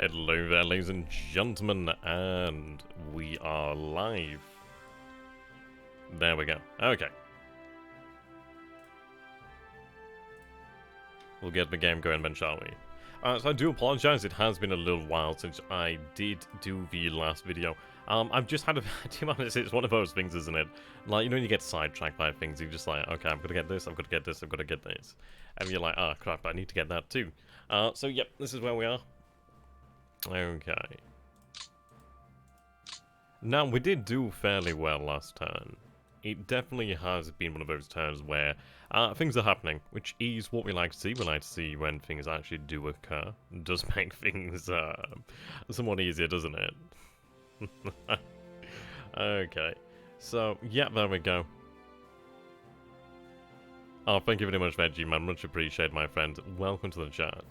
Hello there, ladies and gentlemen, and we are live. There we go. Okay. We'll get the game going then, shall we? So I do apologize, it has been a little while since I did do the last video. I've just had a... to be honest, it's one of those things, isn't it? Like, you know when you get sidetracked by things, you're just like, okay, I'm gonna get this, I'm gonna get this, I'm gonna get this. And you're like, oh crap, I need to get that too. So yep, this is where we are. Okay. Now, we did do fairly well last turn. It definitely has been one of those turns where things are happening, which is what we like to see. We like to see when things actually do occur. It does make things somewhat easier, doesn't it? Okay. So, yeah, there we go. Oh, thank you very much, Veggie, man. Much appreciated, my friend. Welcome to the chat.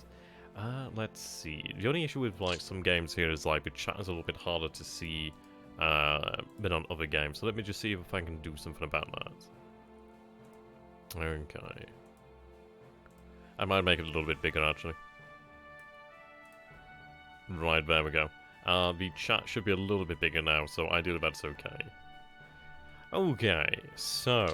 Let's see. The only issue with like some games here is like the chat is a little bit harder to see than on other games. So let me just see if I can do something about that. Okay. I might make it a little bit bigger actually. Right, there we go. The chat should be a little bit bigger now, so ideally that's okay. Okay, so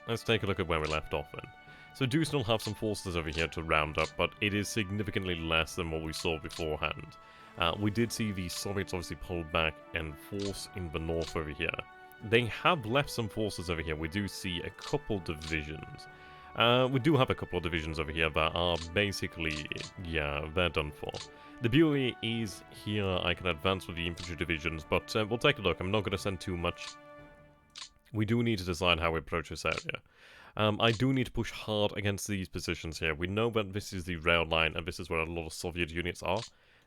let's take a look at where we left off then. So we do still have some forces over here to round up, but it is significantly less than what we saw beforehand. We did see the Soviets obviously pull back and force in the north over here. They have left some forces over here. We do see a couple divisions. We do have a couple of divisions over here that are basically, yeah, they're done for. The beauty is here I can advance with the infantry divisions, but we'll take a look. I'm not going to send too much. We do need to decide how we approach this area. I do need to push hard against these positions here. We know that this is the rail line and this is where a lot of Soviet units are.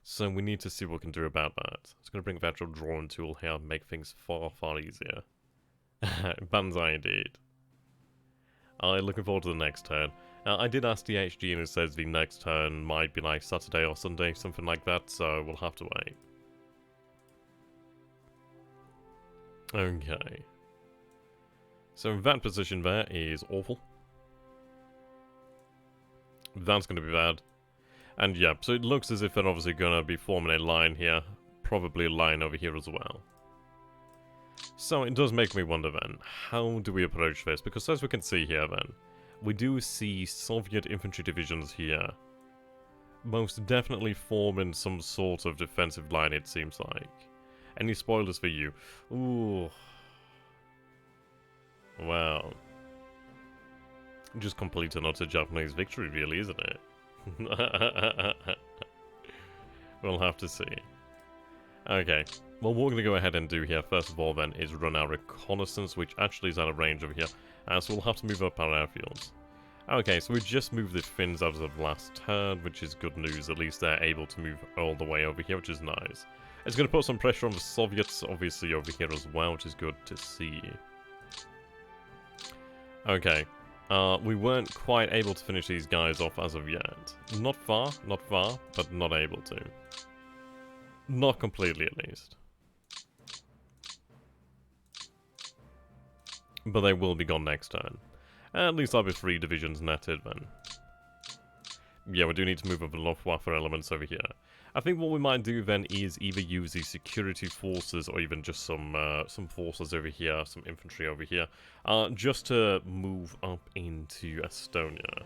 So we need to see what we can do about that. It's going to bring the actual drawing tool here and make things far, far easier. Banzai indeed. I'm looking forward to the next turn. I did ask the HG and it says the next turn might be like Saturday or Sunday, something like that, so we'll have to wait. Okay. So that position there is awful. That's going to be bad. And yeah, so it looks as if they're obviously going to be forming a line here. Probably a line over here as well. So it does make me wonder then, how do we approach this? Because as we can see here then, we do see Soviet infantry divisions here. Most definitely forming some sort of defensive line, it seems like. Any spoilers for you? Ooh. Wow. Just complete and utter Japanese victory, really, isn't it? We'll have to see. Okay. Well, what we're going to go ahead and do here, first of all, then, is run our reconnaissance, which actually is out of range over here. So we'll have to move up our airfields. Okay, so we just moved the Finns out of the last turn, which is good news. At least they're able to move all the way over here, which is nice. It's going to put some pressure on the Soviets, obviously, over here as well, which is good to see. Okay, we weren't quite able to finish these guys off as of yet. Not far, but not able to. Not completely, at least. But they will be gone next turn. At least I'll be 3 divisions netted then. Yeah, we do need to move up the Luftwaffe elements over here. I think what we might do then is either use the security forces or even just some forces over here, some infantry over here, just to move up into Estonia.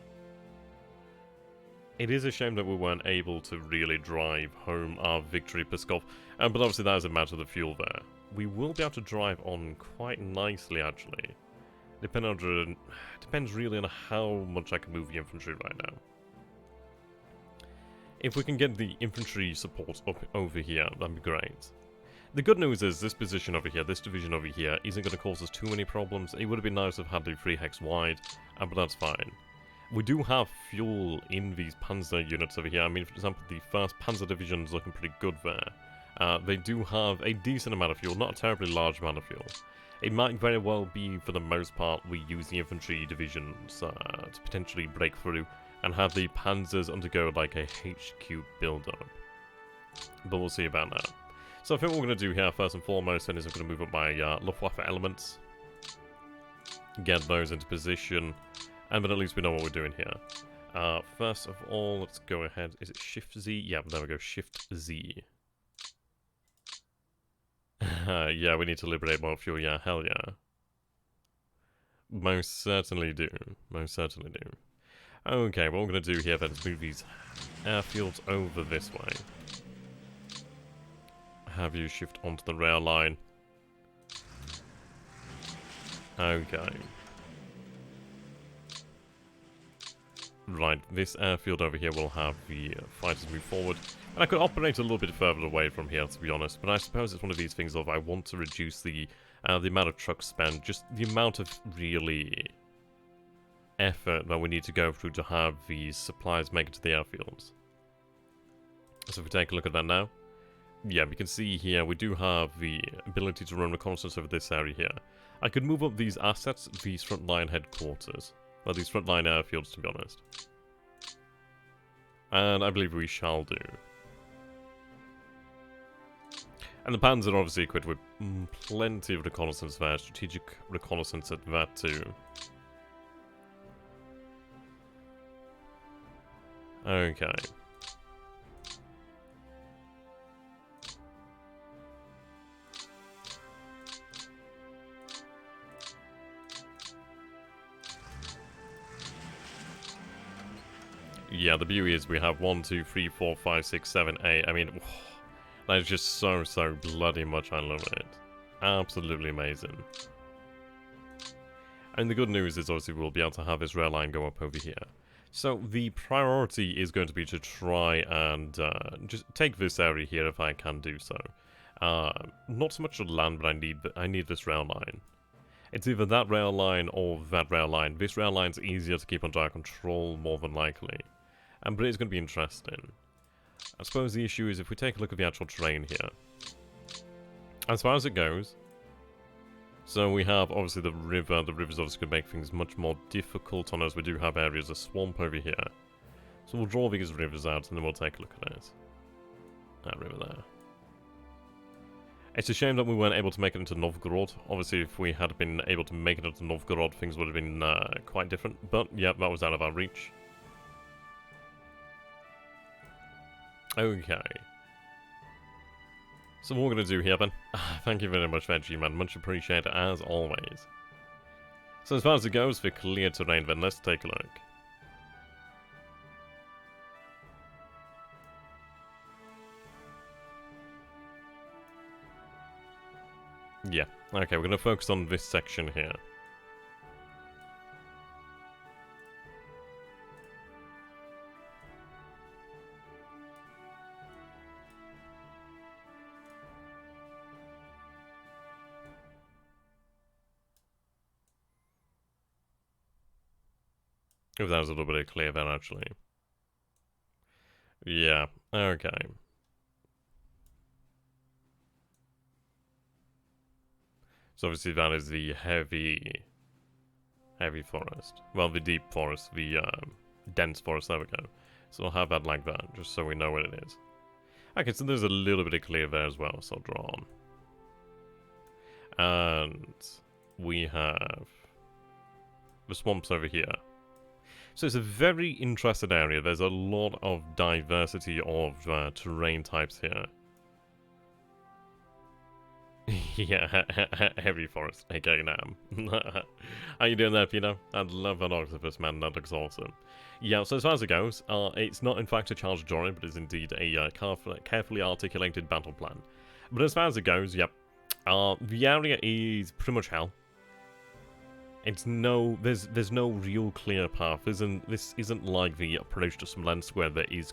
It is a shame that we weren't able to really drive home our victory, Pskov, but obviously that is a matter of the fuel there. We will be able to drive on quite nicely, actually. Depends really on how much I can move the infantry right now. If we can get the infantry support up over here, that'd be great. The good news is this position over here, this division over here, isn't going to cause us too many problems. It would have been nice to have had the 3 hex wide, but that's fine. We do have fuel in these panzer units over here. I mean, for example, the 1st Panzer Division is looking pretty good there. They do have a decent amount of fuel, not a terribly large amount of fuel. It might very well be, for the most part, we use the infantry divisions to potentially break through and have the panzers undergo like a HQ build-up. But we'll see about that. So I think what we're going to do here, first and foremost, then is I'm going to move up my Luftwaffe elements. Get those into position. And then at least we know what we're doing here. First of all, let's go ahead. Is it Shift Z? Yeah, there we go. Shift Z. Yeah, we need to liberate more fuel. Yeah, hell yeah. Most certainly do. Most certainly do. Okay, what we're going to do here then is move these airfields over this way. Have you shift onto the rail line. Okay. Right, this airfield over here will have the fighters move forward. And I could operate a little bit further away from here, to be honest. But I suppose it's one of these things of I want to reduce the amount of truck spend. Just the amount of really effort that we need to go through to have these supplies make it to the airfields. So if we take a look at that now. Yeah, we can see here we do have the ability to run reconnaissance over this area here. I could move up these assets, these frontline headquarters. Well, these frontline airfields, to be honest. And I believe we shall do. And the Panzer are obviously equipped with plenty of reconnaissance there. Strategic reconnaissance at that too. Okay. Yeah, the beauty is we have 1, 2, 3, 4, 5, 6, 7, 8. I mean, that is just so bloody much. I love it. Absolutely amazing. And the good news is obviously we'll be able to have this rail line go up over here. So the priority is going to be to try and just take this area here if I can do so. Not so much the land, but I need this rail line. It's either that rail line or that rail line. This rail line's easier to keep under our control, more than likely. But it's going to be interesting. I suppose the issue is if we take a look at the actual terrain here. As far as it goes, so we have obviously the river. The river's obviously going to make things much more difficult on us. We do have areas of swamp over here. So we'll draw these rivers out and then we'll take a look at it. That river there. It's a shame that we weren't able to make it into Novgorod. Obviously, if we had been able to make it into Novgorod, things would have been quite different. But, yeah, that was out of our reach. Okay. So what we're going to do here, then. Thank you very much, Veggie Man. Much appreciated, as always. So as far as it goes for clear terrain, then, let's take a look. Yeah. Okay, we're going to focus on this section here. If that was a little bit clear then, actually. Yeah, okay. So obviously that is the heavy forest. Well, the deep forest, the dense forest, there we go. So we'll have that like that, just so we know what it is. Okay, so there's a little bit of clear there as well, so I'll draw on. And we have the swamps over here. So it's a very interesting area. There's a lot of diversity of terrain types here. Yeah, heavy forest, aka Nam. How you doing there, Pino? I'd love that octopus, man. That looks awesome. Yeah, so as far as it goes, it's not in fact a charged drawing, but it's indeed a carefully articulated battle plan. But as far as it goes, yep, the area is pretty much hell. It's there's no real clear path. This isn't like the approach to Smolensk where there is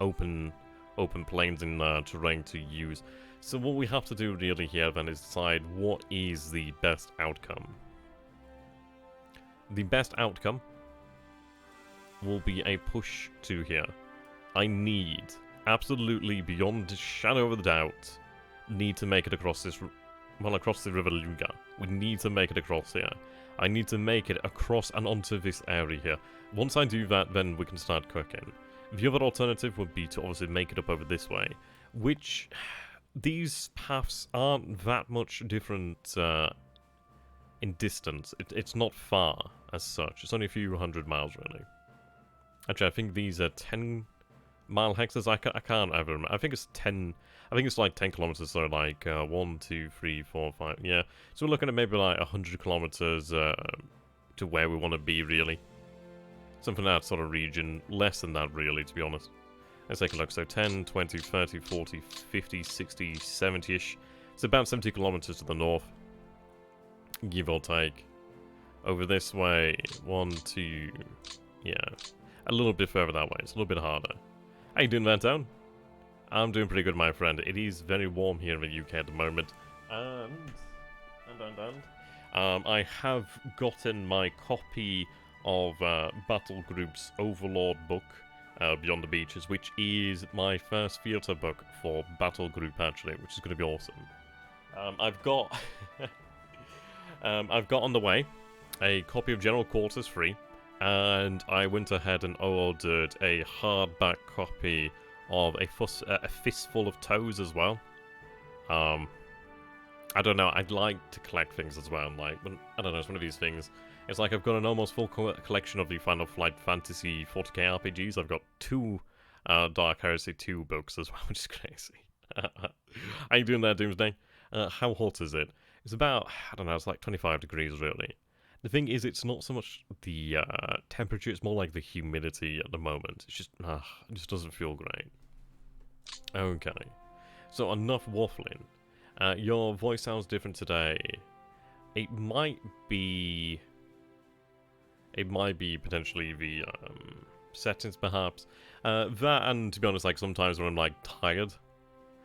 open plains in terrain to use. So what we have to do really here then is decide what is the best outcome. The best outcome will be a push to here. I need, absolutely beyond a shadow of a doubt, need to make it across this, well, across the River Luga. We need to make it across here. I need to make it across and onto this area here. Once I do that, then we can start cooking. The other alternative would be to obviously make it up over this way, which these paths aren't that much different in distance. It's not far as such. It's only a few hundred miles, really. Actually, I think these are 10-mile hexes. I can't ever remember. I think it's 10... I think it's like 10 kilometers, so like 1, 2, 3, 4, 5... Yeah, so we're looking at maybe like 100 kilometers to where we want to be, really. Something in that sort of region. Less than that, really, to be honest. Let's take a look. So 10, 20, 30, 40, 50, 60, 70-ish. It's about 70 kilometers to the north. Give or take. Over this way. 1, 2... Yeah. A little bit further that way. It's a little bit harder. How you doing, VanHouten? I'm doing pretty good, my friend. It is very warm here in the UK at the moment. And I have gotten my copy of Battle Group's Overlord book, Beyond the Beaches, which is my first theatre book for Battle Group, actually, which is going to be awesome. I've got I've got on the way a copy of General Quarters free, and I went ahead and ordered a hardback copy of a Fistful of Toes as well. I don't know, I'd like to collect things as well, like, I don't know, it's one of these things. It's like I've got an almost full collection of the Final Flight Fantasy 40k RPGs. I've got 2 Dark Heresy 2 books as well, which is crazy. How you doing there, Doomsday? How hot is it? It's about, I don't know, it's like 25 degrees, really. The thing is, it's not so much the temperature, it's more like the humidity at the moment. It's just, it just doesn't feel great. Okay. So, enough waffling. Your voice sounds different today. It might be potentially the settings, perhaps. That, and to be honest, like, sometimes when I'm, like, tired.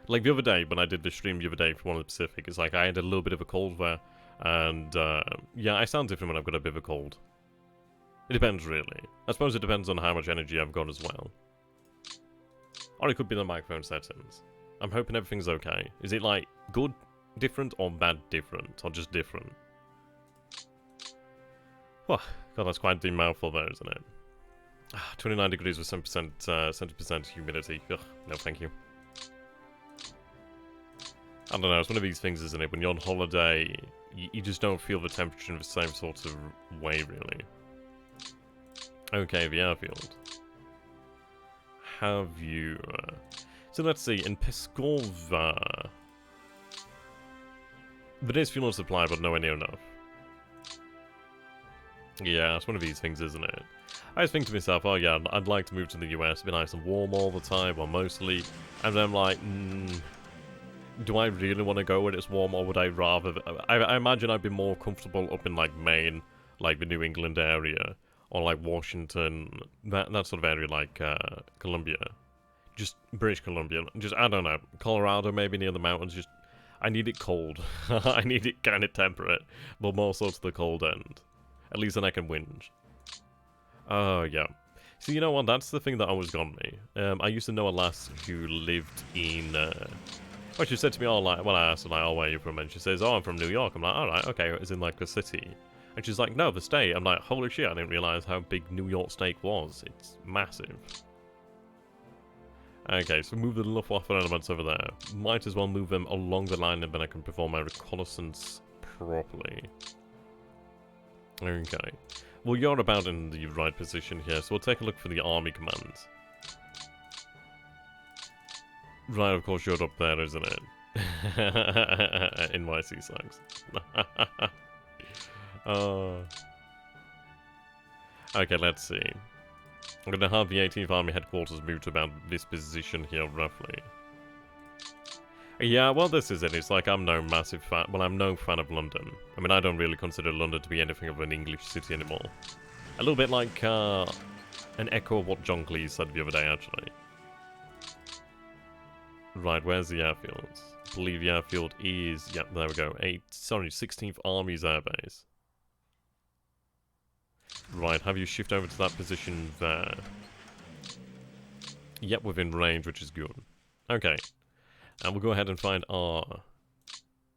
Like, the other day, when I did the stream the other day for one of the Pacific, it's like I had a little bit of a cold there. And, yeah, I sound different when I've got a bit of a cold. It depends, really. I suppose it depends on how much energy I've got as well. Or it could be the microphone settings. I'm hoping everything's okay. Is it, like, good different or bad different? Or just different? Oh, God, that's quite a deep mouthful there, isn't it? 29 degrees with 70% humidity. Ugh, no thank you. I don't know, it's one of these things, isn't it? When you're on holiday, you just don't feel the temperature in the same sort of way, really. Okay, the airfield. Have you... So let's see, in Peskov... there is fuel supply, but nowhere near enough. Yeah, it's one of these things, isn't it? I just think to myself, oh yeah, I'd like to move to the US, be nice and warm all the time, or mostly. And then I'm like, do I really want to go when it's warm, or would I rather... I imagine I'd be more comfortable up in, like, Maine, like the New England area, or, like, Washington, that sort of area, like, Columbia. Just British Columbia. Just, I don't know, Colorado, maybe near the mountains, just... I need it cold. I need it kind of temperate, but more so to the cold end. At least then I can whinge. Oh, yeah. So, you know what, that's the thing that always got me. I used to know a lass who lived in... Well, she said to me, oh, like, well, I asked her, like, oh, where are you from? And she says, oh, I'm from New York. I'm like, alright, okay, it's in, like, the city. And she's like, no, the state. I'm like, holy shit, I didn't realize how big New York State was. It's massive. Okay, so move the Luftwaffe elements over there. Might as well move them along the line, and then I can perform my reconnaissance properly. Okay. Well, you're about in the right position here, so we'll take a look for the army commands. Right, of course you're up there, isn't it? NYC sucks. Okay, let's see. I'm going to have the 18th Army headquarters move to about this position here, roughly. Yeah, well, this is it. It's like I'm no massive fan. Well, I'm no fan of London. I mean, I don't really consider London to be anything of an English city anymore. A little bit like an echo of what John Cleese said the other day, actually. Right, where's the airfield? I believe the airfield is... Yep, there we go. 16th Army's airbase. Right, have you shift over to that position there? Yep, within range, which is good. Okay. And we'll go ahead and find our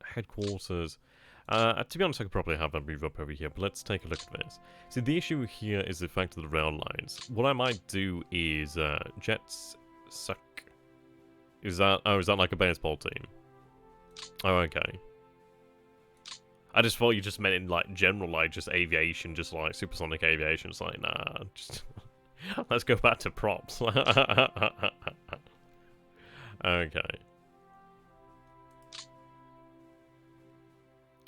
headquarters. To be honest, I could probably have that move up over here, but let's take a look at this. See, the issue here is the fact of the rail lines. What I might do is jets suck. Is that like a baseball team? Oh, okay. I just thought you just meant in, like, general, like, just aviation, just, like, supersonic aviation. It's like, nah, just... Let's go back to props. Okay.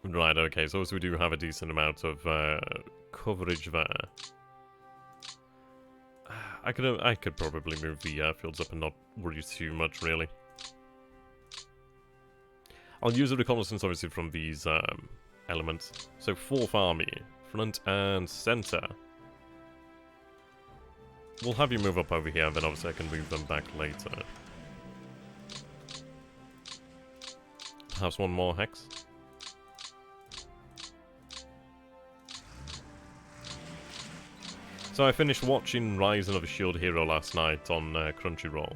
Right, okay, so we do have a decent amount of coverage there. I could probably move the airfields up and not worry too much, really. I'll use the reconnaissance, obviously, from these elements. So, 4th Army, front and center. We'll have you move up over here, and then obviously I can move them back later. Perhaps one more hex. So I finished watching Rise of a Shield Hero last night on Crunchyroll.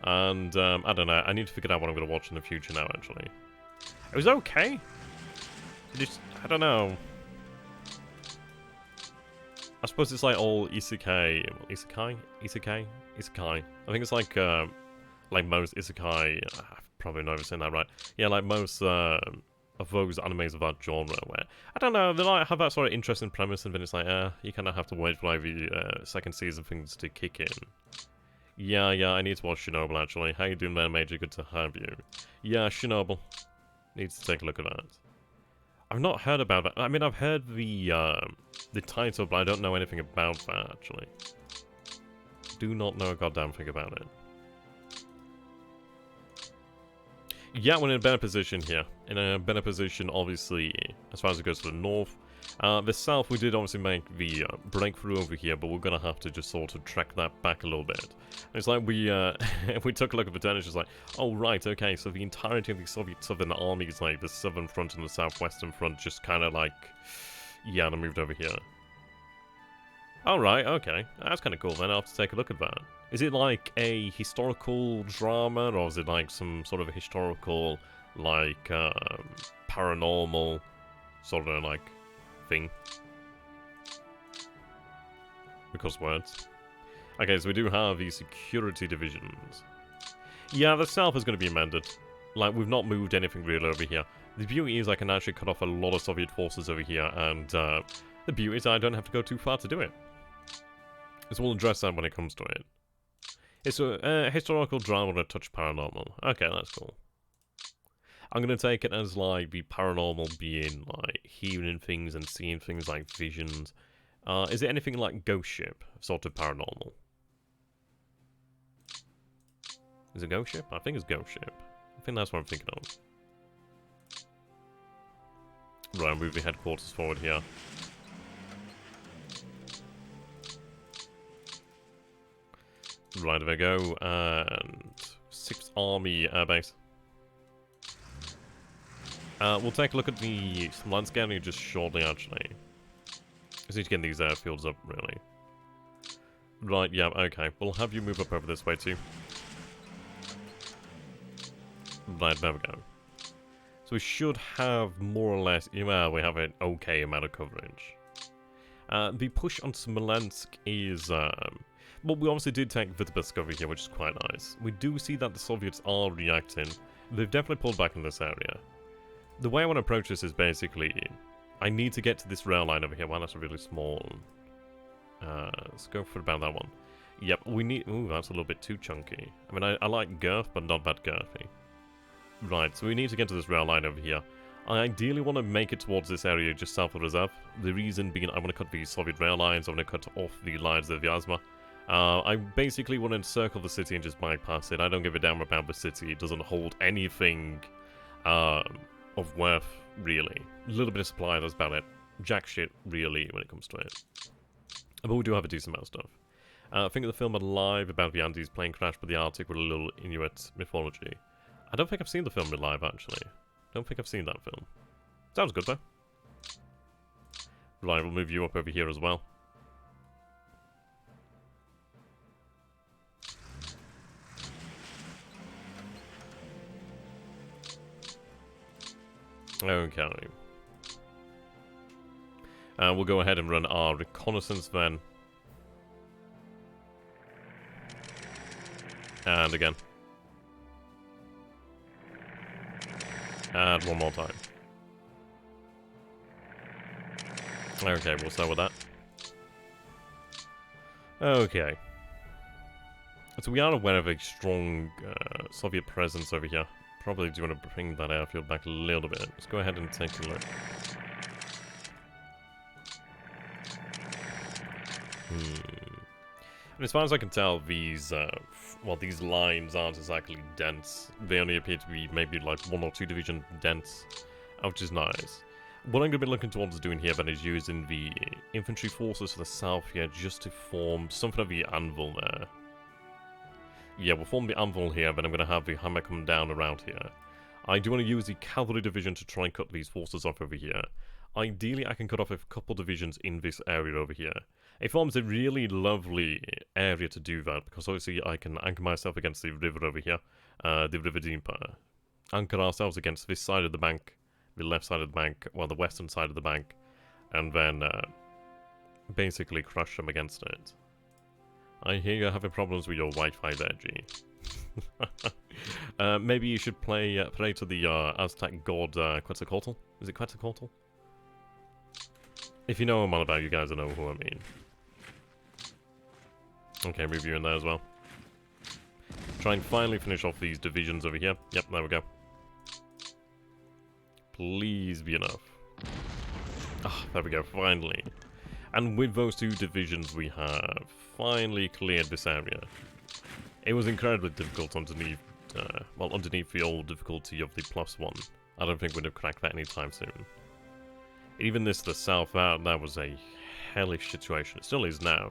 And, I don't know, I need to figure out what I'm going to watch in the future now, actually. It was okay. I don't know. I suppose it's like all isekai. Isekai? I think it's like most isekai. I've probably never saying that right. Yeah, like most of those animes of that genre, where I don't know, they like have that sort of interesting premise, and then it's like, you kind of have to wait for like the second season things to kick in. Yeah, I need to watch Chernobyl actually. How you doing there, Major? Good to have you. Yeah, Chernobyl. Needs to take a look at that. I've not heard about that. I mean, I've heard the title, but I don't know anything about that, actually. Do not know a goddamn thing about it. Yeah, we're in a better position here. In a better position, obviously, as far as it goes to the north. The south, we did obviously make the breakthrough over here, but we're going to have to just sort of track that back a little bit. And it's like we we took a look at the turn, it's just like, oh right, okay, so the entirety of the Soviet Southern armies, like the Southern Front and the Southwestern Front, just kind of like, yeah, they moved over here. Alright, okay, that's kind of cool then, I'll have to take a look at that. Is it like a historical drama, or is it like some sort of a historical, like, paranormal sort of like thing? Because words. Okay, so we do have the security divisions. Yeah, the south is going to be amended. Like, we've not moved anything really over here. The beauty is I can actually cut off a lot of Soviet forces over here, and the beauty is I don't have to go too far to do it. So we'll address that when it comes to it. It's a historical drama with a touch paranormal. Okay, that's cool. I'm going to take it as, like, the paranormal being, like, hearing things and seeing things like visions. Is it anything like Ghost Ship, sort of paranormal? Is it Ghost Ship? I think it's Ghost Ship. I think that's what I'm thinking of. Right, I'll move the headquarters forward here. Right, there we go, and 6th Army Air Base. We'll take a look at the landscape just shortly, actually. Just need to get these airfields up, really. Right, yeah, okay. We'll have you move up over this way, too. Right, there we go. So we should have more or less, well, we have an okay amount of coverage. The push on Smolensk is, well, we obviously did take Vitebsk over here, which is quite nice. We do see that the Soviets are reacting. They've definitely pulled back in this area. The way I want to approach this is basically, I need to get to this rail line over here. Wow, that's really small. Let's go for about that one. Yep, we need, ooh, that's a little bit too chunky. I mean, I like girth, but not that girthy. Right, so we need to get to this rail line over here. I ideally want to make it towards this area just south of Reserve. The reason being I want to cut the Soviet rail lines, I want to cut off the lines of Vyazma. I basically want to encircle the city and just bypass it. I don't give a damn about the city. It doesn't hold anything of worth, really. A little bit of supply, that's about it. Jack shit, really, when it comes to it. But we do have a decent amount of stuff. I think of the film Alive about the Andes plane crash with the Arctic with a little Inuit mythology. I don't think I've seen the film Alive, actually. Don't think I've seen that film. Sounds good, though. Right, we'll move you up over here as well. Okay. We'll go ahead and run our reconnaissance then. And again. And one more time. Okay, we'll start with that. Okay. So we are aware of a strong Soviet presence over here. Probably do want to bring that airfield back a little bit. Let's go ahead and take a look. And as far as I can tell, these, well, these lines aren't exactly dense. They only appear to be maybe like 1 or 2 division dense, which is nice. What I'm going to be looking towards doing here then is using the infantry forces to the south here just to form something of the anvil there. Yeah, we'll form the anvil here, then I'm going to have the hammer come down around here. I do want to use the cavalry division to try and cut these forces off over here. Ideally, I can cut off a couple divisions in this area over here. It forms a really lovely area to do that, because obviously I can anchor myself against the river over here, the River Dnieper. Anchor ourselves against this side of the bank, the left side of the bank, well, the western side of the bank, and then basically crush them against it. I hear you're having problems with your Wi-Fi there, G. Maybe you should pray to the Aztec god Quetzalcoatl? Is it Quetzalcoatl? If you know what I'm on about, you guys know who I mean. Okay, move you in there as well. Try and finally finish off these divisions over here. Yep, there we go. Please be enough. Ah, there we go, finally. And with those 2 divisions, we have finally cleared this area. It was incredibly difficult underneath, well, underneath the old difficulty of the +1. I don't think we'd have cracked that anytime soon. Even this to the south, that was a hellish situation. It still is now.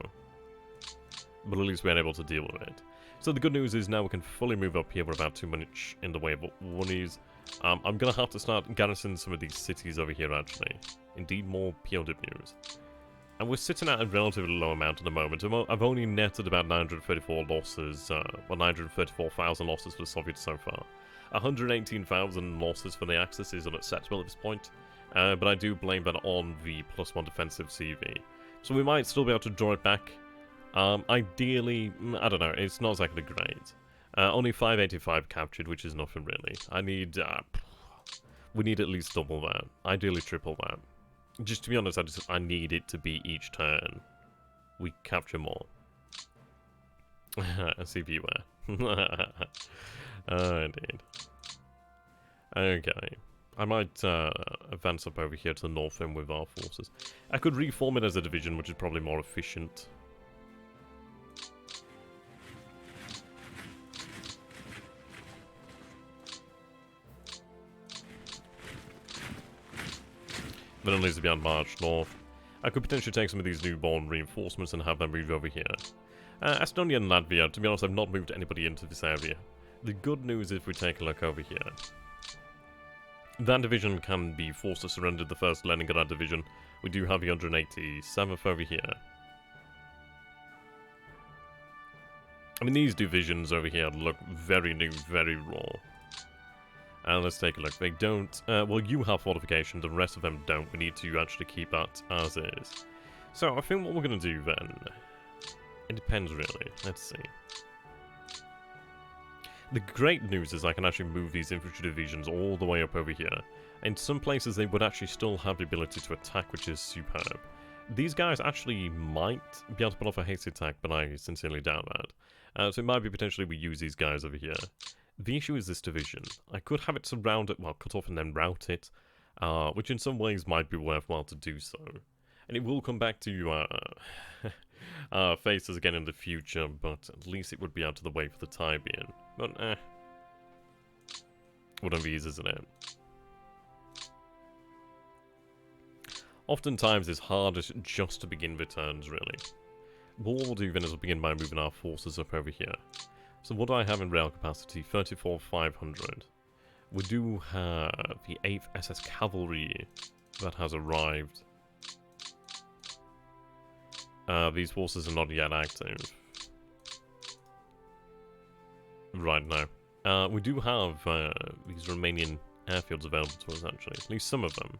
But at least we are able to deal with it. So the good news is now we can fully move up here without too much in the way of worries. I'm going to have to start garrisoning some of these cities over here, actually. Indeed, more POWs. And we're sitting at a relatively low amount at the moment. I've only netted about 934 losses, well, 934,000 losses for the Soviets so far. 118,000 losses for the Axis is unacceptable at this point. But I do blame that on the +1 defensive CV. So we might still be able to draw it back. Ideally, I don't know, it's not exactly great. Only 585 captured, which is nothing really. I need, we need at least double that. Ideally triple that. Just to be honest, I need it to be each turn we capture more. CV where. Oh, indeed. Okay. I might advance up over here to the north end with our forces. I could reform it as a division, which is probably more efficient. Then it needs to be on march north. I could potentially take some of these newborn reinforcements and have them move over here. Estonia and Latvia, to be honest, I've not moved anybody into this area. The good news is if we take a look over here. That division can be forced to surrender the 1st Leningrad division. We do have the 187th over here. I mean, these divisions over here look very new, very raw. And let's take a look. They don't... well, you have fortification, the rest of them don't. We need to actually keep that as is. So, I think what we're going to do then... It depends, really. Let's see. The great news is I can actually move these infantry divisions all the way up over here. In some places, they would actually still have the ability to attack, which is superb. These guys actually might be able to pull off a hasty attack, but I sincerely doubt that. So it might be potentially we use these guys over here. The issue is this division. I could have it surround it, well, cut off and then route it, which in some ways might be worthwhile to do so. And it will come back to face us again in the future, but at least it would be out of the way for the time being. But, one of these, isn't it? Oftentimes it's hardest just to begin the turns, really. But what we'll do then is we'll begin by moving our forces up over here. So what do I have in rail capacity? 34,500. We do have the 8th SS Cavalry that has arrived. These forces are not yet active. Right now. We do have these Romanian airfields available to us, actually. At least some of them.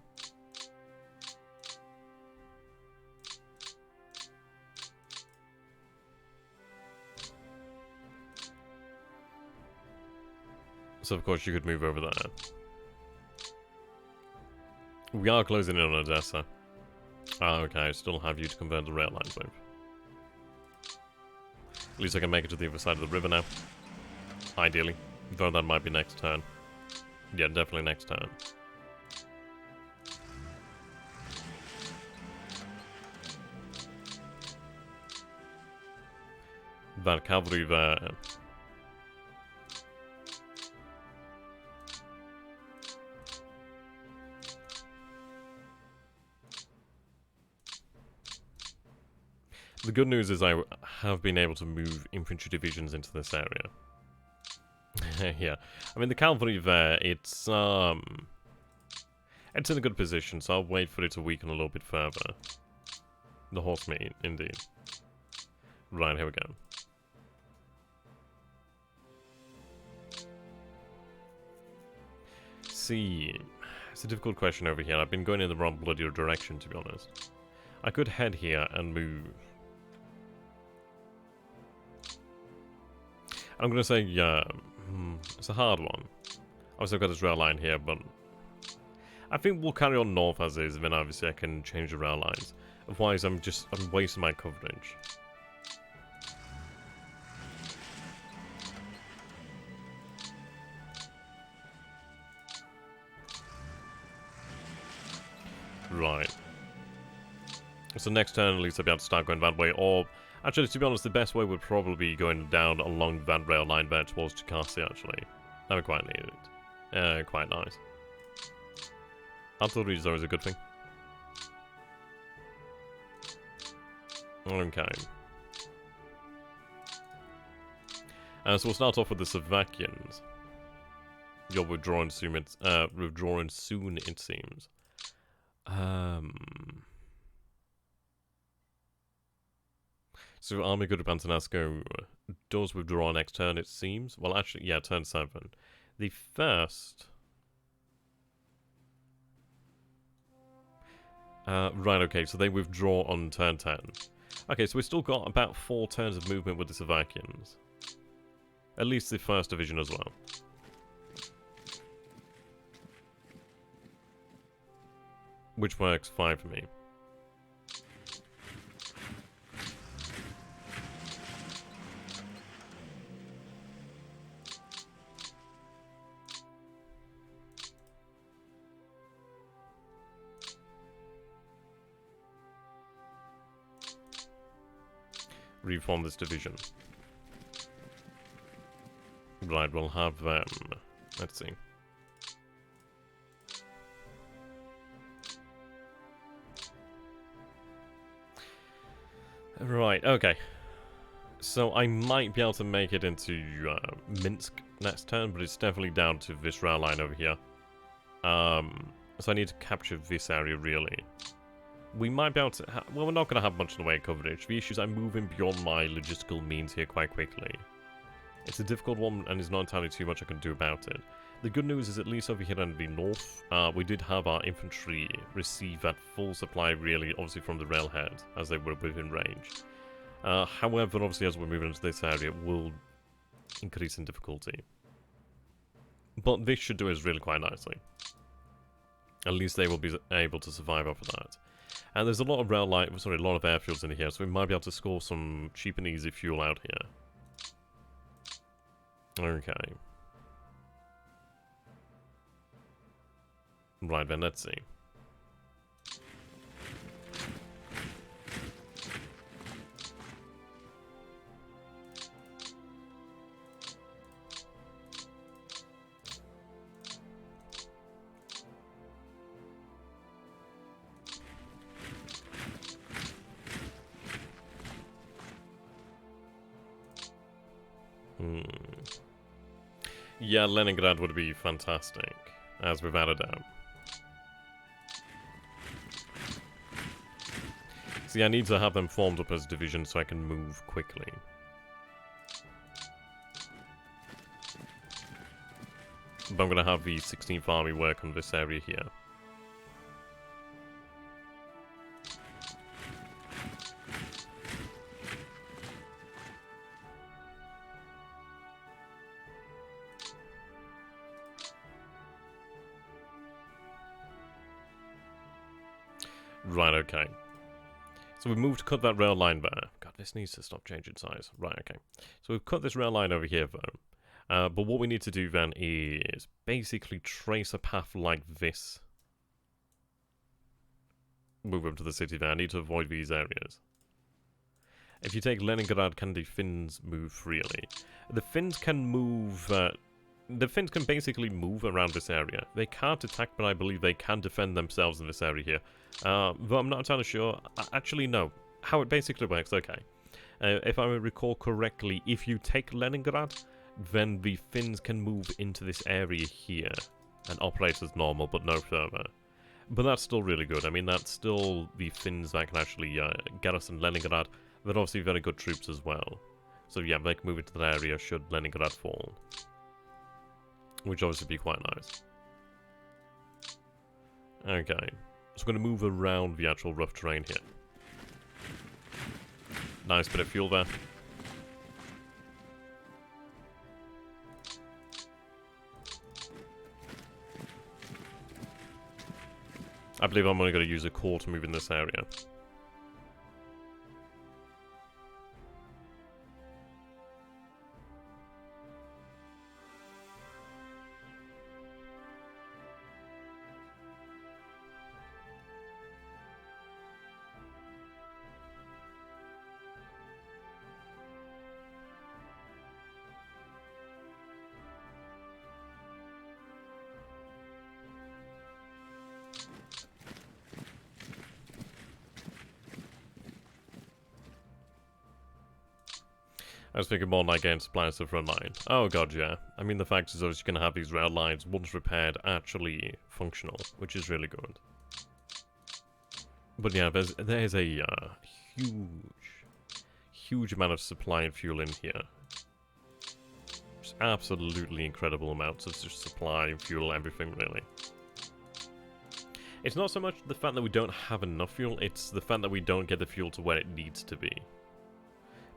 So of course you could move over there. We are closing in on Odessa. Ah, okay, I still have you to convert the rail lines with. At least I can make it to the other side of the river now. Ideally. Though that might be next turn. Yeah, definitely next turn. That cavalry there. The good news is I have been able to move infantry divisions into this area. Yeah, I mean the cavalry there, it's in a good position, so I'll wait for it to weaken a little bit further. The horsemen, indeed. Right, here we go. See, it's a difficult question over here. I've been going in the wrong bloody direction, to be honest. I could head here and move. I'm gonna say, yeah, it's a hard one. Obviously I've got this rail line here, but I think we'll carry on north as is, and then obviously I can change the rail lines. Otherwise I'm wasting my coverage. Right. So next turn at least I'll be able to start going that way, or actually, to be honest, the best way would probably be going down along that rail line there towards Chikasi, actually. That would quite need it. Quite nice. Artillery is always a good thing. Okay. So we'll start off with the Slovakians. You're withdrawing soon, it seems. So Army Good Pantanasco does withdraw next turn, it seems. Well, actually, yeah, turn 7. The first... right, okay, so they withdraw on turn 10. Okay, so we've still got about 4 turns of movement with the Slovakians. At least the first division as well. Which works fine for me. Reform this division. Right, we'll have them. Let's see. Right, okay. So I might be able to make it into Minsk next turn, but it's definitely down to this rail line over here. So I need to capture this area, really. We might be able to... well, we're not going to have much in the way of coverage. The issue is I'm moving beyond my logistical means here quite quickly. It's a difficult one, and there's not entirely too much I can do about it. The good news is at least over here in the north, we did have our infantry receive that full supply, really, obviously from the railhead, as they were within range. However, obviously, as we're moving into this area, it will increase in difficulty. But this should do us really quite nicely. At least they will be able to survive off of that. And there's a lot of a lot of airfields in here, so we might be able to score some cheap and easy fuel out here. Okay. Right then, let's see. Yeah, Leningrad would be fantastic, as without a doubt. See, I need to have them formed up as divisions so I can move quickly. But I'm going to have the 16th Army work on this area here. Right, okay. So we moved to cut that rail line there. God this needs to stop changing size. Right, okay. So we've cut this rail line over here, though. But what we need to do then is basically trace a path like this. Move up to the city there. I need to avoid these areas. If you take Leningrad, can the Finns move freely? The Finns can move... the Finns can basically move around this area. They can't attack, but I believe they can defend themselves in this area here. Though I'm not entirely sure. Actually, no. How it basically works, okay. If I recall correctly, if you take Leningrad, then the Finns can move into this area here and operate as normal, but no further. But that's still really good. I mean, that's still the Finns that can actually garrison Leningrad. They're obviously very good troops as well. So yeah, they can move into that area should Leningrad fall. Which obviously be quite nice. Okay. So I'm going to move around the actual rough terrain here. Nice bit of fuel there. I believe I'm only going to use a core to move in this area. I was thinking more like getting supplies to the front line. Oh god, yeah. I mean, the fact is always you're going to have these rail lines, once repaired, actually functional, which is really good. But yeah, there's a huge amount of supply and fuel in here. Just absolutely incredible amounts of just supply, fuel, everything, really. It's not so much the fact that we don't have enough fuel, it's the fact that we don't get the fuel to where it needs to be.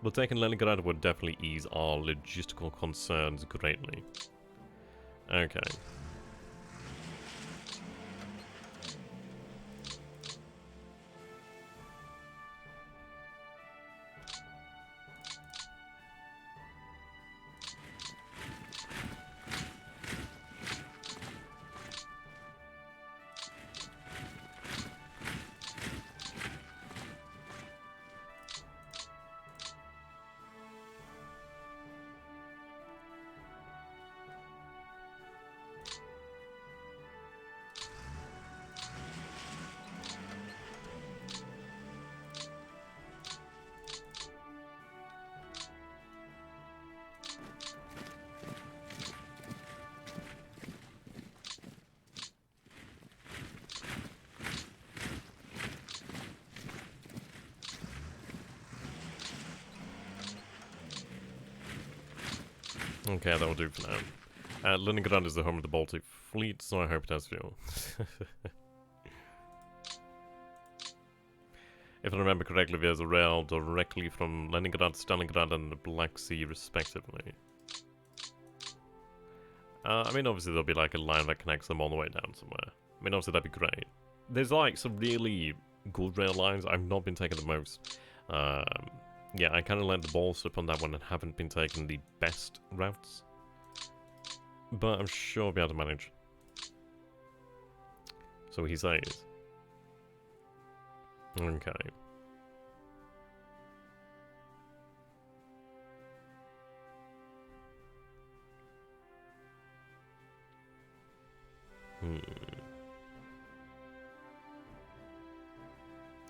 But taking Leningrad would definitely ease our logistical concerns greatly. Okay. Okay, that will do for now. Leningrad is the home of the Baltic Fleet, so I hope it has fuel. If I remember correctly, there's a rail directly from Leningrad, Stalingrad, and the Black Sea, respectively. I mean, obviously there'll be like a line that connects them all the way down somewhere. I mean, obviously that'd be great. There's like some really good rail lines. I've not been taking the most. Yeah, I kind of let the ball slip on that one and haven't been taking the best routes. But I'm sure I'll be able to manage. So he says. Okay.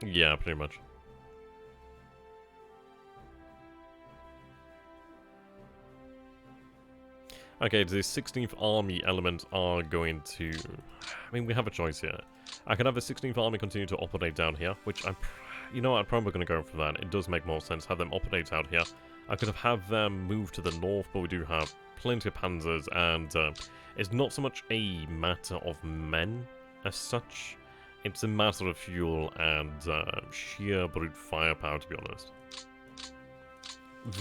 Yeah, pretty much. Okay, the 16th Army element are going to... I mean, we have a choice here. I could have the 16th Army continue to operate down here, which I'm... You know what, I'm probably going to go for that. It does make more sense, have them operate out here. I could have them move to the north, but we do have plenty of panzers, and it's not so much a matter of men as such. It's a matter of fuel and sheer brute firepower, to be honest.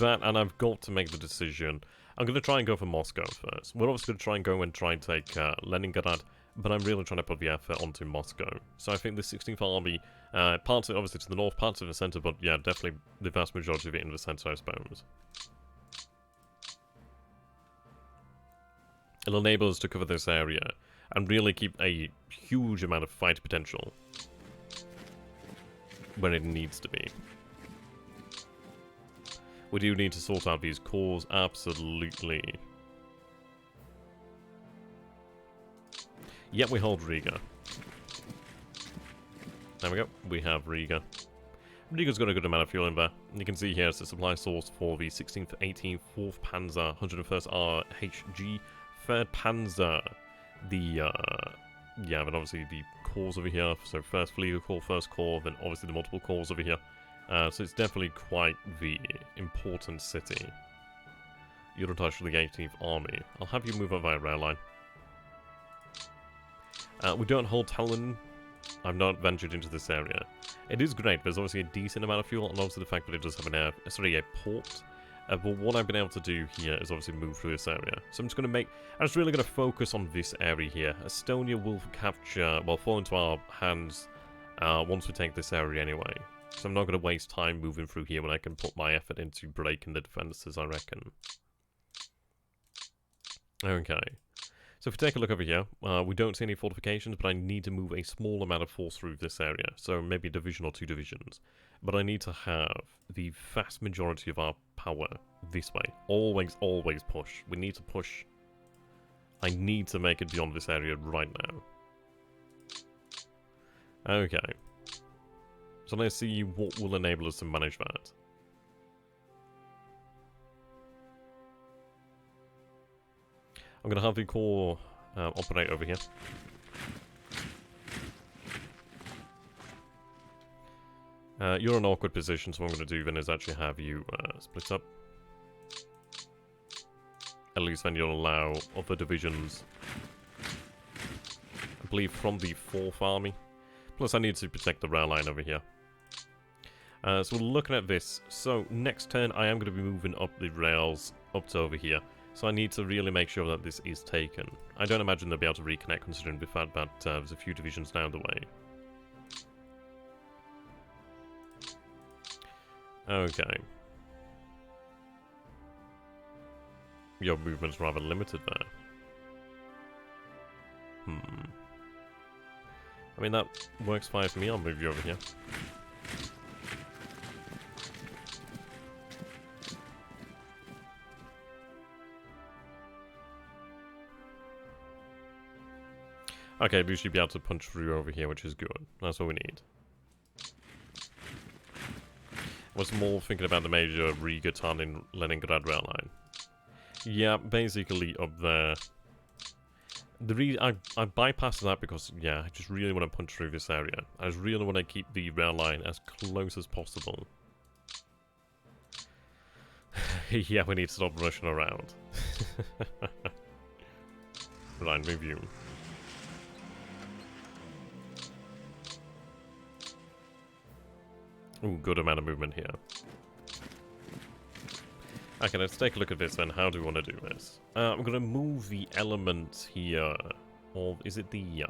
That, and I've got to make the decision... I'm going to try and go for Moscow first. We're obviously going to try and go and take Leningrad, but I'm really trying to put the effort onto Moscow. So I think the 16th Army, parts of it obviously to the north, parts of the centre, but yeah, definitely the vast majority of it in the centre, I suppose. It'll enable us to cover this area and really keep a huge amount of fight potential when it needs to be. We do need to sort out these cores, absolutely. Yep, we hold Riga. There we go, we have Riga. Riga's got a good amount of fuel in there. You can see here it's the supply source for the 16th, 18th, 4th Panzer, 101st RHG, 3rd Panzer, the, yeah, then obviously the cores over here, so 1st Flieger Corps, 1st Corps, then obviously the multiple cores over here. So it's definitely quite the important city. You're attached to the 18th Army. I'll have you move up via rail line. We don't hold Talon. I've not ventured into this area. It is great. There's obviously a decent amount of fuel, and obviously the fact that it does have a port. But what I've been able to do here is obviously move through this area. So I'm just going to I'm just really going to focus on this area here. Estonia will capture, well, fall into our hands once we take this area anyway. So I'm not going to waste time moving through here when I can put my effort into breaking the defences, I reckon. Okay. So if we take a look over here, we don't see any fortifications, but I need to move a small amount of force through this area. So maybe a division or 2 divisions. But I need to have the vast majority of our power this way. Always, always push. We need to push. I need to make it beyond this area right now. Okay. So let's see what will enable us to manage that. I'm going to have the core operate over here. You're in an awkward position, so what I'm going to do then is actually have you split up. At least then you'll allow other divisions, I believe, from the 4th Army. Plus I need to protect the rail line over here. So we're looking at this. So next turn I am going to be moving up the rails up to over here. So I need to really make sure that this is taken. I don't imagine they'll be able to reconnect considering the fact that there's a few divisions down the way. Okay. Your movement's rather limited there. I mean, that works fine for me. I'll move you over here. Okay, we should be able to punch through over here, which is good. That's what we need. I was more thinking about the major Riga, Tallinn, Leningrad rail line. Yeah, basically up there. I bypassed that because, yeah, I just really want to punch through this area. I just really want to keep the rail line as close as possible. Yeah, we need to stop rushing around. Right, move you. Ooh, good amount of movement here. Okay, let's take a look at this then. How do we want to do this? I'm going to move the element here. Or is it the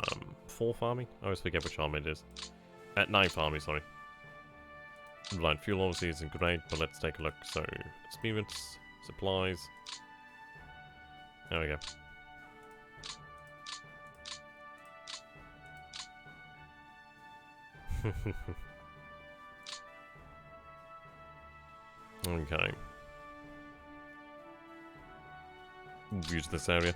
4th Army? I always forget which army it is. 9th Army, sorry. Right, fuel obviously isn't great, but let's take a look. So, experience, supplies. There we go. Okay. Use this area.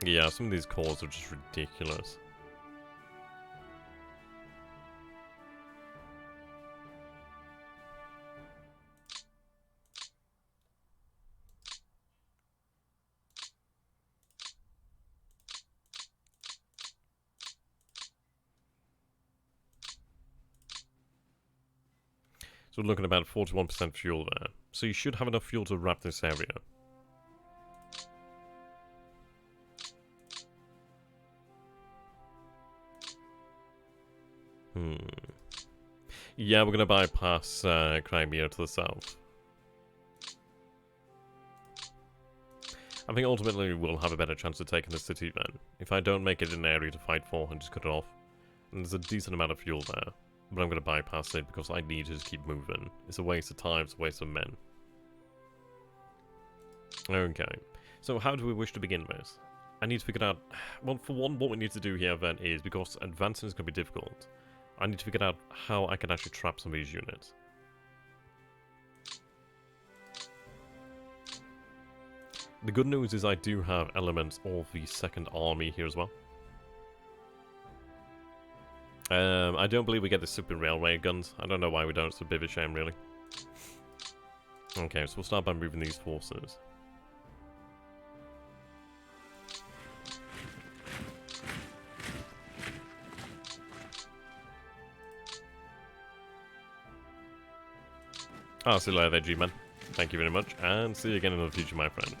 Yeah, some of these cores are just ridiculous. So we're looking at about 41% fuel there. So you should have enough fuel to wrap this area. Yeah, we're going to bypass Crimea to the south. I think ultimately we'll have a better chance of taking the city then. If I don't make it an area to fight for and just cut it off, and there's a decent amount of fuel there, but I'm going to bypass it because I need to just keep moving. It's a waste of time, it's a waste of men. Okay, so how do we wish to begin this? I need to figure out, well, for one, what we need to do here then is, because advancing is going to be difficult, I need to figure out how I can actually trap some of these units. The good news is I do have elements of the second army here as well. I don't believe we get the super railway guns. I don't know why we don't. It's a bit of a shame, really. Okay, so we'll start by moving these forces. Ah, see you later there, G-Man. Thank you very much, and see you again in the future, my friend.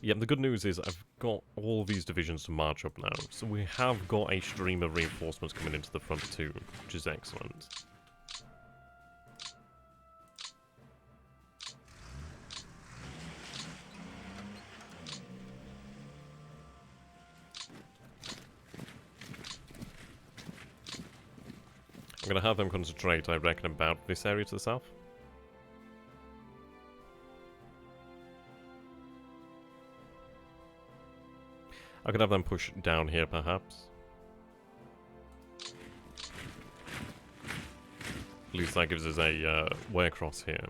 Yeah, the good news is I've got all these divisions to march up now, so we have got a stream of reinforcements coming into the front too, which is excellent. I'm going to have them concentrate, I reckon, about this area to the south. I could have them push down here, perhaps. At least that gives us a way across here.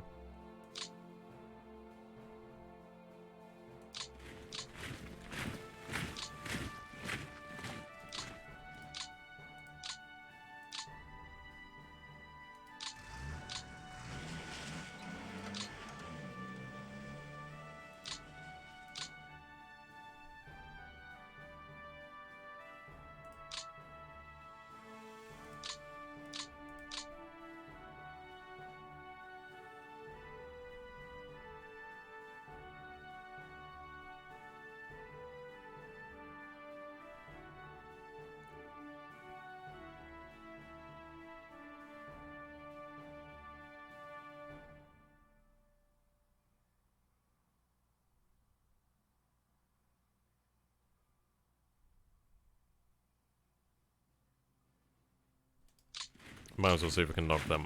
Might as well see if we can knock them.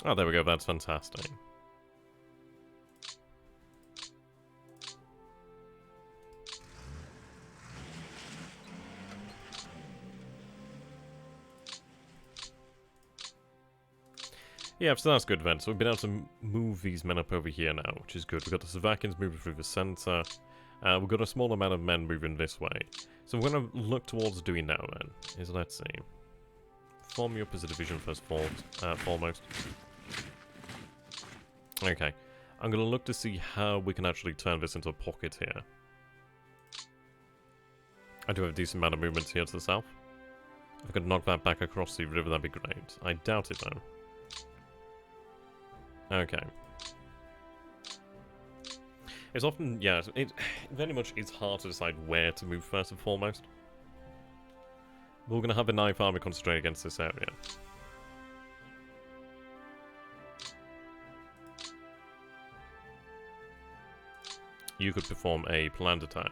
Oh, there we go, that's fantastic. Yeah, so that's good then. So we've been able to move these men up over here now, which is good. We've got the Slovakians moving through the centre. We've got a small amount of men moving this way. So we're going to look towards doing now then, is let's see. Form you up as a division first foremost. Okay. I'm going to look to see how we can actually turn this into a pocket here. I do have a decent amount of movements here to the south. If I could knock that back across the river, that'd be great. I doubt it though. Okay. It's often, yeah, it very much is hard to decide where to move first and foremost. We're going to have a knife army concentrate against this area. You could perform a planned attack.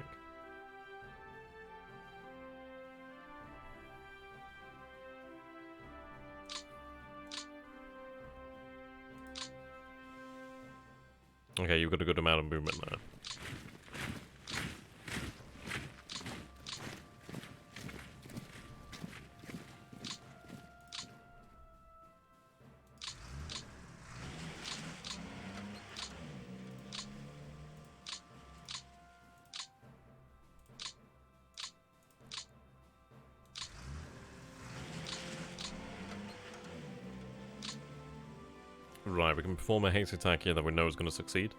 Okay, you've got a good amount of movement there. Right, we can perform a haste attack here that we know is going to succeed.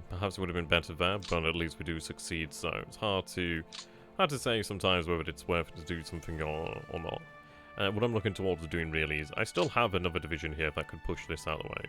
Perhaps it would have been better there, but at least we do succeed, so it's hard to Hard to say sometimes whether it's worth it to do something or not. What I'm looking towards doing really is, I still have another division here that could push this out of the way.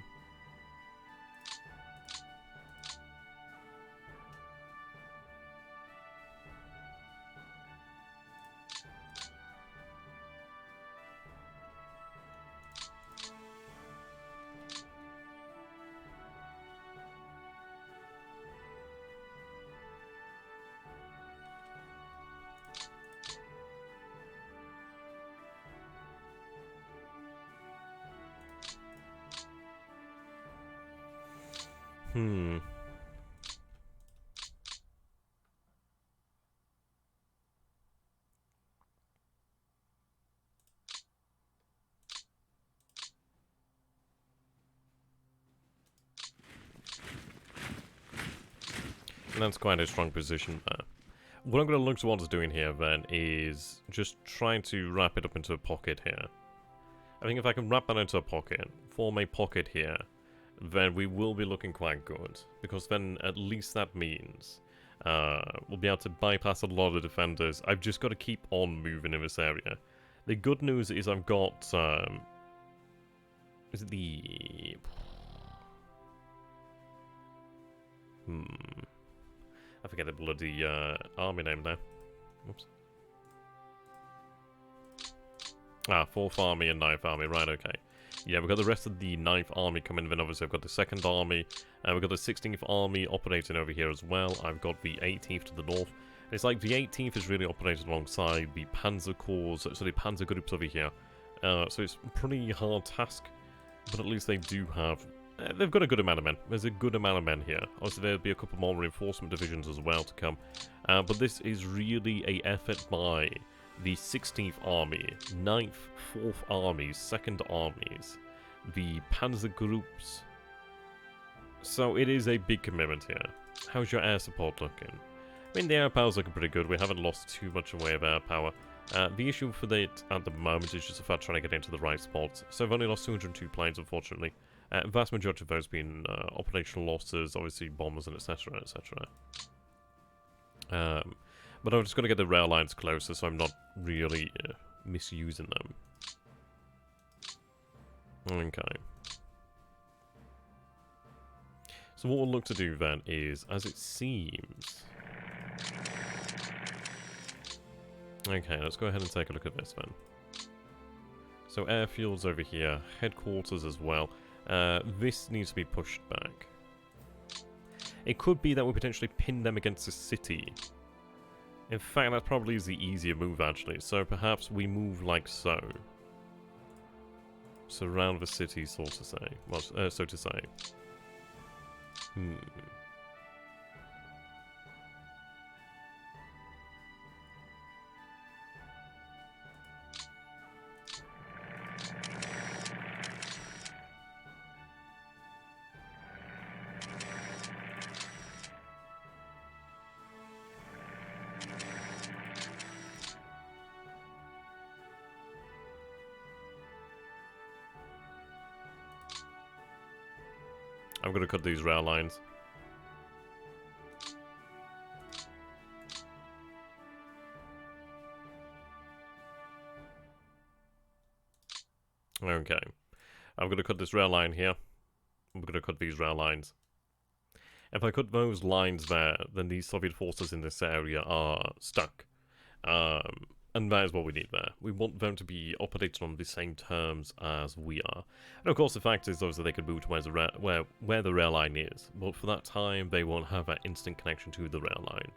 And that's quite a strong position there. What I'm going to look towards doing here then is just trying to wrap it up into a pocket here. I think if I can wrap that into a pocket, form a pocket here, then we will be looking quite good. Because then at least that means we'll be able to bypass a lot of defenders. I've just got to keep on moving in this area. The good news is I've got... is it the... I forget the bloody army name now. Oops. Ah, 4th Army and 9th Army, right, okay. Yeah, we've got the rest of the 9th Army coming, then obviously I've got the 2nd Army, and we've got the 16th Army operating over here as well. I've got the 18th to the north. And it's like the 18th is really operating alongside the Panzer Corps, so the Panzer groups over here. So it's a pretty hard task, but at least they do have... they've got a good amount of men. There's a good amount of men here. Obviously, there'll be a couple more reinforcement divisions as well to come. But this is really an effort by the 16th Army, 9th, 4th Armies, 2nd Armies, the Panzer Groups. So it is a big commitment here. How's your air support looking? I mean, the air power's looking pretty good. We haven't lost too much in way of air power. The issue for it at the moment is just about trying to get into the right spots. So I've only lost 202 planes, unfortunately. Vast majority of those being operational losses, obviously bombers and etc, etc. But I'm just going to get the rail lines closer so I'm not really misusing them. Okay. So what we'll look to do then is, as it seems... Okay, let's go ahead and take a look at this then. So airfields over here, headquarters as well. This needs to be pushed back. It could be that we potentially pin them against the city. In fact, that probably is the easier move, actually. So perhaps we move like so. Surround the city, so to say. Well, so to say. I'm going to cut these rail lines. Okay. I'm going to cut this rail line here. I'm going to cut these rail lines. If I cut those lines there, then these Soviet forces in this area are stuck. And that is what we need there. We want them to be operating on the same terms as we are. And of course the fact is obviously they can move to where the rail line is, but for that time they won't have that instant connection to the rail line.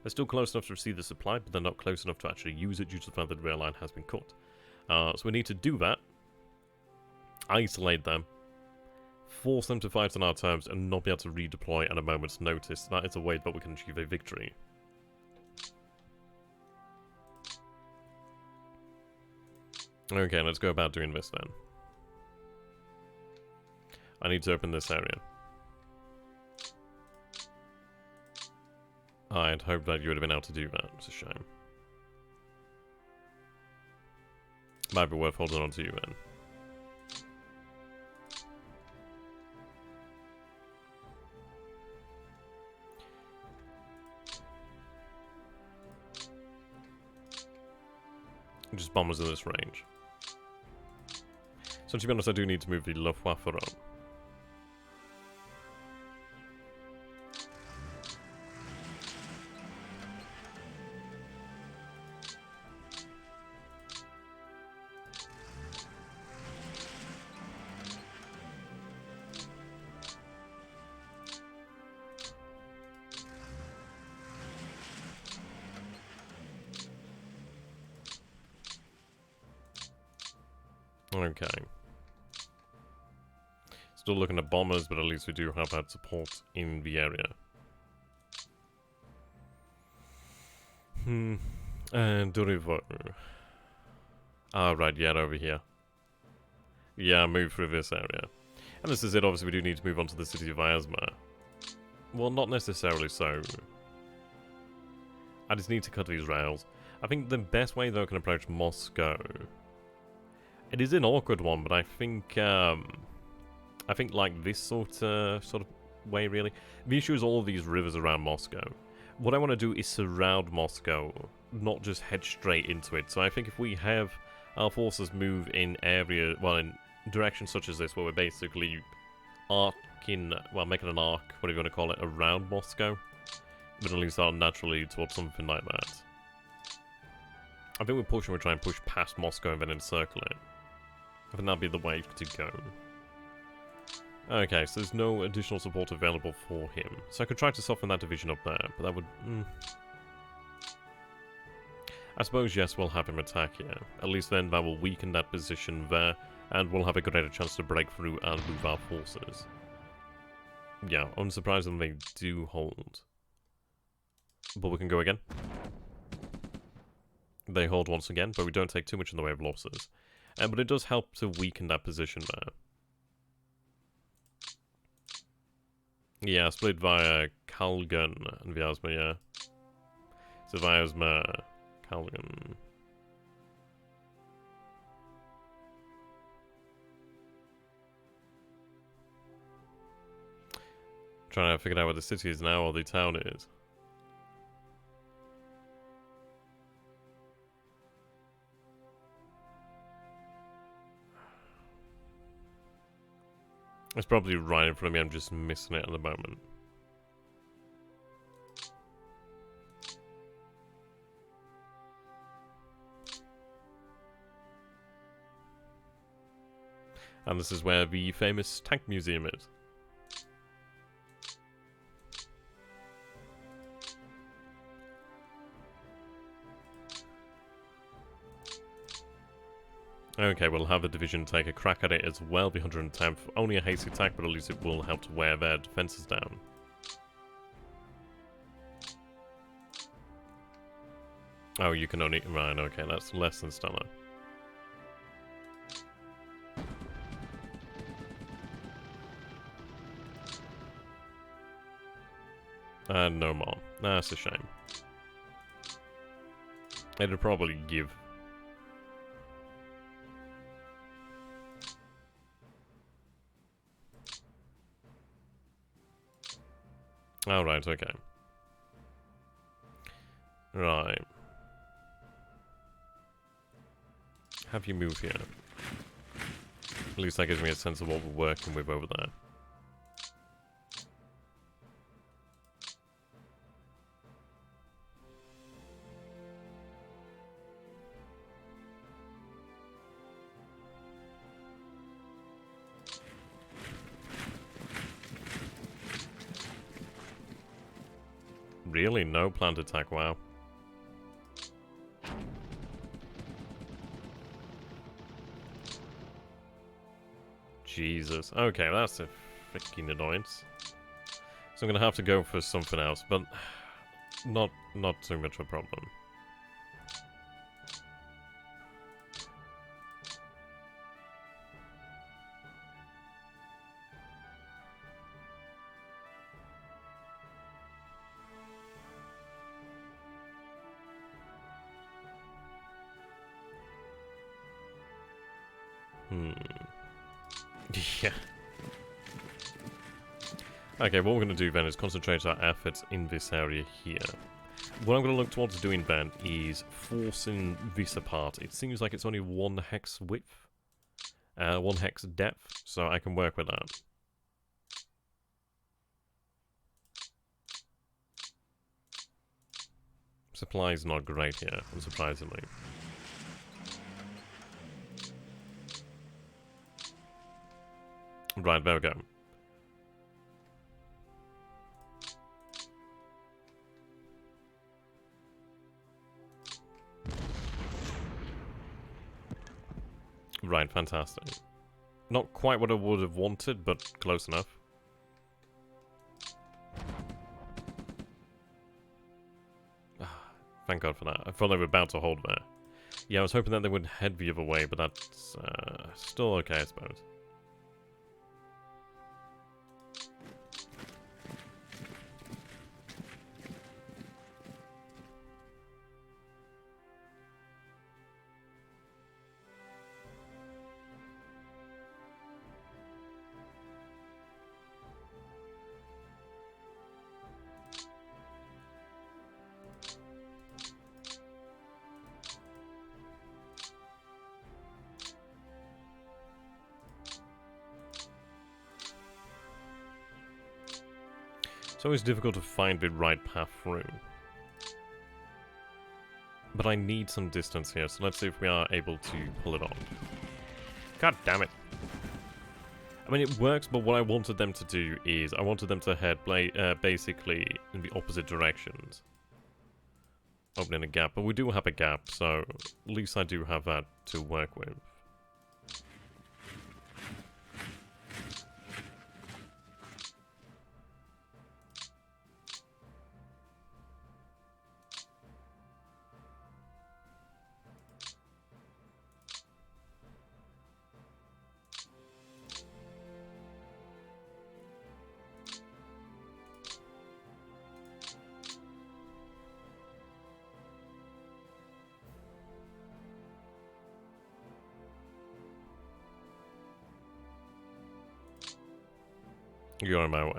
They're still close enough to receive the supply, but they're not close enough to actually use it due to the fact that the rail line has been cut. So we need to do that, isolate them, force them to fight on our terms, and not be able to redeploy at a moment's notice. That is a way that we can achieve a victory. Okay, let's go about doing this then. I need to open this area. I'd hoped that you would have been able to do that. It's a shame. Might be worth holding on to you then. Just bombers in this range. So to be honest, I do need to move the Luftwaffe up. Okay. Still looking at bombers, but at least we do have had support in the area. And Dorivo. Ah, right, yeah, over here. Yeah, move through this area. And this is it, obviously we do need to move on to the city of Asma. Well, not necessarily so. I just need to cut these rails. I think the best way, though, I can approach Moscow... It is an awkward one, but I think like this sort of way, really. The issue is all of these rivers around Moscow. What I want to do is surround Moscow, not just head straight into it. So I think if we have our forces move in in directions such as this, where we're basically making an arc, what are you going to call it, around Moscow, then at least that'll naturally lead towards something like that. I think we're trying to push past Moscow and then encircle it. I think that'd be the way to go. Okay, so there's no additional support available for him. So I could try to soften that division up there, but that would... I suppose, yes, we'll have him attack here. At least then that will weaken that position there, and we'll have a greater chance to break through and move our forces. Yeah, unsurprisingly, they do hold. But we can go again. They hold once again, but we don't take too much in the way of losses. But it does help to weaken that position there. Yeah, split via Kalgan and Vyazma, yeah. So Vyazma, Kalgan. Trying to figure out where the city is now or the town is. It's probably right in front of me, I'm just missing it at the moment. And this is where the famous tank museum is. Okay, we'll have the division take a crack at it as well, the 110th. Only a hasty attack, but at least it will help to wear their defences down. Oh, you can only... Right, okay, that's less than stellar. And no more. That's a shame. It'd probably give... Oh, right, okay. Right. Have you move here? At least that gives me a sense of what we're working with over there. Really? No planned attack, wow. Jesus. Okay, that's a freaking annoyance. So I'm gonna have to go for something else, but not too much of a problem. Yeah. Okay, what we're going to do then is concentrate our efforts in this area here. What I'm going to look towards doing then is forcing this apart. It seems like it's only 1 hex width, 1 hex depth, so I can work with that. Supply is not great here, unsurprisingly. Right, there we go. Right, fantastic. Not quite what I would have wanted, but close enough. Thank God for that. I thought they were about to hold there. Yeah, I was hoping that they would head the other way, but that's still okay, I suppose. It's always difficult to find the right path through. But I need some distance here, so let's see if we are able to pull it off. God damn it. I mean, it works, but what I wanted them to do is, I wanted them to head basically in the opposite directions. Opening a gap, but we do have a gap, so at least I do have that to work with. You're on my way.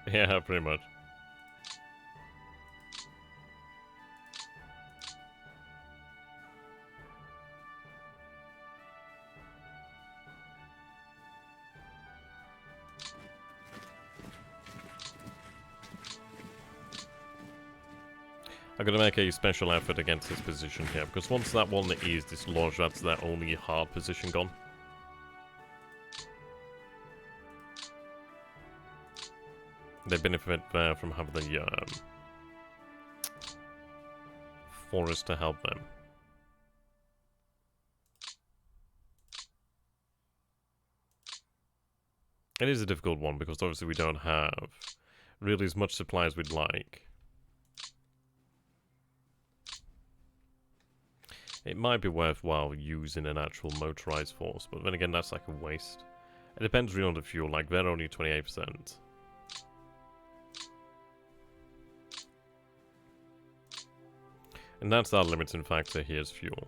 Yeah, pretty much. I'm going to make a special effort against this position here, because once that one is dislodged, that's their only hard position gone. They benefit there from having the forest to help them. It is a difficult one, because obviously we don't have really as much supply as we'd like. It might be worthwhile using an actual motorized force, but then again, that's like a waste. It depends really on the fuel, like they're only 28%. And that's our limiting factor here is fuel.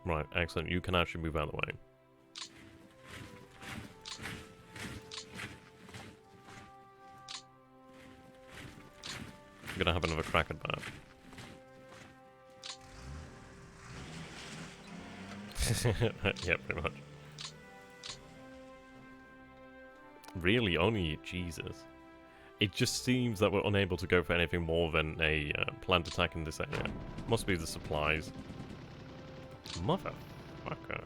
Right, excellent. You can actually move out of the way. I'm gonna have another crack at that. Yeah, pretty much. Really, only Jesus. It just seems that we're unable to go for anything more than a planned attack in this area. Must be the supplies. Motherfucker.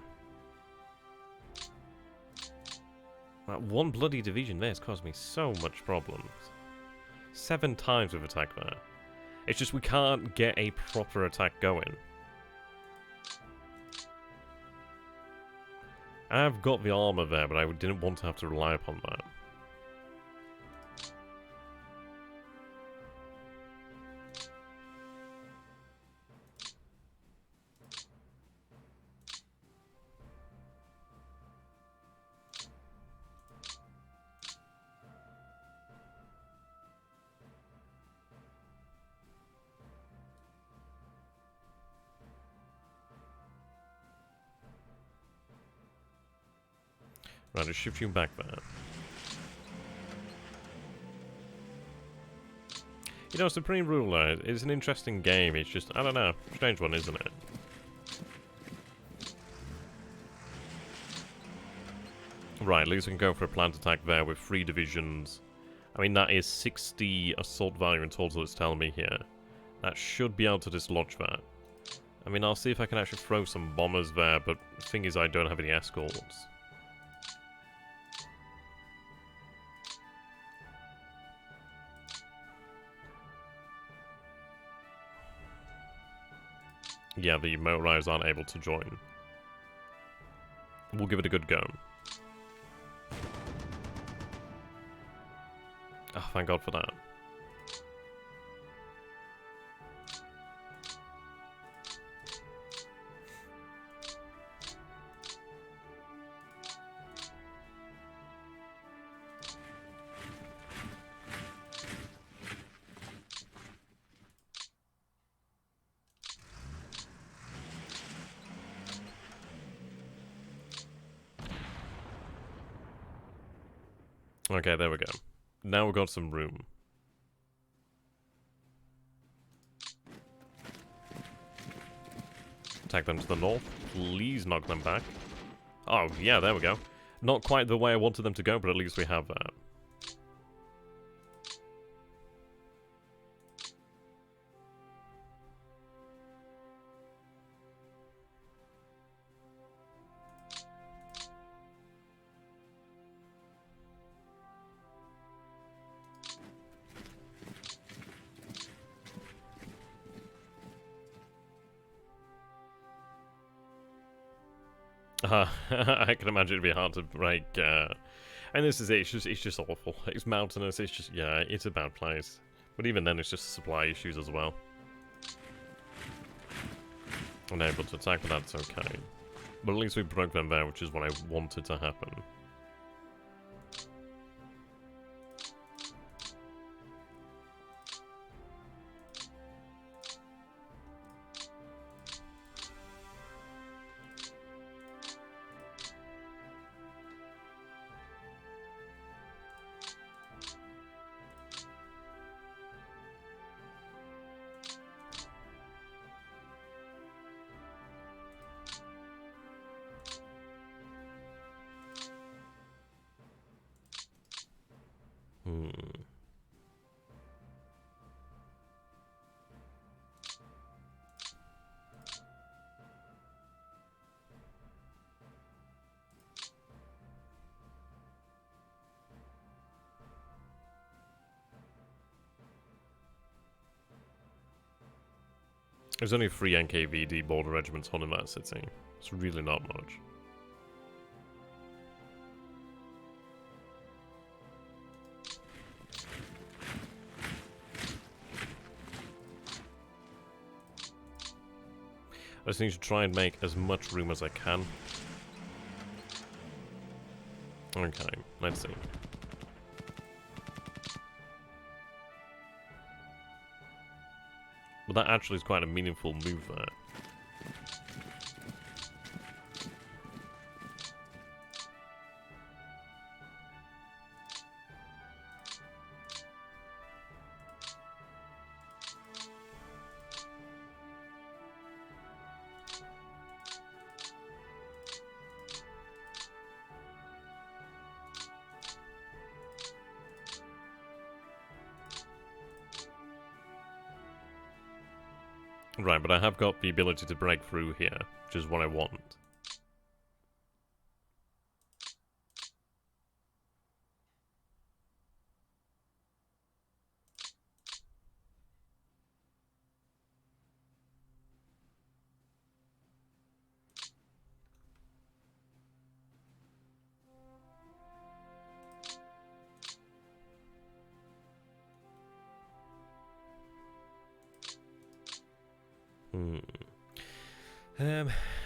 That one bloody division there has caused me so much problems. 7 times we've attacked there. It's just we can't get a proper attack going. I've got the armor there, but I didn't want to have to rely upon that. Right, just shift you back there. You know, Supreme Ruler is an interesting game. It's just, I don't know, strange one, isn't it? Right, at least we can go for a plant attack there with 3 divisions. I mean, that is 60 assault value in total, it's telling me here. That should be able to dislodge that. I mean, I'll see if I can actually throw some bombers there, but the thing is I don't have any escorts. Yeah, the motorized aren't able to join. We'll give it a good go. Oh, thank God for that. Okay, there we go. Now we've got some room. Attack them to the north. Please knock them back. Oh, yeah, there we go. Not quite the way I wanted them to go, but at least we have that. I can imagine it'd be hard to break, and this is it, it's just awful. It's mountainous, it's just, yeah, it's a bad place. But even then, it's just supply issues as well. Unable to attack, but that's okay. But at least we broke them there, which is what I wanted to happen. There's only 3 NKVD border regiments on in that city. It's really not much. I just need to try and make as much room as I can. Okay, let's see. But that actually is quite a meaningful move there. Right, but I have got the ability to break through here, which is what I want.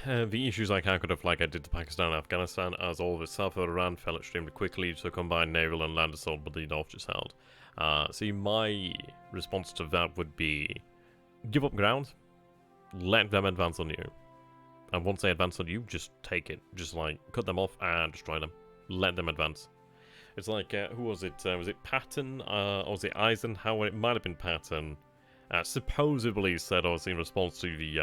The issues I could have, like I did to Pakistan and Afghanistan, as all of it south of Iran fell extremely quickly, so combined naval and land assault but the North just held. See, my response to that would be, give up ground, let them advance on you. And once they advance on you, just take it. Just, like, cut them off and destroy them. let them advance. It's like, who was it? Was it Patton? Or was it Eisenhower? It might have been Patton. Supposedly said, obviously, in response to the,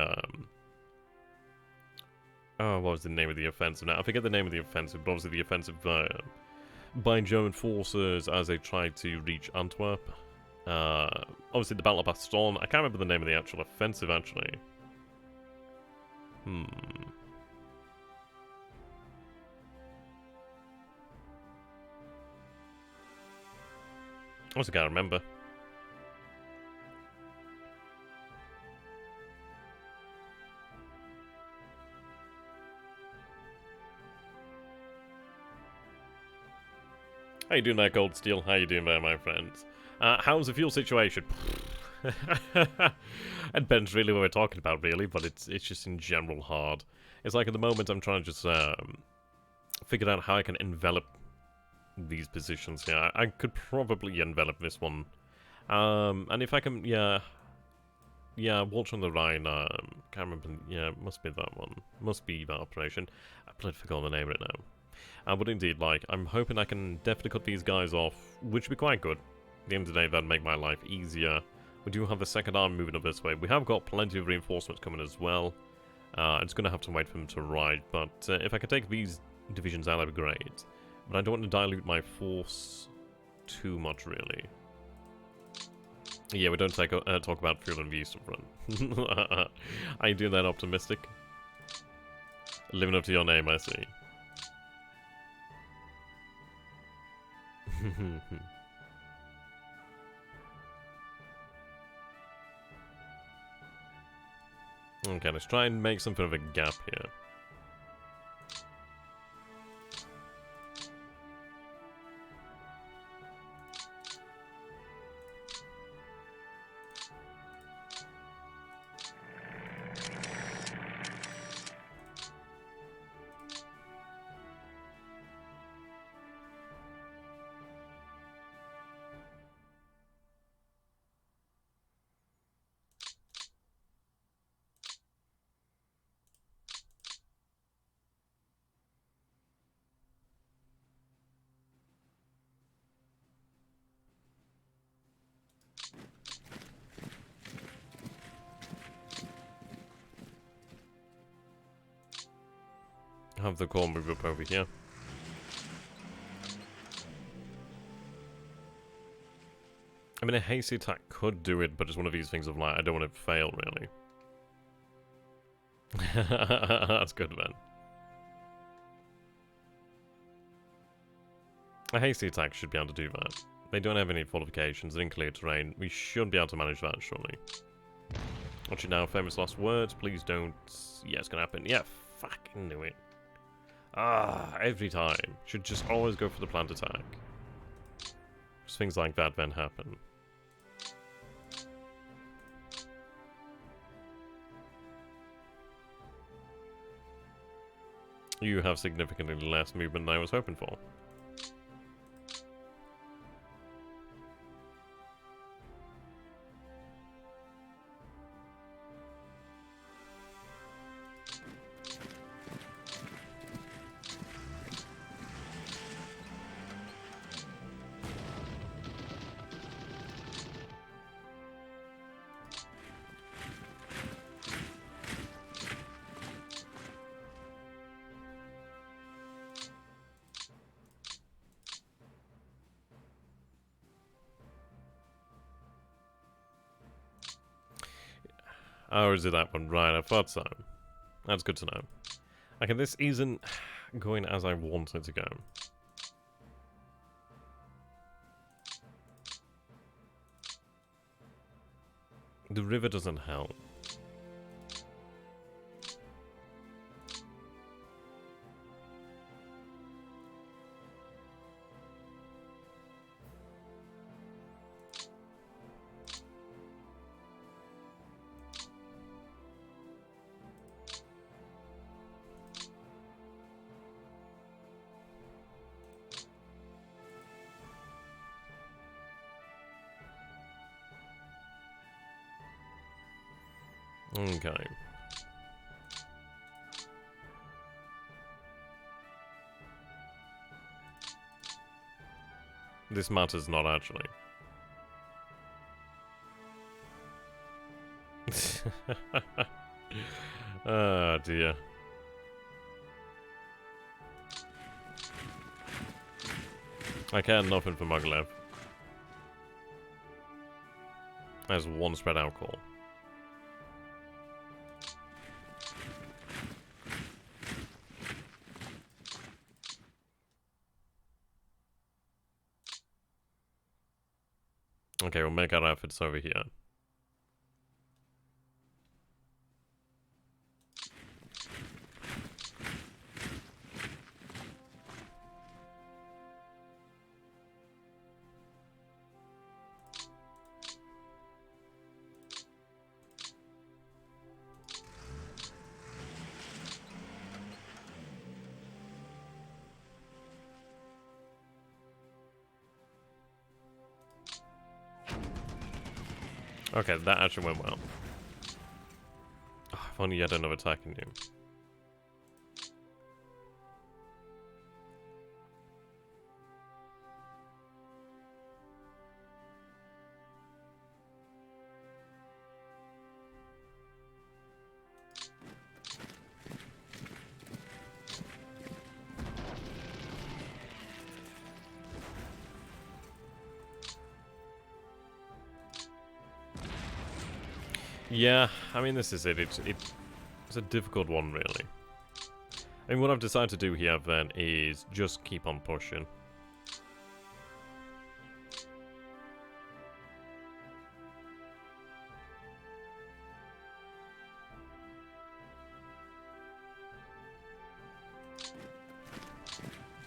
oh, what was the name of the offensive now? I forget the name of the offensive, but obviously the offensive by German forces as they tried to reach Antwerp. Obviously the Battle of Bastogne. I can't remember the name of the actual offensive, actually. I also can't remember. How you doing there, Gold Steel? How you doing there, my friends? How's the fuel situation? It depends really what we're talking about, really, but it's just in general hard. It's like at the moment I'm trying to just figure out how I can envelop these positions here. I could probably envelop this one. And if I can, yeah, Watch on the Rhine, can't remember, yeah, must be that one. Must be that operation. I bloody forgot the name right now. But indeed, like, I'm hoping I can definitely cut these guys off, which would be quite good. At the end of the day, that'd make my life easier. We do have the second arm moving up this way. We have got plenty of reinforcements coming as well. I'm just going to have to wait for them to arrive, but if I could take these divisions out, that'd be great. But I don't want to dilute my force too much, really. Yeah, we don't talk about fuel and the Eastern Front. Are you doing that optimistic? Living up to your name, I see. Okay, let's try and make something of a gap here. Have the core move up over here. I mean, a hasty attack could do it, but it's one of these things of like, I don't want to fail, really. That's good, man. A hasty attack should be able to do that. They don't have any fortifications in clear terrain. We should be able to manage that, surely. Watch it now, famous last words. Please don't... Yeah, it's gonna happen. Yeah, fucking knew it. Every time. Should just always go for the planned attack. Just things like that then happen. You have significantly less movement than I was hoping for. Oh, is it that one? Right, I thought so. That's good to know. Okay, this isn't going as I want it to go. The river doesn't help. Okay. This matters not, actually. Oh, dear. I care nothing for Mogilev. There's one spread out call. Okay, we'll make our efforts over here. Okay, that actually went well. Oh, if only you had another attacking you. Yeah, I mean, this is it. It's a difficult one, really. I mean, what I've decided to do here, then, is just keep on pushing.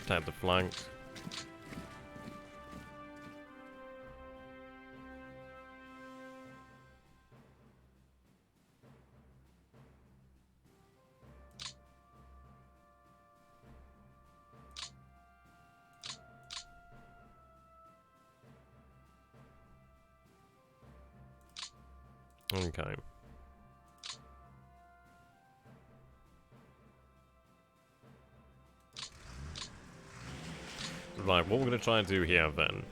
Attack the flanks. Okay. Right, what we're going to try and do here then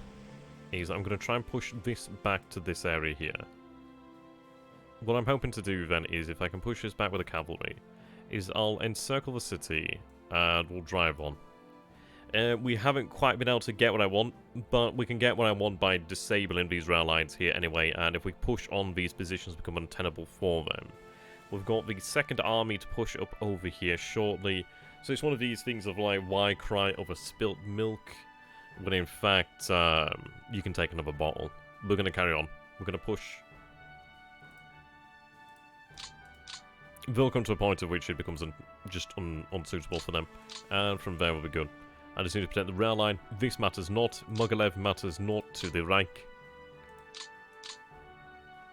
is I'm going to try and push this back to this area here. What I'm hoping to do then is, if I can push this back with the cavalry, is I'll encircle the city and we'll drive on. We haven't quite been able to get what I want, but we can get what I want by disabling these rail lines here anyway, and if we push on, these positions become untenable for them. We've got the second army to push up over here shortly, so it's one of these things of like, why cry over spilt milk, when in fact, you can take another bottle. We're going to carry on. We're going to push. They'll come to a point at which it becomes just unsuitable for them, and from there we'll be good. I just need to protect the rail line. This matters not. Mogilev matters not to the Reich.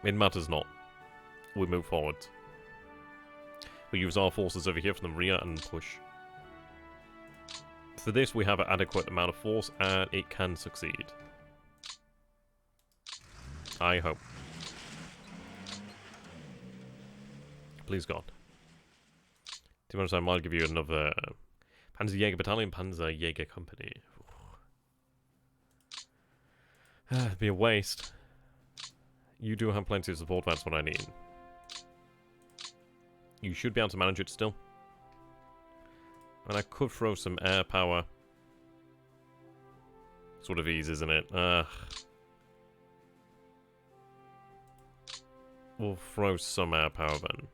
It matters not. We move forward. We use our forces over here from the rear and push. For this, we have an adequate amount of force, and it can succeed. I hope. Please God. Do you want to say I might give you another Panzerjäger Battalion, Panzerjäger Company? It'd be a waste. You do have plenty of support, that's what I need. You should be able to manage it still. And I could throw some air power. Sort of ease, isn't it? We'll throw some air power then.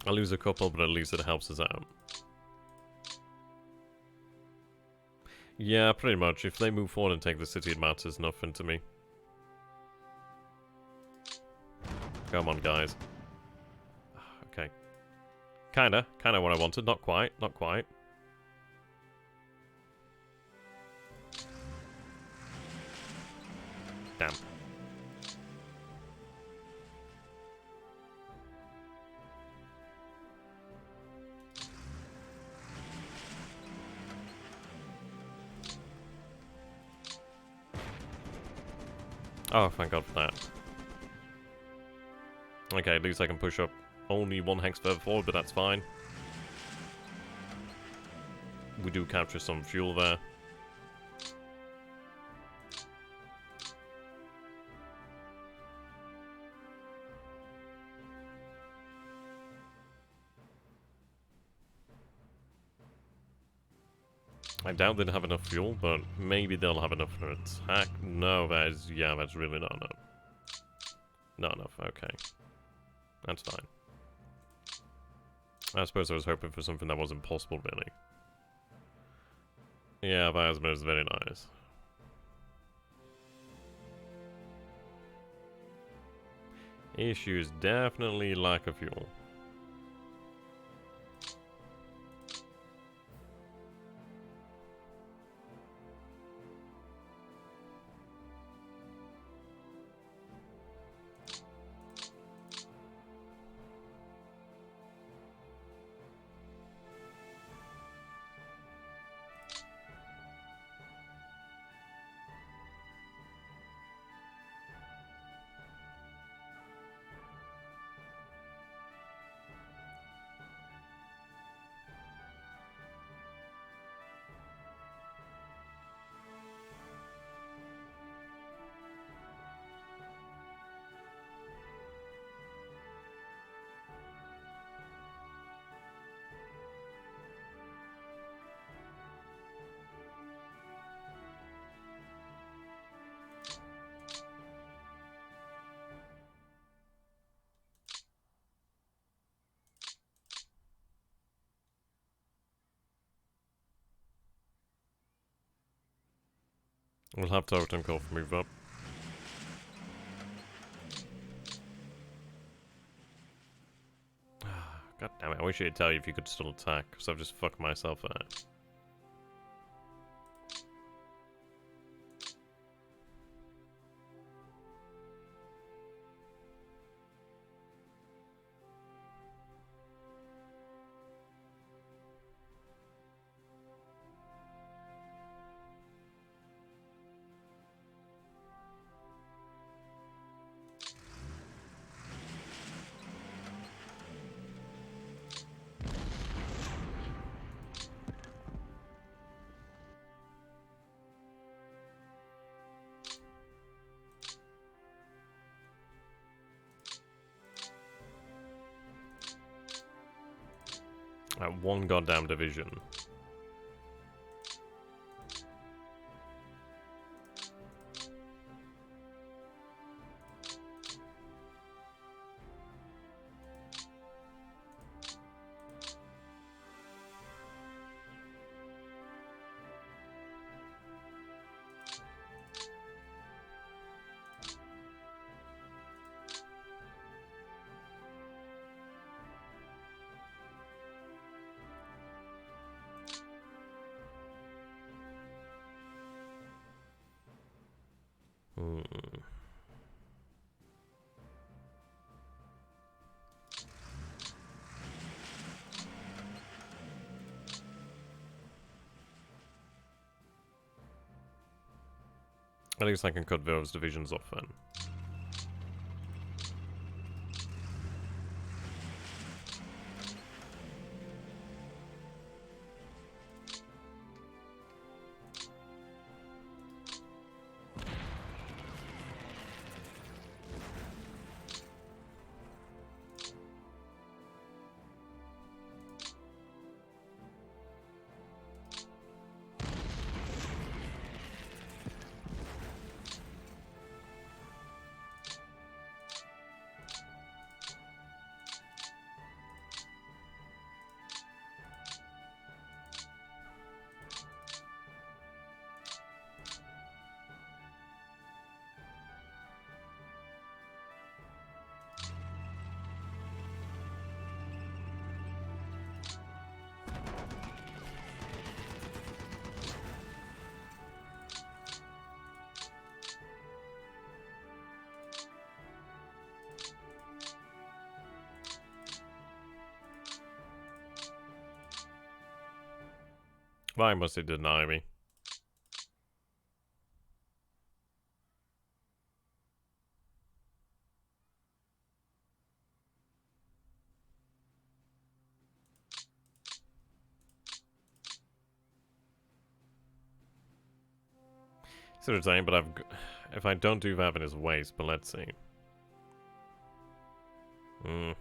I'll lose a couple, but at least it helps us out. Yeah, pretty much. If they move forward and take the city, it matters nothing to me. Come on, guys. Okay. Kinda what I wanted. Not quite. Damn. Oh, thank God for that. Okay, at least I can push up only one hex further forward, but that's fine. we do capture some fuel there. I doubt they'd have enough fuel, but maybe they'll have enough for attack. No, that is, yeah, that's really not enough. Not enough, okay. That's fine. I suppose I was hoping for something that wasn't possible, really. Yeah, that is very nice. Issue is definitely lack of fuel. We'll have Torigrimmer move up. God damn it, I wish it'd tell you if you could still attack, because I've just fucked myself out. One goddamn division. At least I can cut those divisions off then. Why must it deny me? See what I'm saying, but if I don't do that, then it's a waste, but let's see. Hmm.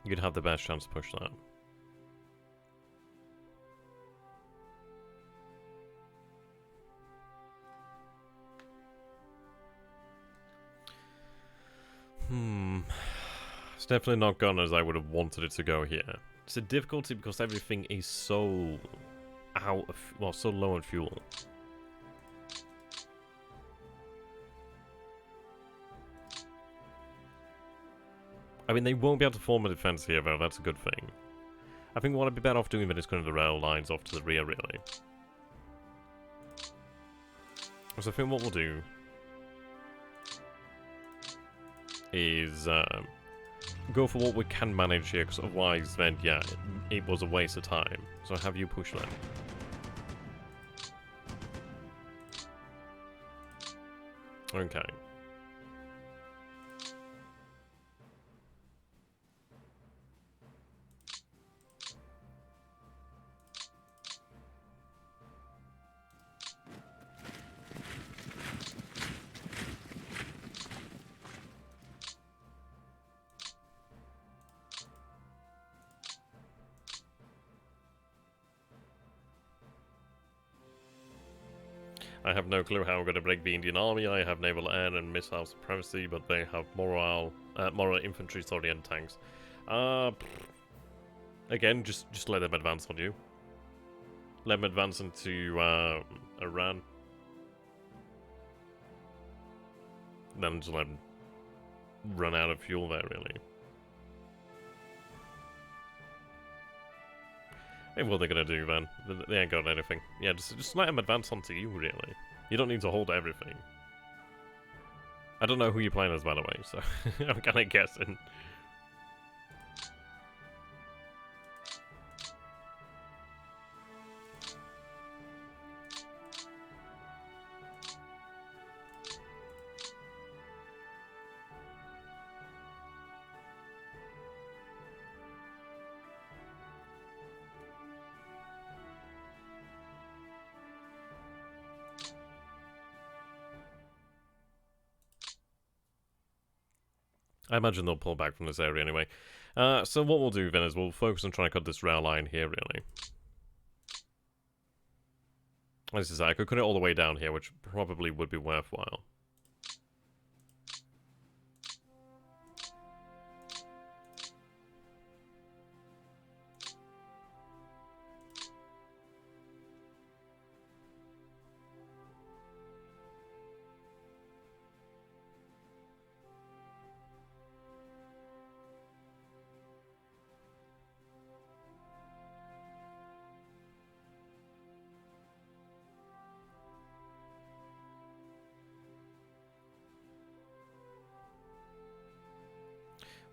You'd have the best chance to push that. It's definitely not gone as I would have wanted it to go here. It's a difficulty because everything is so so low on fuel. I mean, they won't be able to form a defense here, though. That's a good thing. I think what I'd be better off doing then is cutting the rail lines off to the rear, really. So I think what we'll do is go for what we can manage here, because otherwise then, yeah, it was a waste of time. So have you push them. Okay. I have no clue how we're going to break the Indian army. I have naval, air, and missile supremacy, but they have moral infantry, sorry, and tanks. Again, just let them advance on you. Let them advance into Iran. Then just let them run out of fuel there, really. Hey, what are they gonna do then? They ain't got anything. Yeah, just let them advance onto you, really. You don't need to hold everything. I don't know who you're playing as, by the way, so I'm kinda guessing. I imagine they'll pull back from this area anyway. So what we'll do then is we'll focus on trying to cut this rail line here, really. As I say, I could cut it all the way down here, which probably would be worthwhile.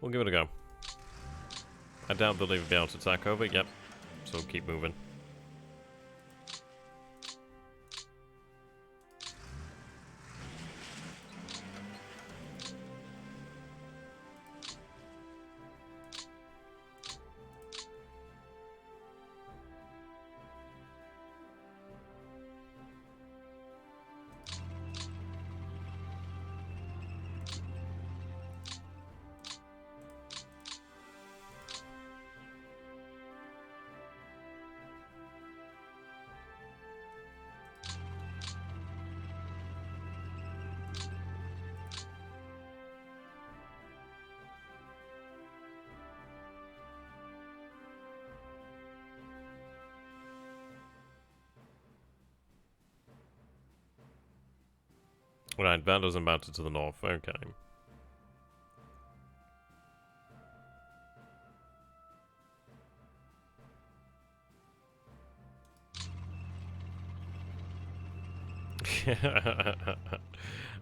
We'll give it a go. I doubt they'll even be able to attack over. Yep. So keep moving. Right, Vandals and mounted to the north. Okay.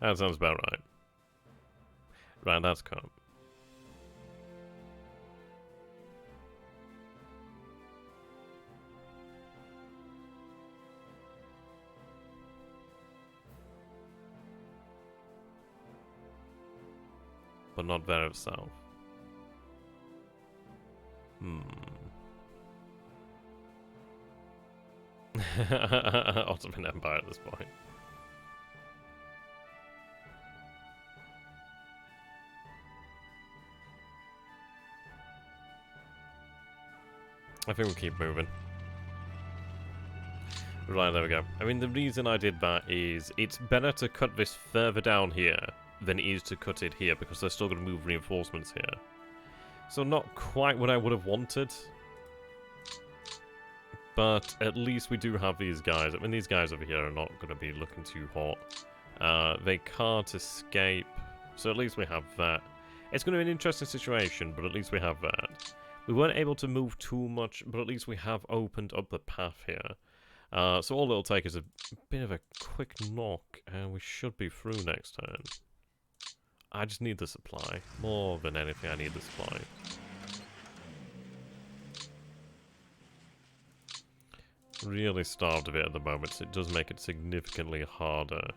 That sounds about right. Right, that's calm. but not very south. Ottoman Empire at this point. I think we'll keep moving. Right, there we go. I mean, the reason I did that is it's better to cut this further down here than it is to cut it here, because they're still going to move reinforcements here. So not quite what I would have wanted. But at least we do have these guys. I mean, these guys over here are not going to be looking too hot. They can't escape, so at least we have that. It's going to be an interesting situation, but at least we have that. We weren't able to move too much, but at least we have opened up the path here. So all it'll take is a bit of a quick knock, and we should be through next turn. I just need the supply. More than anything, I need the supply. Really starved of it at the moment, so it does make it significantly harder.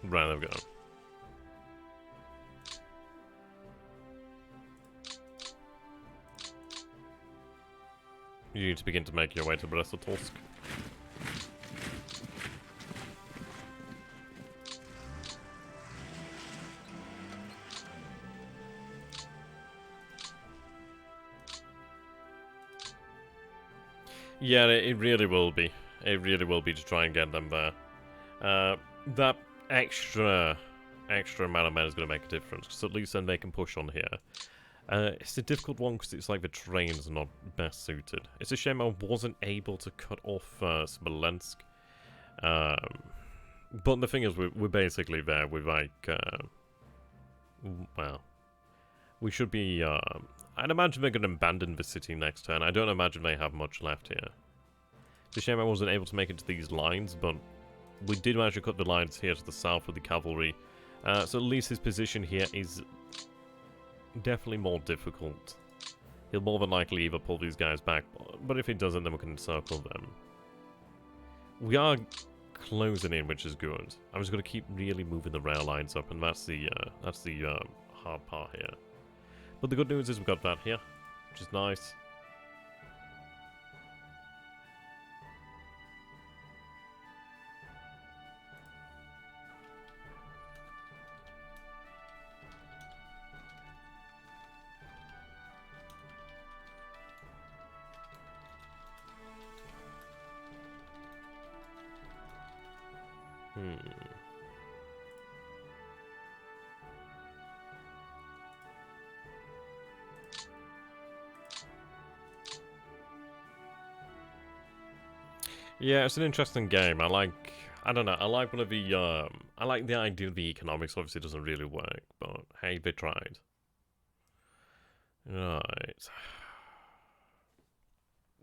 Right, there we go. You need to begin to make your way to Brest-Litovsk. Yeah, it really will be. It really will be to try and get them there. That extra amount of men is going to make a difference, because at least then they can push on here. It's a difficult one because it's like the train's not best suited. It's a shame I wasn't able to cut off Smolensk. But the thing is, we're basically there with like, well, we should be, I'd imagine they're going to abandon the city next turn. I don't imagine they have much left here. It's a shame I wasn't able to make it to these lines, but we did manage to cut the lines here to the south with the cavalry. So at least his position here is definitely more difficult. He'll more than likely either pull these guys back, but if he doesn't, then we can encircle them. We are closing in, which is good. I'm just going to keep really moving the rail lines up, and that's the hard part here. But the good news is we've got that here, which is nice. Yeah, it's an interesting game. I don't know, I like one of the, I like the idea of the economics. Obviously it doesn't really work, but hey, they tried. Right.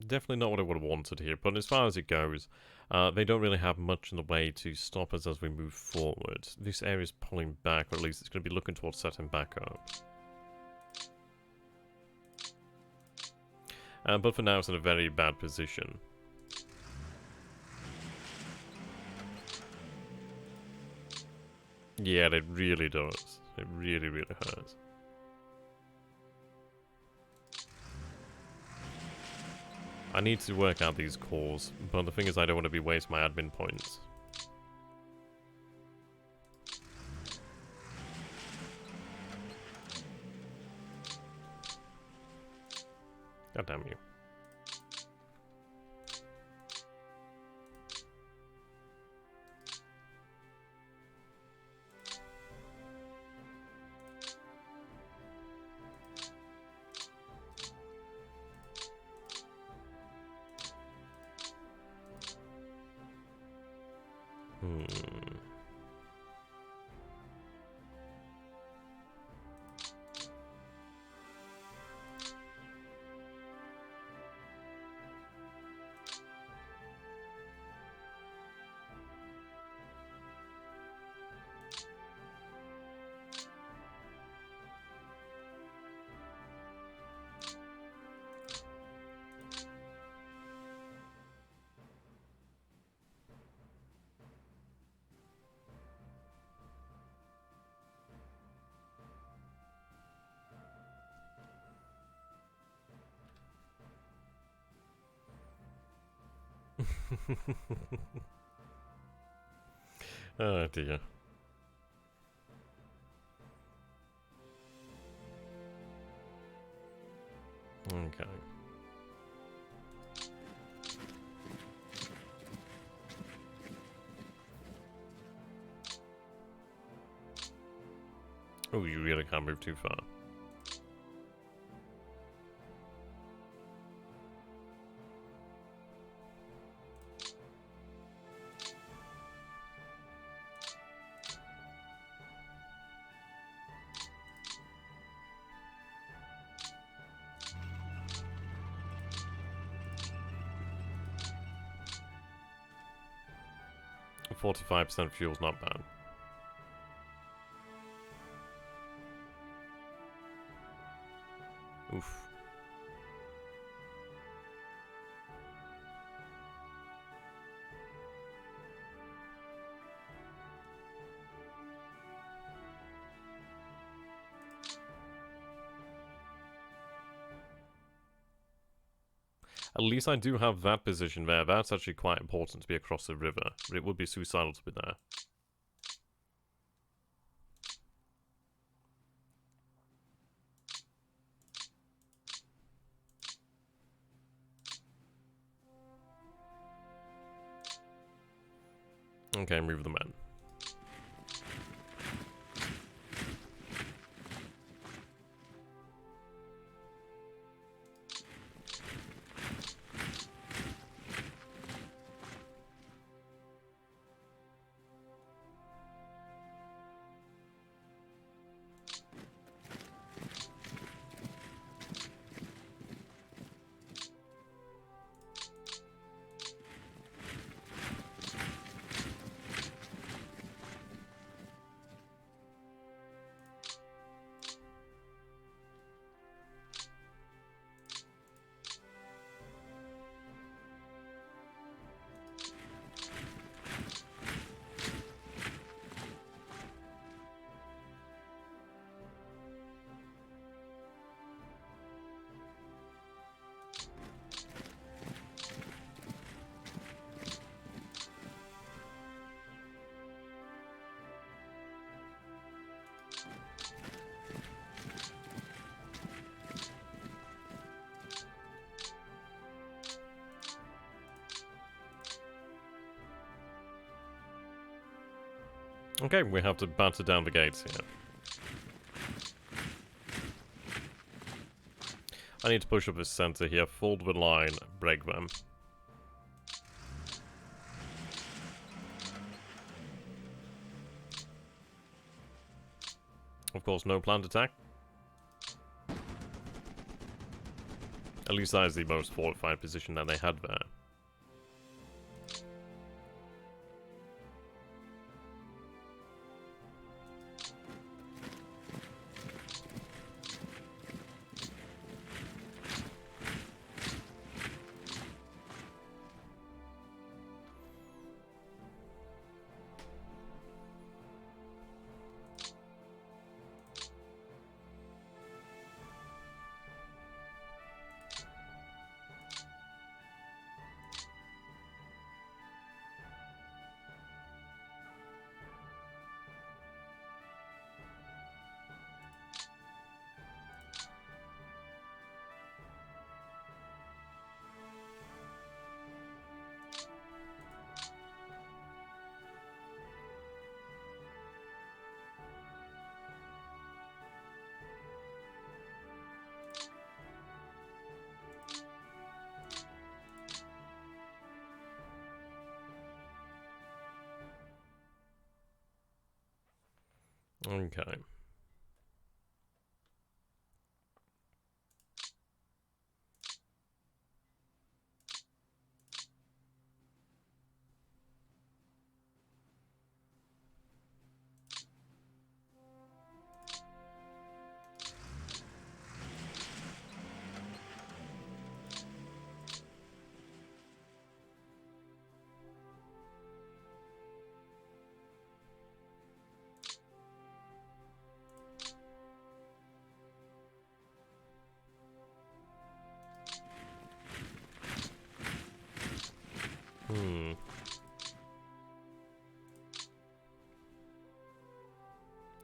Definitely not what I would have wanted here, but as far as it goes, they don't really have much in the way to stop us as we move forward. This area is pulling back, or at least it's going to be looking towards setting back up. But for now, it's in a very bad position. Yeah, it really does. It really, really hurts. I need to work out these cores, but the thing is I don't want to be wasting my admin points. God damn you. Hmm. Oh dear. Okay. Oh, you really can't move too far. And 45% fuel's not bad. Oof. At least I do have that position there. That's actually quite important to be across the river. But it would be suicidal to be there. Okay, move the men. Okay, we have to batter down the gates here. I need to push up this center here, fold the line, break them. Of course, no planned attack. At least that is the most fortified position that they had there. Okay.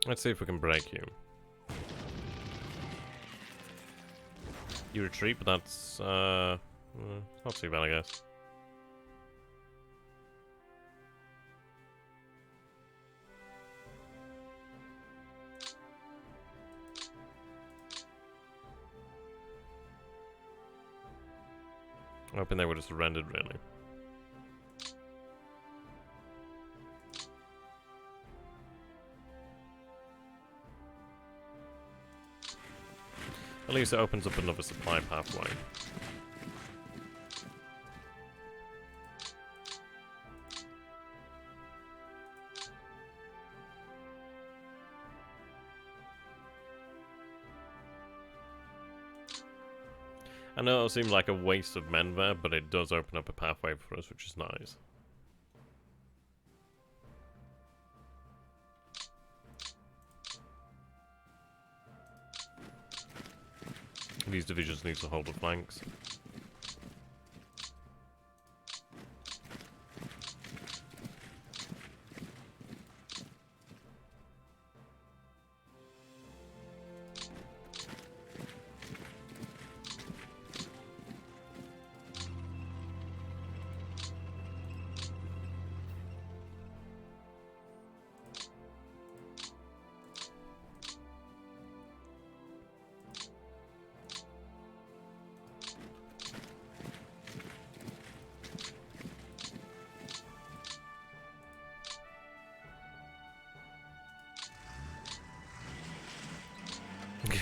Let's see if we can break you. You retreat, but that's, not too bad, I guess. I'm hoping they would have surrendered, really. At least it opens up another supply pathway. I know it'll seem like a waste of men there, but it does open up a pathway for us, which is nice. These divisions need to hold the flanks.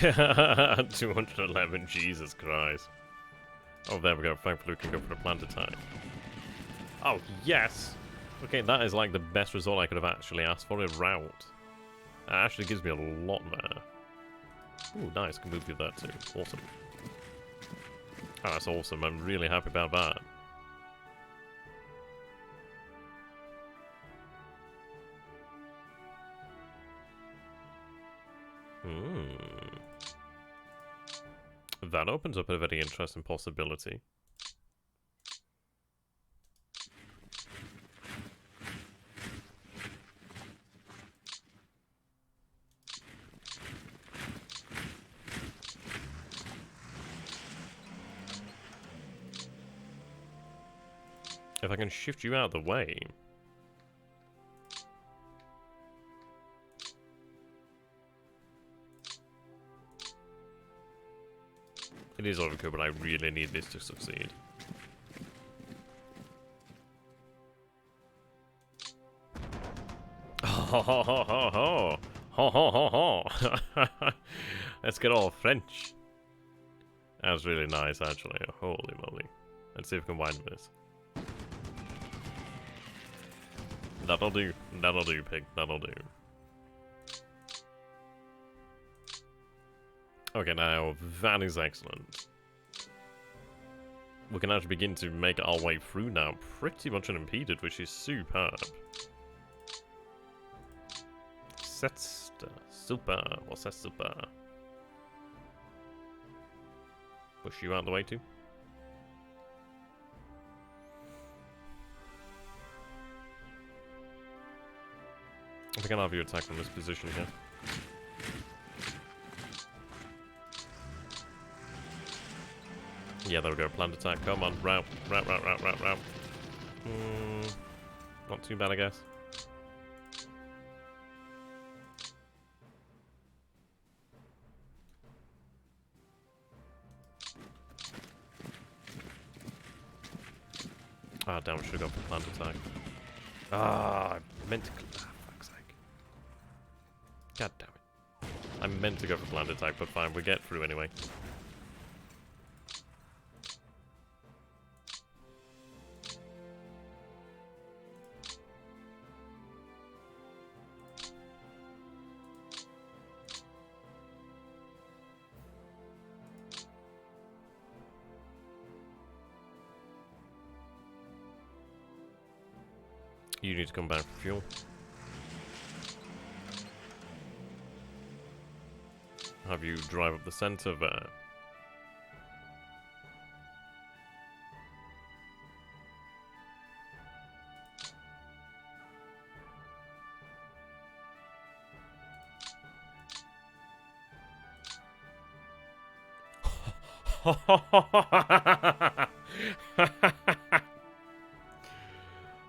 Yeah, 211, Jesus Christ. Oh, there we go. Thankfully, we can go for a plant attack. Oh, yes! Okay, that is like the best result I could have actually asked for, a route. That actually gives me a lot there. Ooh, nice. Can move you there too. Awesome. Oh, that's awesome. I'm really happy about that. That opens up a very interesting possibility. If I can shift you out of the way. It is overkill, but I really need this to succeed. Ho ho ho ho ho! Ho ho ho ho! Let's get all French. That was really nice, actually. Holy moly. Let's see if we can wind this. That'll do. That'll do, pig. That'll do. Okay, now, that is excellent. We can actually begin to make our way through now pretty much unimpeded, which is superb. That's super. What's that super? Push you out of the way too. I think I'll have you attack from this position here. Yeah, there we go. Planned attack. Come on. Route. Route. Not too bad, I guess. Ah, damn. I should have gone for planned attack. Ah, I meant to... Ah, fuck's sake. God damn it. I meant to go for plant attack, but fine, we get through anyway. You need to come back for fuel. Have you drive up the center there.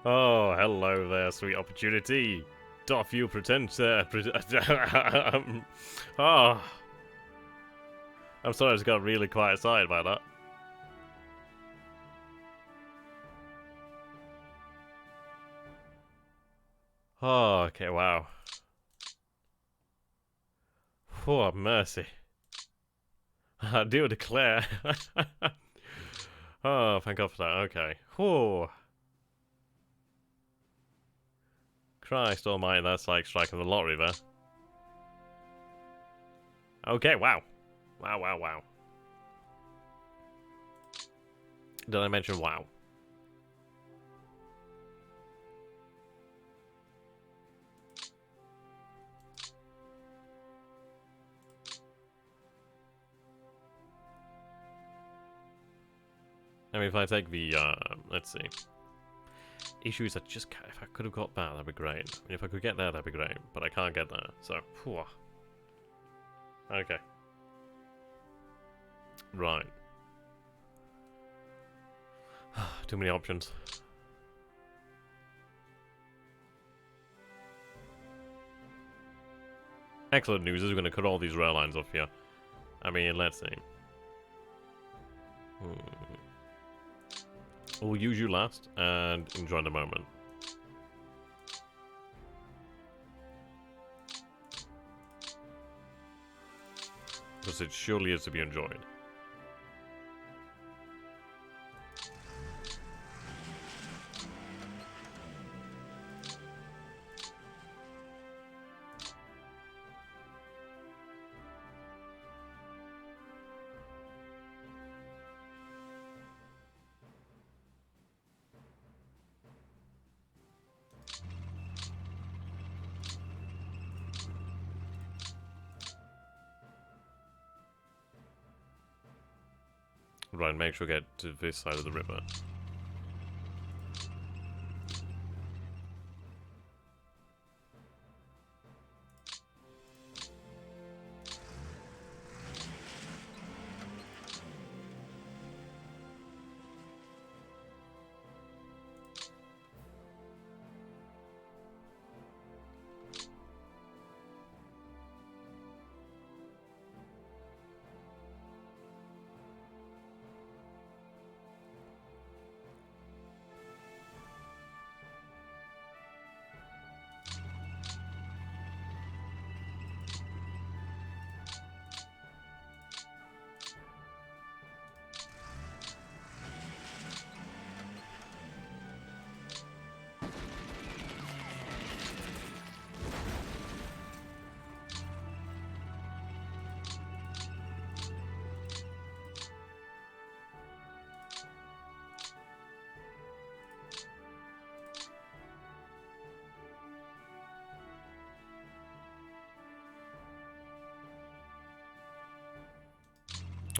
Oh, hello there, sweet opportunity. Doth you pretend to... Oh. I'm sorry, I just got really quite excited by that. Oh, okay, wow. Oh, mercy. I do declare. Oh, thank God for that, okay. Oh. Christ almighty, that's like striking the lottery there. Okay, wow. Wow, wow, wow. Did I mention wow? I mean, if I take the, let's see. Issue is I just can't, if I could have got that, that'd be great. I mean, if I could get there, that'd be great. But I can't get there, so, phew. Okay. Right. Too many options. Excellent news is we're going to cut all these rail lines off here. I mean, let's see. We'll use you last and enjoy the moment. Because it surely is to be enjoyed. Right, make sure we get to this side of the river.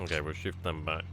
Okay, we'll shift them back.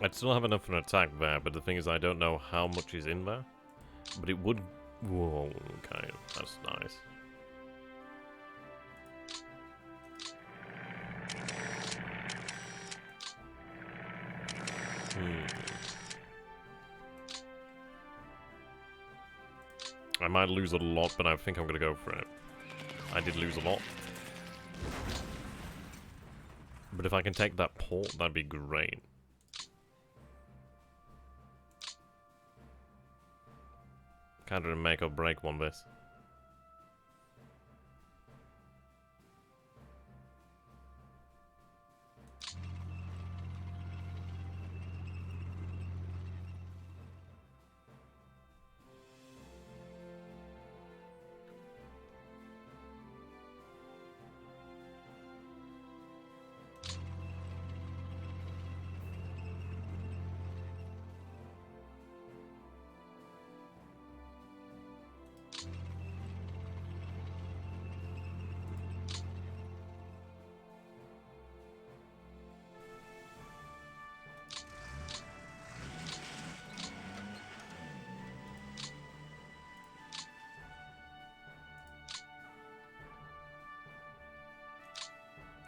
I'd still have enough for an attack there, but the thing is I don't know how much is in there. But it would... Whoa, okay, that's nice. I might lose a lot, but I think I'm going to go for it. I did lose a lot. But if I can take that port, that'd be great. Can't really make or break one this.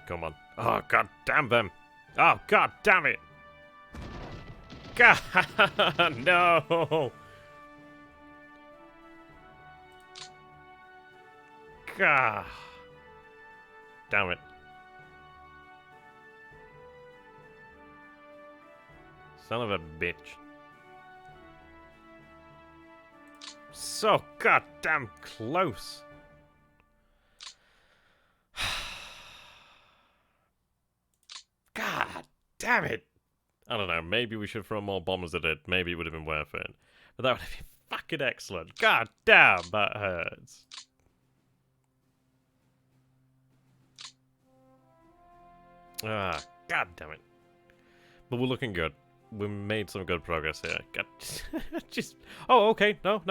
Come on. Oh, god damn them. Oh, god damn it. God, no. God. Damn it. Son of a bitch. So goddamn close. God damn it! I don't know, maybe we should throw more bombers at it. Maybe it would have been worth it. But that would have been fucking excellent. God damn, that hurts. Ah, god damn it. But we're looking good. We made some good progress here. God, just... Oh, okay. No.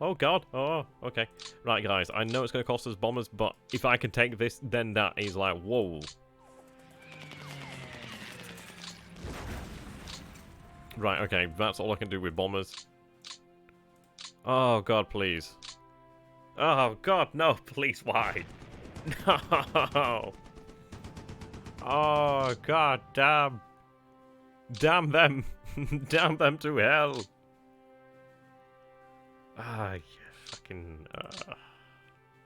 Oh, God. Oh, okay. Right, guys. I know it's going to cost us bombers, but if I can take this, then that is like, whoa. Right, okay, that's all I can do with bombers. Oh, God, please. Oh, God, no, please, why? No! Oh, God, damn. Damn them. Damn them to hell. Ah, you fucking...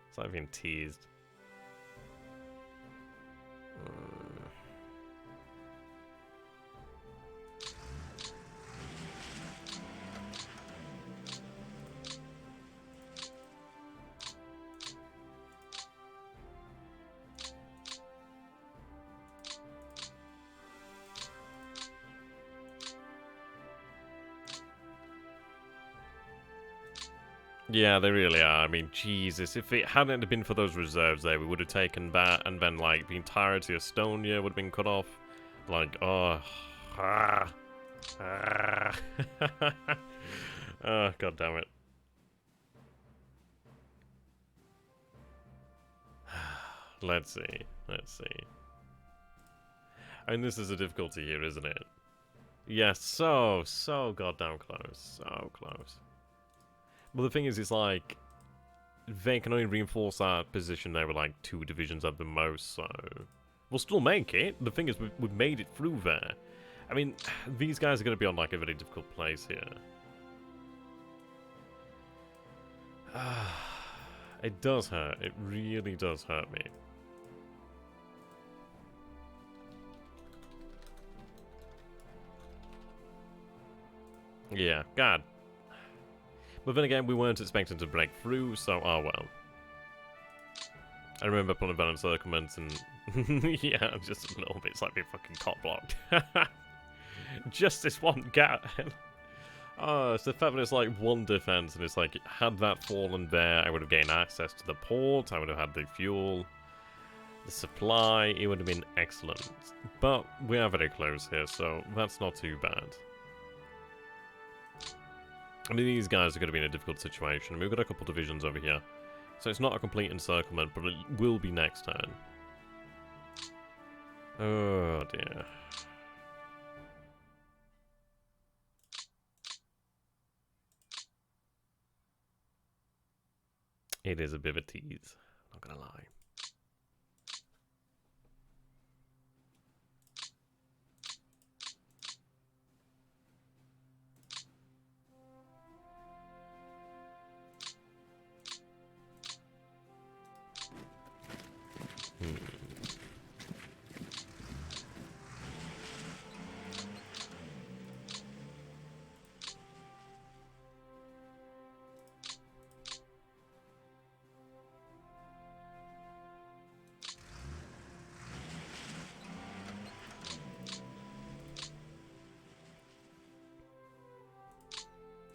it's not even teased. Yeah, they really are. I mean, Jesus, if it hadn't been for those reserves there, we would have taken that, and then, like, the entirety of Estonia would have been cut off. Like, oh... oh, god damn it. Let's see. I mean, this is a difficulty here, isn't it? Yes, so goddamn close. So close. But the thing is, it's like, they can only reinforce our position there with like 2 divisions at the most, so... We'll still make it. The thing is, we've made it through there. I mean, these guys are going to be on like a very difficult place here. It does hurt. It really does hurt me. Yeah, God. But then again, we weren't expecting to break through, so oh well. I remember pulling down encirclement and yeah, just a little bit, it's like being fucking cop blocked. Just this one gap. Oh, it's the fact that it's like one defense, and it's like, had that fallen there, I would have gained access to the port, I would have had the fuel, the supply, it would have been excellent. But we are very close here, so that's not too bad. I mean, these guys are going to be in a difficult situation. We've got a couple divisions over here. So it's not a complete encirclement, but it will be next turn. Oh, dear. It is a bit of a tease, not gonna lie.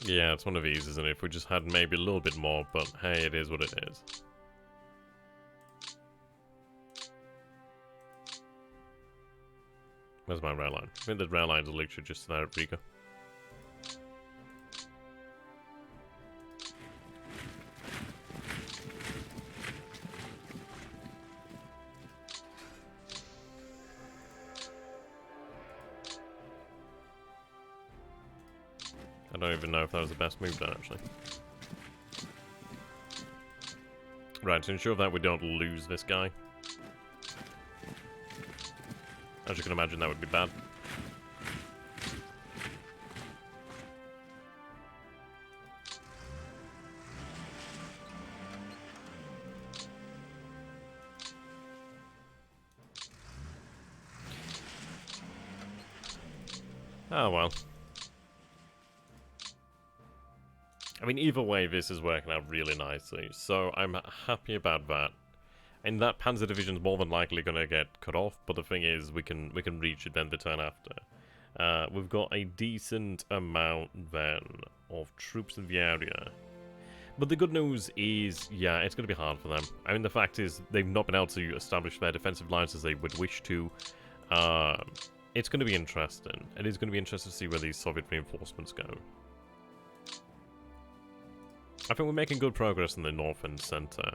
Yeah, it's one of these, isn't it? If we just had maybe a little bit more, but hey, it is what it is. Where's my rail line? I think the rail lines are literally just there at Riga. I don't even know if that was the best move then, actually. Right, to ensure that we don't lose this guy. As you can imagine, that would be bad. Oh well. I mean, either way, this is working out really nicely, so I'm happy about that. And that Panzer Division's more than likely going to get cut off, but the thing is, we can reach it then the turn after. We've got a decent amount then of troops in the area. But the good news is, yeah, it's going to be hard for them. I mean, the fact is, they've not been able to establish their defensive lines as they would wish to. It's going to be interesting. It is going to be interesting to see where these Soviet reinforcements go. I think we're making good progress in the north and centre.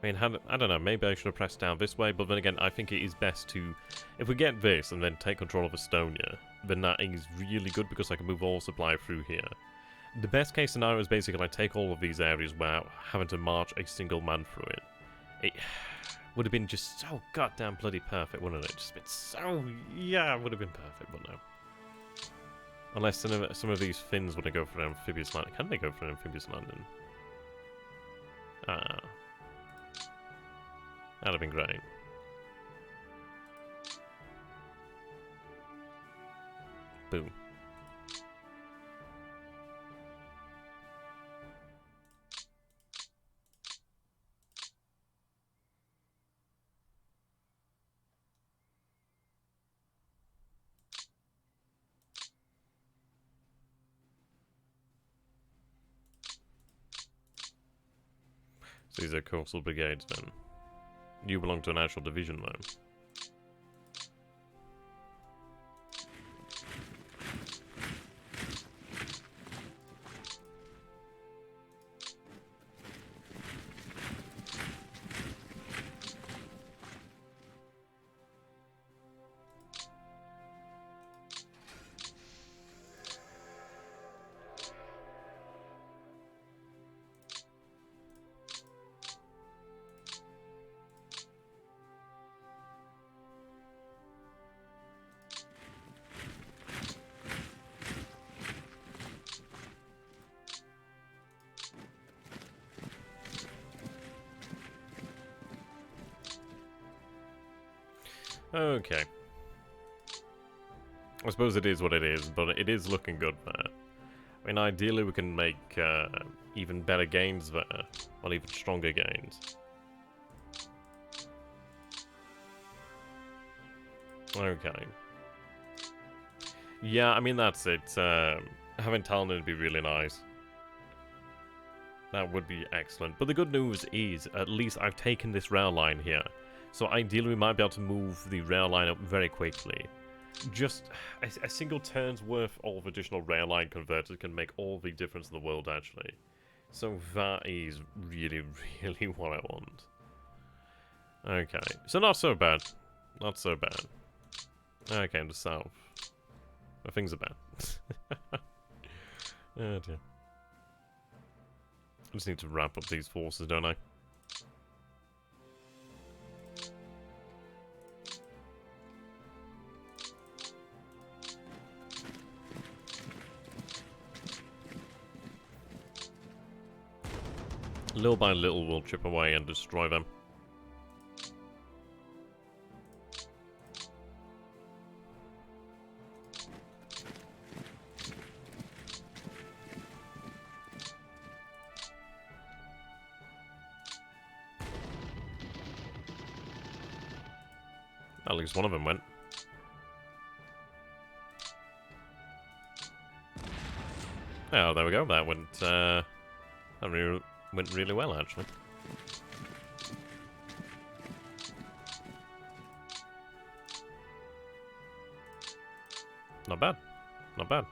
I mean, I don't know, maybe I should have pressed down this way, but then again, I think it is best to... If we get this and then take control of Estonia, then that is really good because I can move all supply through here. The best case scenario is basically I take all of these areas without having to march a single man through it. It would have been just so goddamn bloody perfect, wouldn't it? Just been so... Yeah, it would have been perfect, but no. Unless some of these Finns want to go for an amphibious landing. Can they go for an amphibious landing? Ah. That'd have been great. Boom. So these are coastal brigades then. You belong to an actual division though. Okay. I suppose it is what it is, but it is looking good there. I mean, ideally we can make even better gains there. Well, even stronger gains. Okay. Yeah, I mean, that's it. Having Talon would be really nice. That would be excellent. But the good news is, at least I've taken this rail line here. So ideally we might be able to move the rail line up very quickly. just a single turn's worth of additional rail line converters can make all the difference in the world, actually. So that is really, really what I want. Okay, so not so bad. Not so bad. Okay, in the south. But things are bad. Oh dear. I just need to wrap up these forces, don't I? Little by little, we'll chip away and destroy them. At least one of them went. Oh, there we go. That went, went really well, actually. Not bad. Not bad.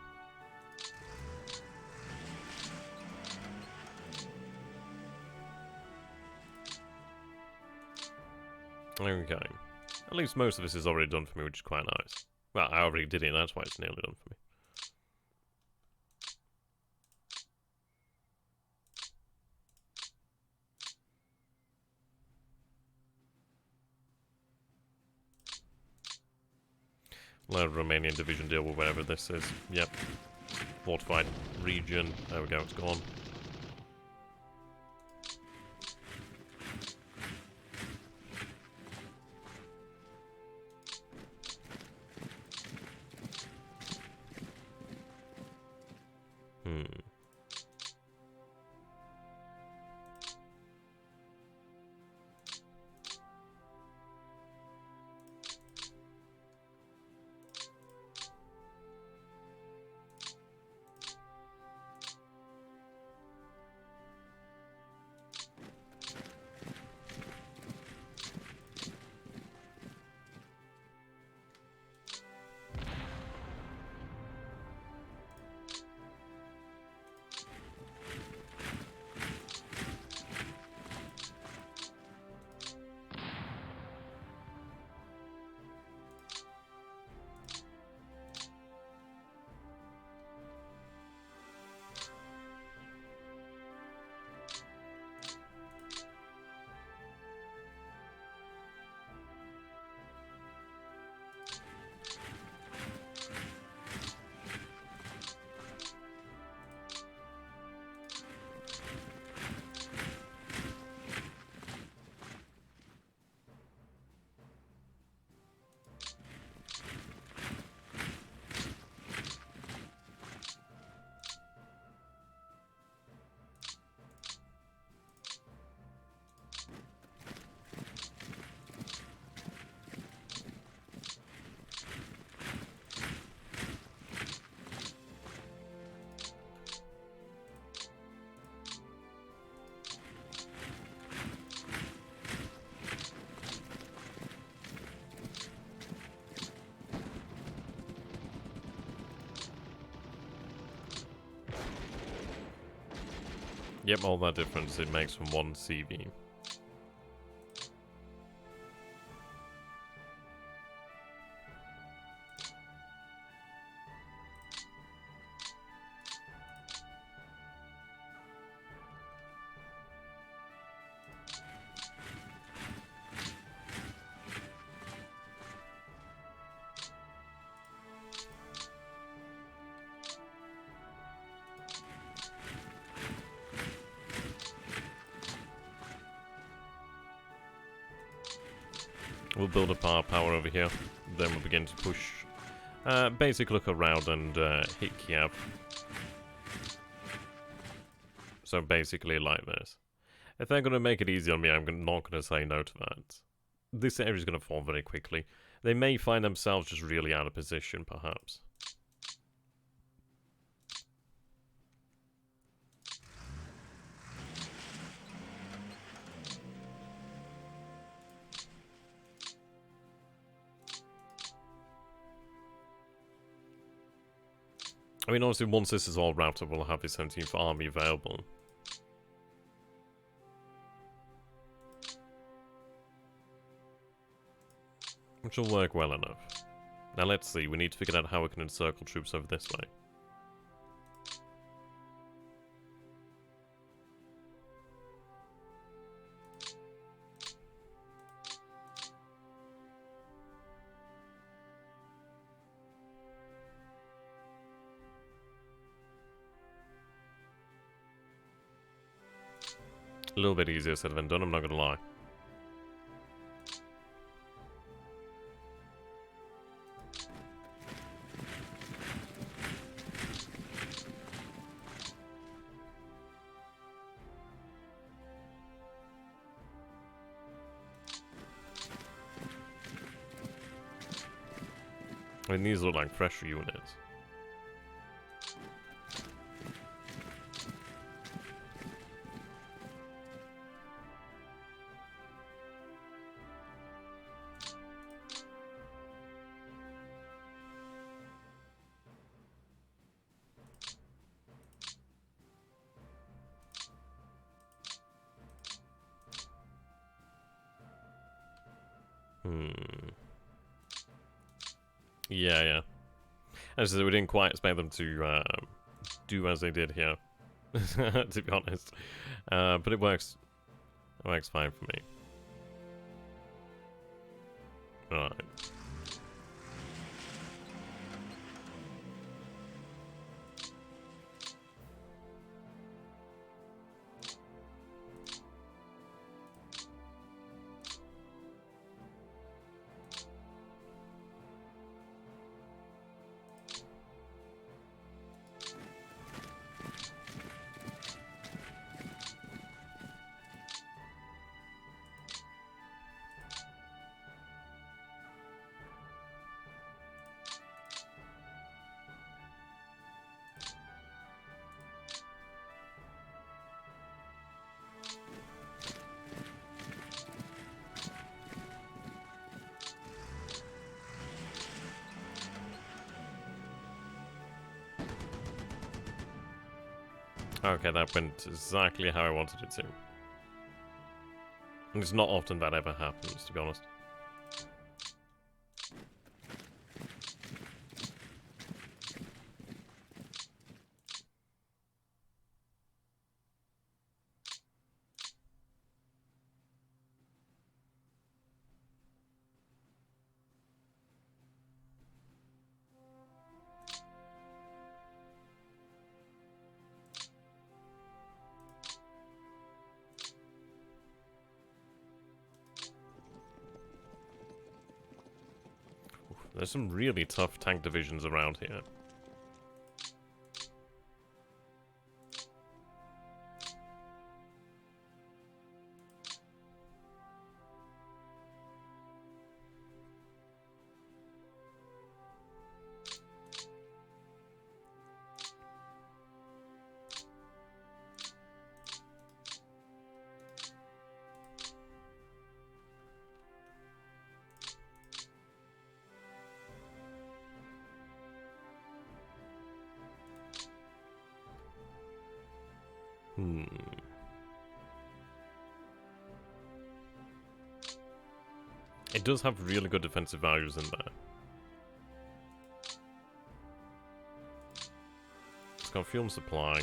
Okay. At least most of this is already done for me, which is quite nice. Well, I already did it, that's why it's nearly done for me. Let a Romanian division deal with whatever this is. Yep. Fortified region. There we go, it's gone. Yep, all that difference it makes from one CV. We'll build up our power over here, then we'll begin to push. Basic look around and hit Kiev. So basically like this. If they're going to make it easy on me, I'm not going to say no to that. This area is going to fall very quickly. They may find themselves just really out of position, perhaps. I mean, obviously, once this is all wrapped up, we'll have the 17th Army available. Which will work well enough. Now let's see, we need to figure out how we can encircle troops over this way. A little bit easier said than done, I'm not gonna lie. I mean, these look like fresh units. Yeah. As I said, we didn't quite expect them to do as they did here, to be honest. But it works. It works fine for me. Alright. Okay, that went exactly how I wanted it to. And it's not often that ever happens, to be honest. There's some really tough tank divisions around here. It does have really good defensive values in there. It's got fuel supply.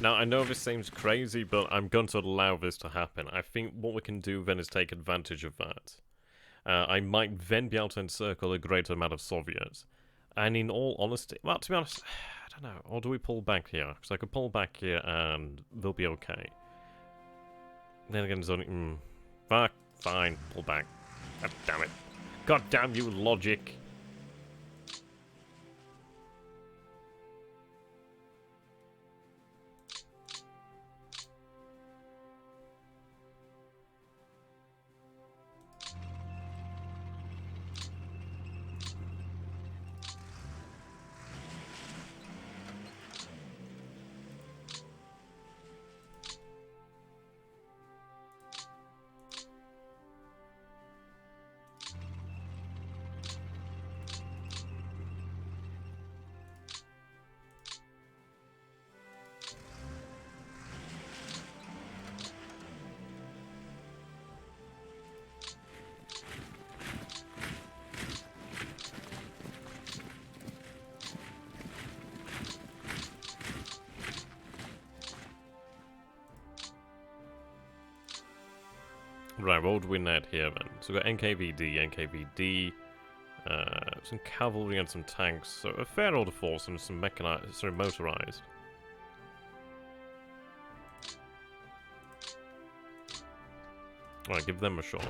Now, I know this seems crazy, but I'm going to allow this to happen. I think what we can do then is take advantage of that. I might then be able to encircle a greater amount of Soviets. And in all honesty, well, to be honest, I don't know. Or do we pull back here? Because I could pull back here and they'll be okay. Then again, there's only... fuck. Fine. Pull back. God damn it. God damn you, logic. Right, what would we net here then? So we've got NKVD, some cavalry and some tanks. So a fair order force and some mechanized, sorry, motorized. Alright, give them a shot.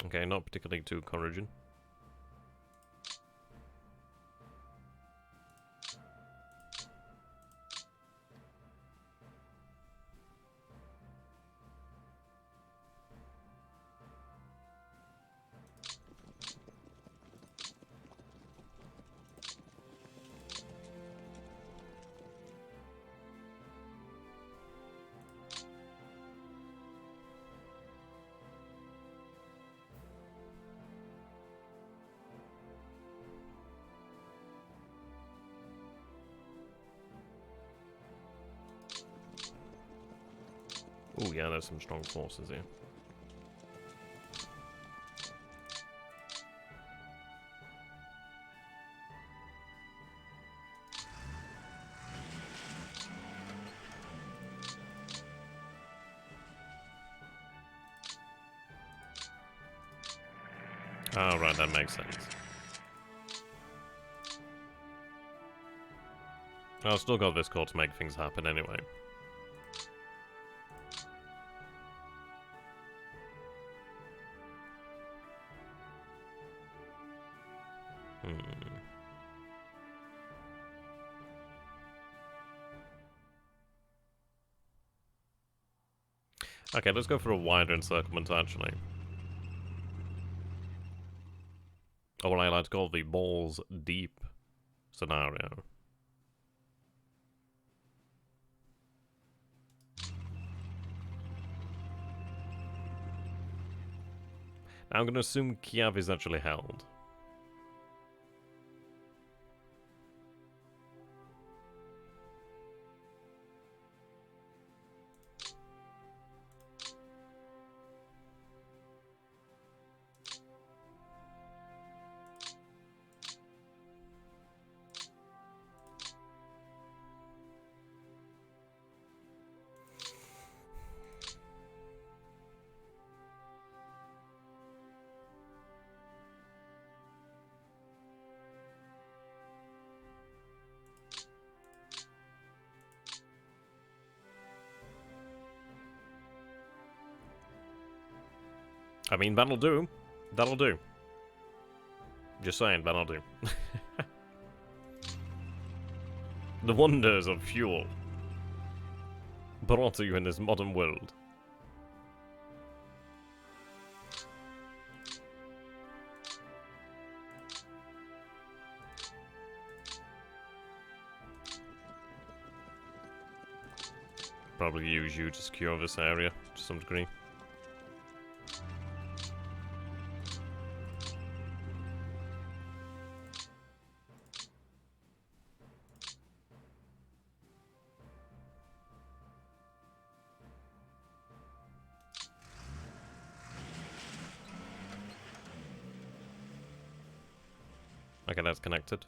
Okay, not particularly too encouraging. Oh yeah, there's some strong forces here. Oh, right, that makes sense. I've still got this core to make things happen anyway. Okay, let's go for a wider encirclement, actually. Or what I like to call the balls deep scenario. Now I'm going to assume Kiev is actually held. I mean, that'll do. That'll do. Just saying, that'll do. The wonders of fuel brought to you in this modern world. Probably use you to secure this area to some degree. Okay, that's connected.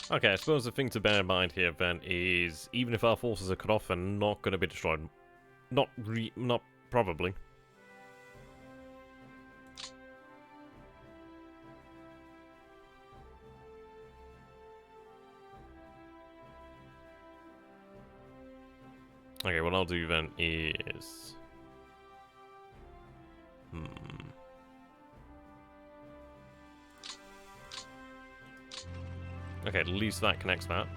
Okay, I suppose the thing to bear in mind here, then, is even if our forces are cut off, they're not going to be destroyed. Not probably. Okay, what I'll do then is... Okay, at least that connects that.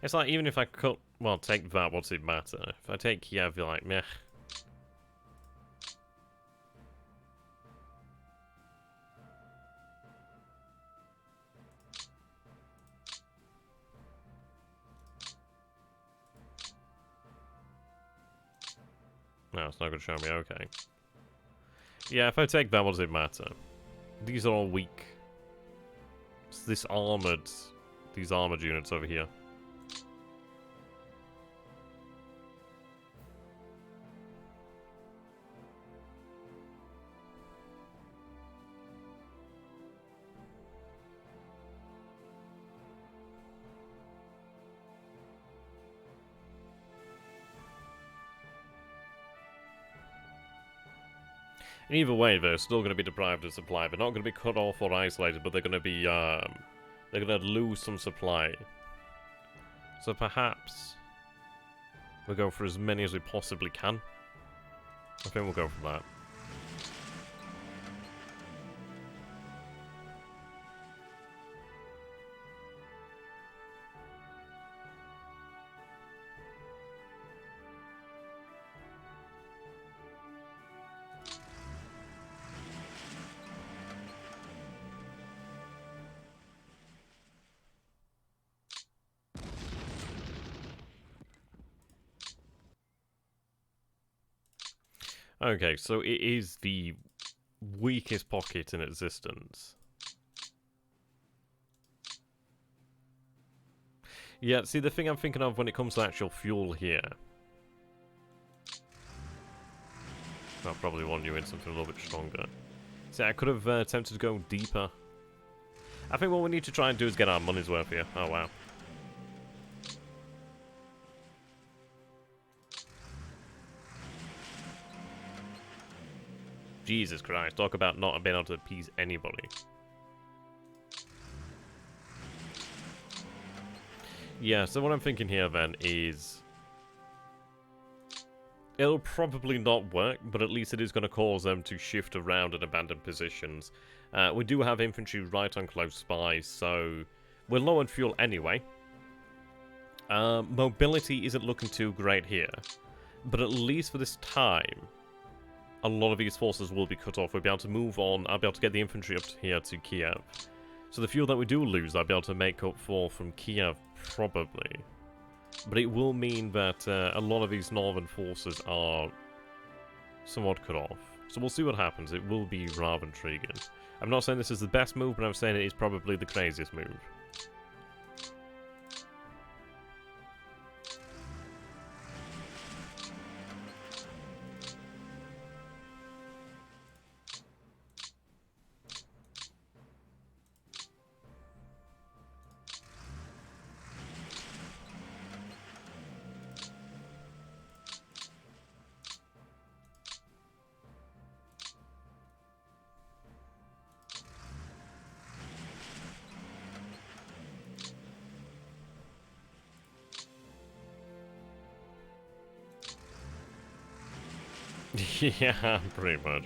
It's like, even if I cut... Well, take that, what's it matter? If I take here, I'd be like, meh. No, it's not going to show me, okay. Yeah, if I take that, what does it matter? These are all weak. It's this armored... These armored units over here. And either way, they're still going to be deprived of supply. They're not going to be cut off or isolated, but they're going to be, they're going to lose some supply. So perhaps we'll go for as many as we possibly can. I think we'll go for that. Okay, so it is the weakest pocket in existence. Yeah, see, the thing I'm thinking of when it comes to actual fuel here... I probably want you in something a little bit stronger. See, I could have attempted to go deeper. I think what we need to try and do is get our money's worth here. Oh, wow. Jesus Christ, talk about not being able to appease anybody. Yeah, so what I'm thinking here then is... it'll probably not work, but at least it is going to cause them to shift around and abandon positions. We do have infantry right on close by, so we're low on fuel anyway. Mobility isn't looking too great here, but at least for this time, a lot of these forces will be cut off. We'll be able to move on. I'll be able to get the infantry up here to Kiev. So the fuel that we do lose, I'll be able to make up for from Kiev, probably. But it will mean that a lot of these northern forces are somewhat cut off. So we'll see what happens. It will be rather intriguing. I'm not saying this is the best move, but I'm saying it is probably the craziest move. Yeah, pretty much.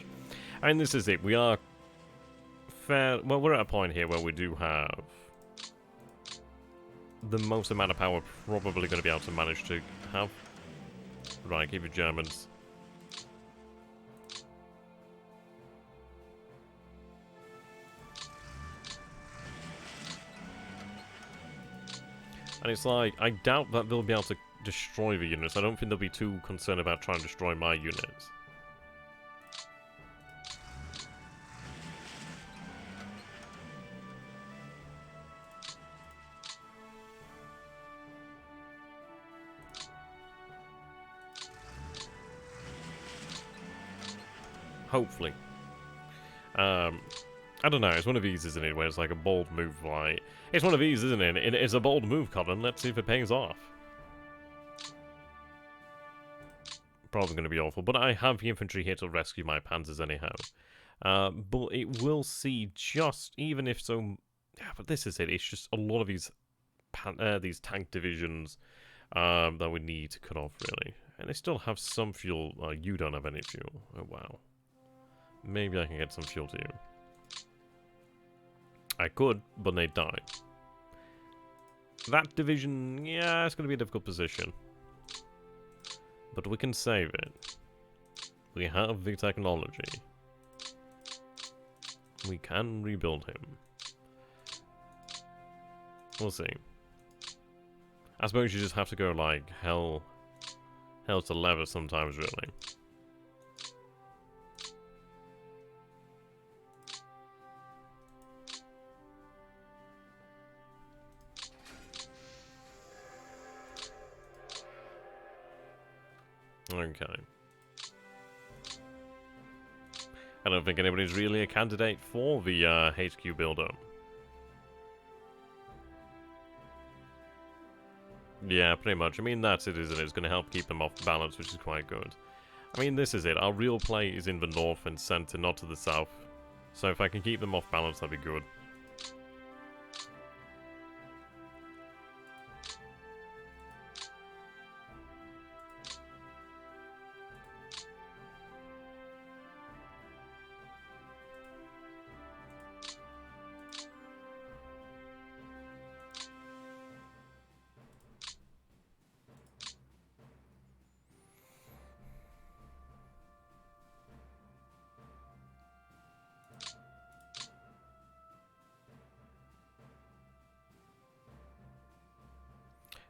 I mean, this is it. We are fair... well, we're at a point here where we do have the most amount of power probably going to be able to manage to have. Right, keep it Germans. And it's like, I doubt that they'll be able to destroy the units. I don't think they'll be too concerned about trying to destroy my units. Hopefully. I don't know, it's one of these, isn't it, where it's like a bold move, like... it's one of these, isn't it? It's a bold move, Colin. Let's see if it pays off. Probably going to be awful, but I have the infantry here to rescue my panzers anyhow. But it will see just, even if so... yeah, but this is it. It's just a lot of these tank divisions that we need to cut off, really. And they still have some fuel. You don't have any fuel. Oh, wow. Maybe I can get some fuel to you. I could, but they died. That division, yeah, it's going to be a difficult position. But we can save it. We have the technology. We can rebuild him. We'll see. I suppose you just have to go like hell to leather sometimes, really. Okay. I don't think anybody's really a candidate for the HQ builder. Yeah, pretty much. I mean, that's it, isn't it? It's going to help keep them off balance, which is quite good. I mean, this is it. Our real play is in the north and center, not to the south. So if I can keep them off balance, that'd be good.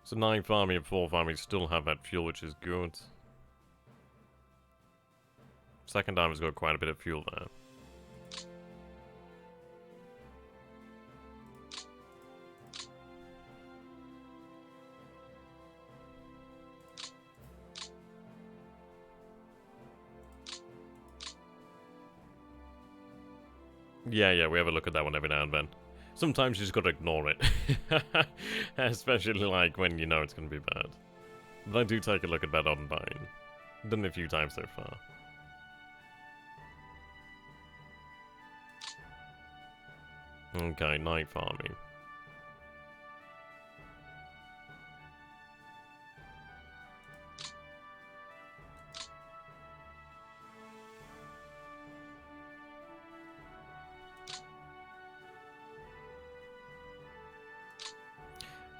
So 9th Army and 4th Army still have that fuel, which is good. 2nd Army's got quite a bit of fuel there. Yeah, we have a look at that one every now and then. Sometimes you just gotta ignore it. Especially like when you know it's gonna be bad. But I do take a look at that online. Done it a few times so far. Okay, night farming.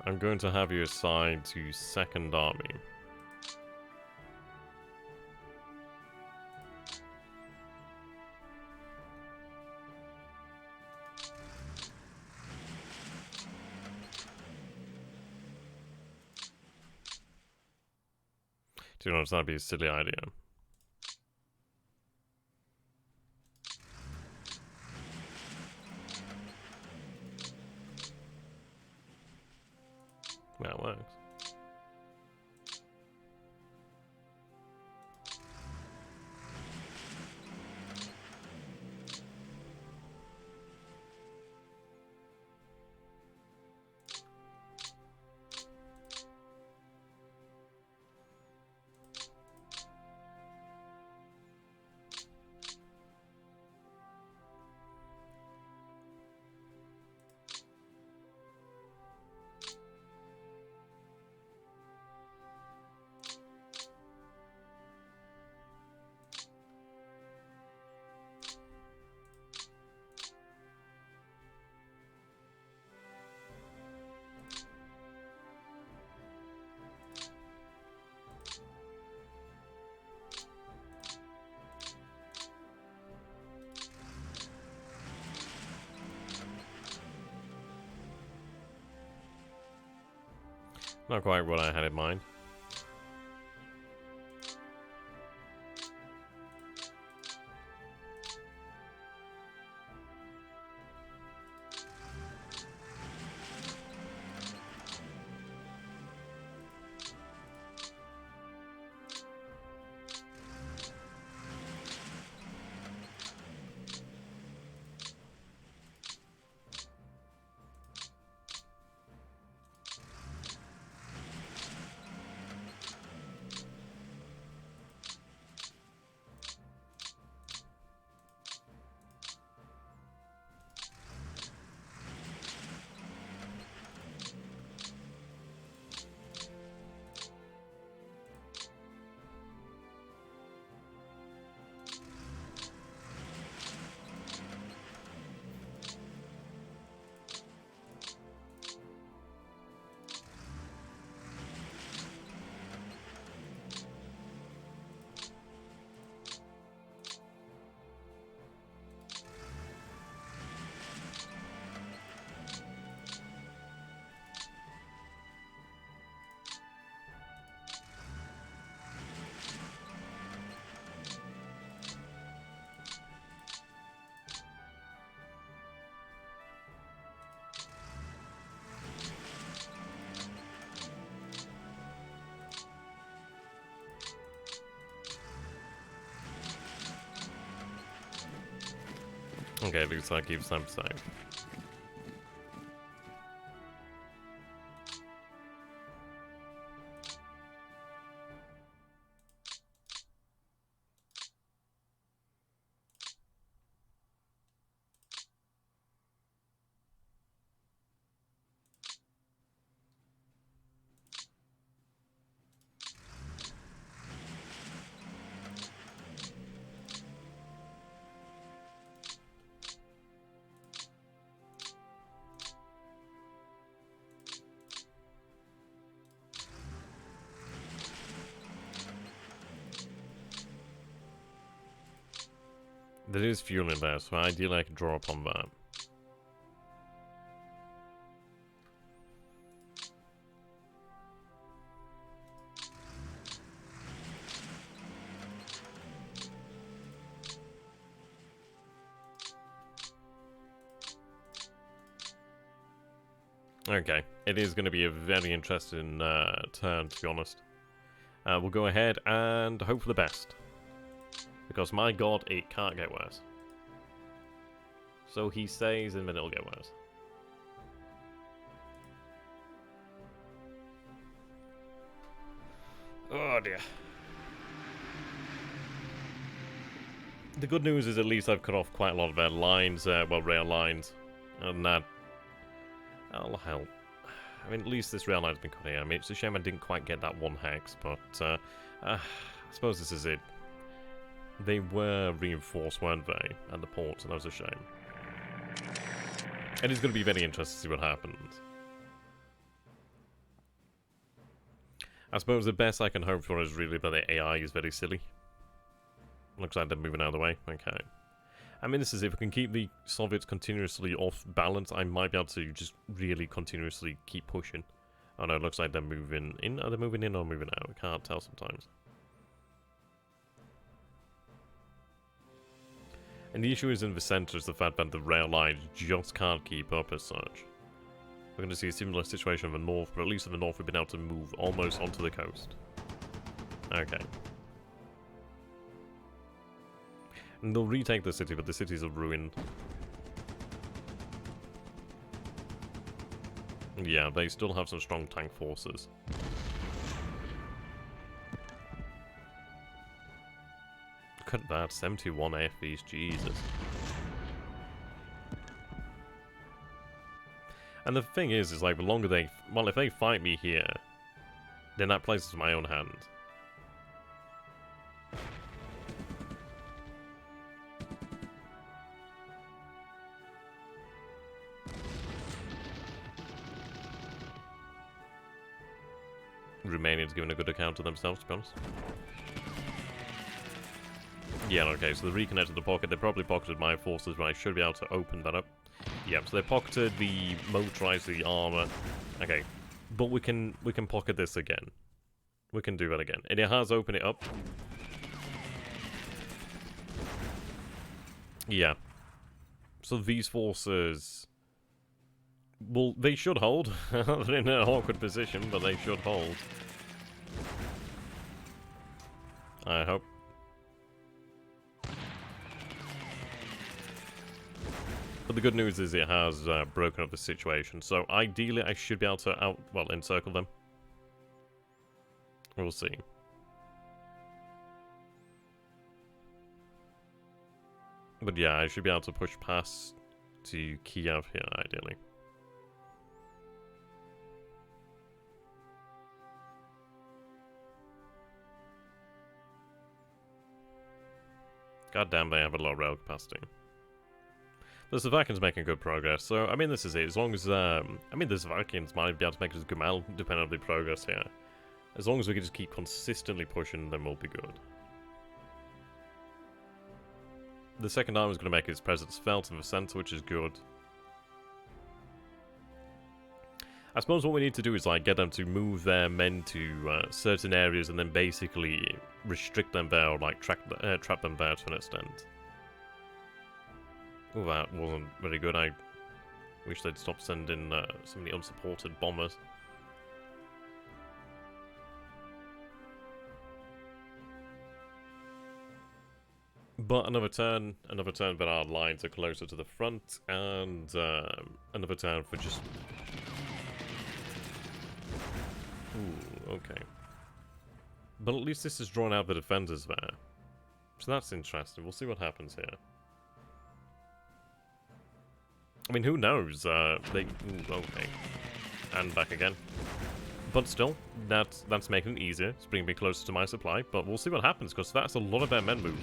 I'm going to have you assigned to 2nd Army. To be honest, that'd be a silly idea. That works. Not quite what I had in mind. Okay, looks like keeps them safe. There is fuel in there, so ideally I can draw upon that. Okay, it is going to be a very interesting turn, to be honest. We'll go ahead and hope for the best. Because, my god, it can't get worse. So he says, and then it'll get worse. Oh dear. The good news is at least I've cut off quite a lot of their lines, well, rail lines. And that... that'll help. I mean, at least this rail line's been cut here. I mean, it's a shame I didn't quite get that one hex, but I suppose this is it. They were reinforced, weren't they, at the port, and that was a shame. And it's going to be very interesting to see what happens. I suppose the best I can hope for is really that the AI is very silly. Looks like they're moving out of the way. Okay. I mean, this is if we can keep the Soviets continuously off balance, I might be able to just really continuously keep pushing. Oh no, it looks like they're moving in. Are they moving in or moving out? I can't tell sometimes. And the issue is in the center is the fact that the rail lines just can't keep up as such. We're going to see a similar situation in the north, but at least in the north we've been able to move almost onto the coast. Okay. And they'll retake the city, but the cities are ruined. Yeah, they still have some strong tank forces. Look at that, 71 AFVs, Jesus. And the thing is like, the longer they... well, if they fight me here, then that places in my own hand. Romanians giving a good account of themselves, to be honest. Yeah, okay, so they reconnected the pocket. They probably pocketed my forces, but I should be able to open that up. Yeah, so they pocketed the motorized, the armor. Okay, but we can pocket this again. We can do that again. And it has opened it up. Yeah. So these forces... well, they should hold. They're in an awkward position, but they should hold. I hope. But the good news is it has broken up the situation. So ideally, I should be able to encircle them. We'll see. But yeah, I should be able to push past to Kiev here, ideally. God damn, they have a lot of rail capacity. The Slovakians making good progress, so I mean this is it. As long as I mean the Slovakians might be able to make us Gumal depending on the progress here. As long as we can just keep consistently pushing, then we'll be good. The second army is going to make its presence felt in the center, which is good. I suppose what we need to do is like get them to move their men to certain areas and then basically restrict them there, or like trap them there to an extent. Oh, that wasn't very good. I wish they'd stop sending so many unsupported bombers. But another turn that our lines are closer to the front, and another turn for just... ooh, okay. But at least this has drawn out the defenders there. So that's interesting. We'll see what happens here. I mean, who knows? Ooh, okay. And back again. But still, that's making it easier. It's bringing me closer to my supply. But we'll see what happens, because that's a lot of their men moved.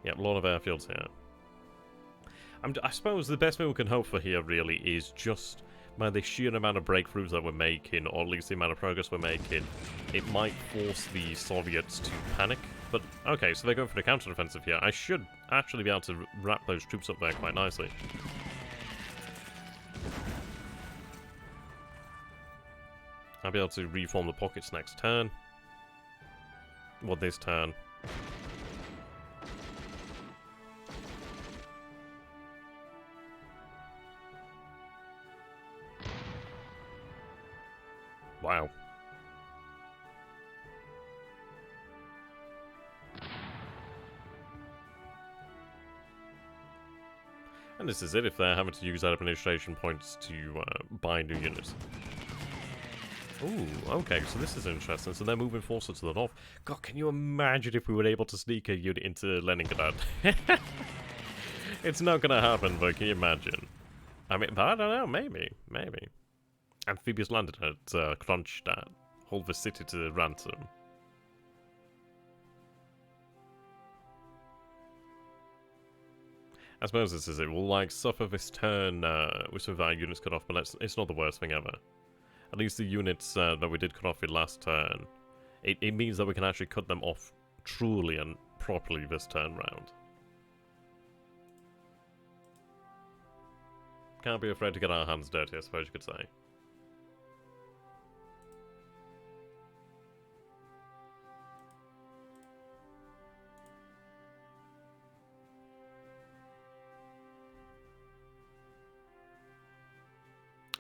Yeah, a lot of airfields here. I suppose the best thing we can hope for here, really, is just by the sheer amount of breakthroughs that we're making, or at least the amount of progress we're making, it might force the Soviets to panic. But, okay, so they're going for the counter-offensive here. I should actually be able to wrap those troops up there quite nicely. I'll be able to reform the pockets next turn. Well, this turn. Wow. And this is it if they're having to use that administration points to buy new units. Ooh, okay, so this is interesting. So they're moving forces to the north. God, can you imagine if we were able to sneak a unit into Leningrad? It's not gonna happen, but can you imagine? I mean, I don't know, maybe. Amphibious landed at Kronstadt. Hold the city to ransom. I suppose this is it. We'll, like, suffer this turn with some of our units cut off, but it's not the worst thing ever. At least the units that we did cut off in last turn, it means that we can actually cut them off truly and properly this turn round. Can't be afraid to get our hands dirty, I suppose you could say.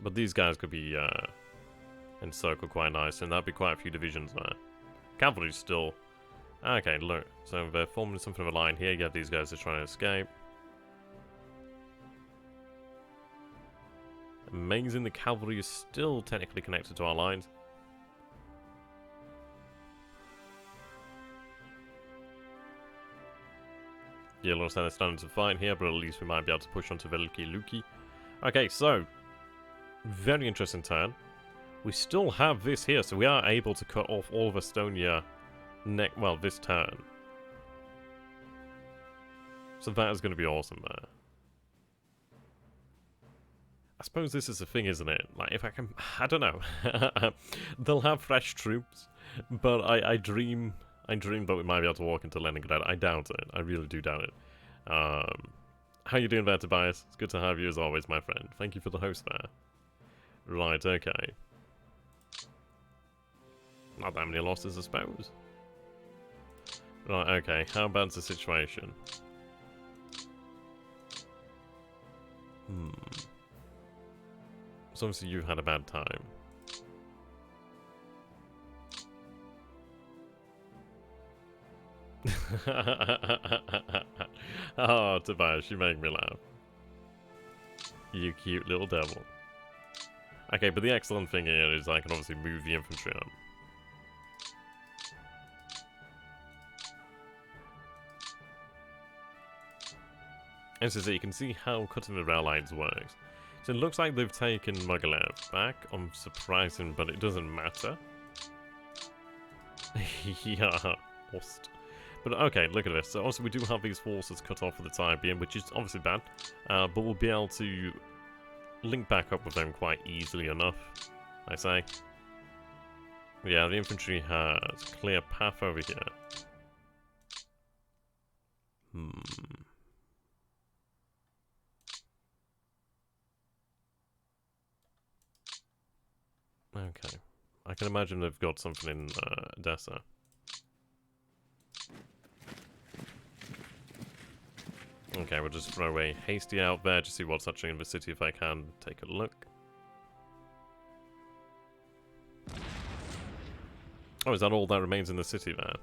But these guys could be encircled quite nice, and that'd be quite a few divisions there. Cavalry's still... Okay, look. So they're forming something of a line here. You have these guys are trying to escape. Amazing, the cavalry is still technically connected to our lines. Yellow Center standing to fight here, but at least we might be able to push onto Veliki Luki. Okay, so... Very interesting turn. We still have this here, so we are able to cut off all of Estonia this turn. So that is going to be awesome there. I suppose this is the thing, isn't it? Like, if I can... I don't know. They'll have fresh troops, but I dream that we might be able to walk into Leningrad. I doubt it. I really do doubt it. How you doing there, Tobias? It's good to have you as always, my friend. Thank you for the host there. Right, okay. Not that many losses, I suppose. Right, okay. How bad's the situation? So obviously you've had a bad time. Oh, Tobias, you make me laugh. You cute little devil. Okay, but the excellent thing here is I can obviously move the infantry up. And so you can see how cutting the rail lines works. So it looks like they've taken Mogilev back. I'm surprising, but it doesn't matter. Yeah, Ost. But okay, look at this. So also we do have these forces cut off for the time being, which is obviously bad. But we'll be able to link back up with them quite easily enough, I say. Yeah, the infantry has clear path over here. Okay. I can imagine they've got something in Odessa. Okay, we'll just throw away Hasty out there to see what's actually in the city if I can take a look. Oh, is that all that remains in the city there?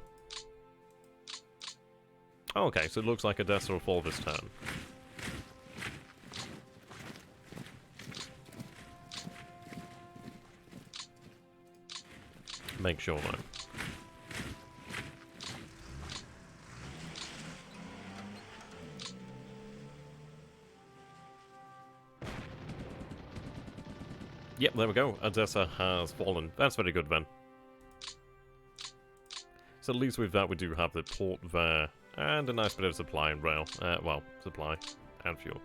Oh, okay, so it looks like Odessa will fall this turn. Make sure though. Yep, there we go. Odessa has fallen. That's very good then. So at least with that we do have the port there. And a nice bit of supply and rail. Well, supply and fuel.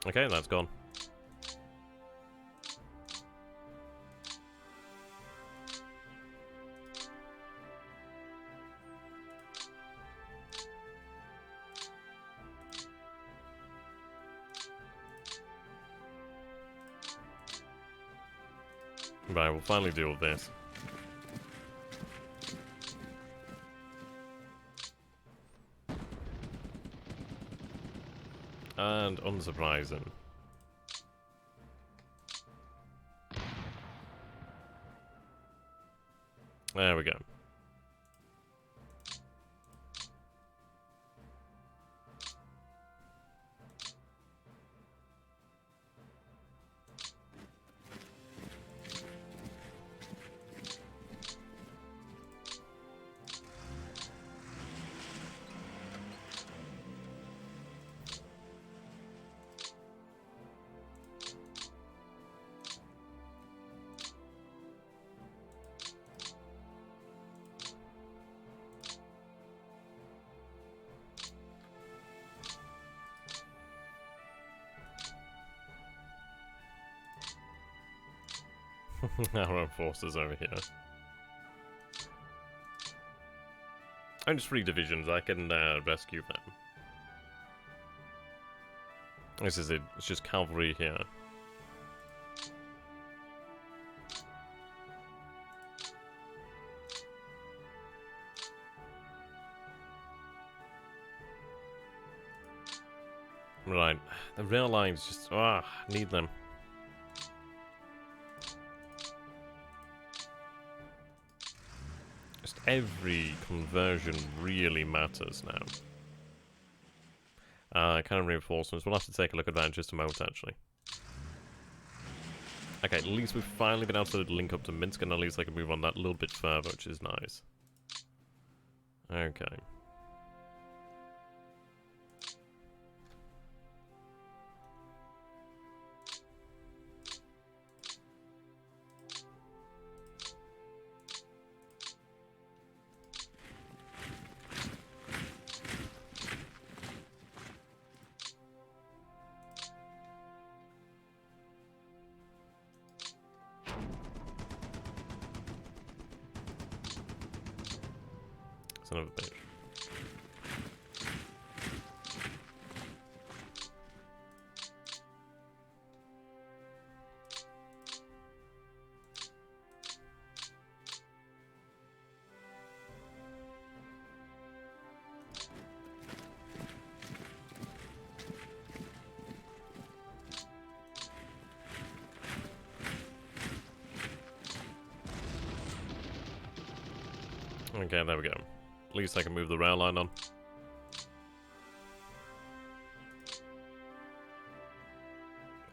Okay, that's gone. Right, we'll finally deal with this. And unsurprising. There we go. Our own forces over here. And just 3 divisions, I can rescue them. This is it, it's just cavalry here. Right, the rail lines just, need them. Just every conversion really matters now. Kind of reinforcements. We'll have to take a look at that in just a moment, actually. Okay, at least we've finally been able to link up to Minsk, and at least I can move on that a little bit further, which is nice. Okay. Son of a bitch. Okay, there we go. At least I can move the rail line on.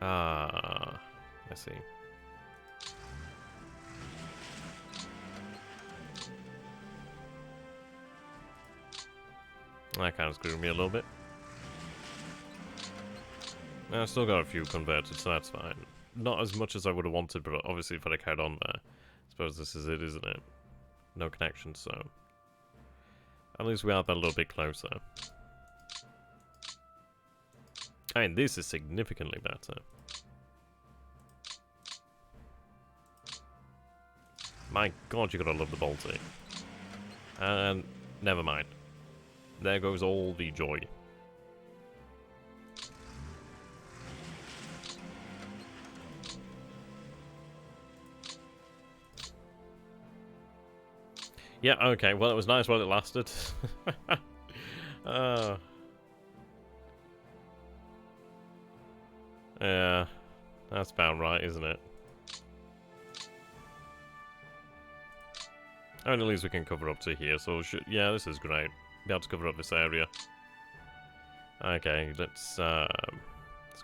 Ah, I see. That kind of screwed me a little bit. I still got a few converted, so that's fine. Not as much as I would have wanted, but obviously if I'd have carried on there, I suppose this is it, isn't it? No connection, so at least we are that a little bit closer. I mean, this is significantly better. My god, you gotta love the Baltic. And never mind. There goes all the joy. Yeah, okay, well it was nice while it lasted. Yeah, that's about right, isn't it? And at least we can cover up to here, so yeah, this is great. Be able to cover up this area. Okay, let's go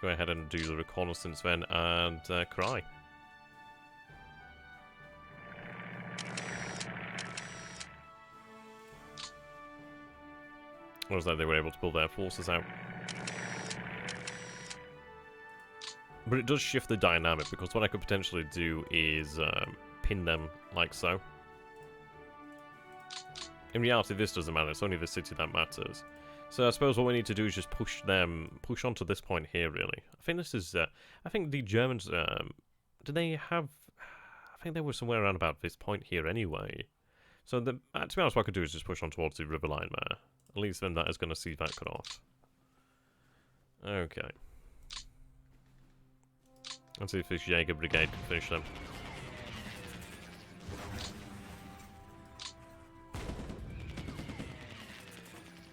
ahead and do the reconnaissance then, and cry. Looks like they were able to pull their forces out. But it does shift the dynamic, because what I could potentially do is pin them like so. In reality, this doesn't matter. It's only the city that matters. So I suppose what we need to do is just push onto this point here, really. I think this is, I think the Germans, did they have, I think they were somewhere around about this point here anyway. So, to be honest, what I could do is just push on towards the river line there. At least then that is going to see that cut off. Okay. Let's see if this Jaeger Brigade can finish them.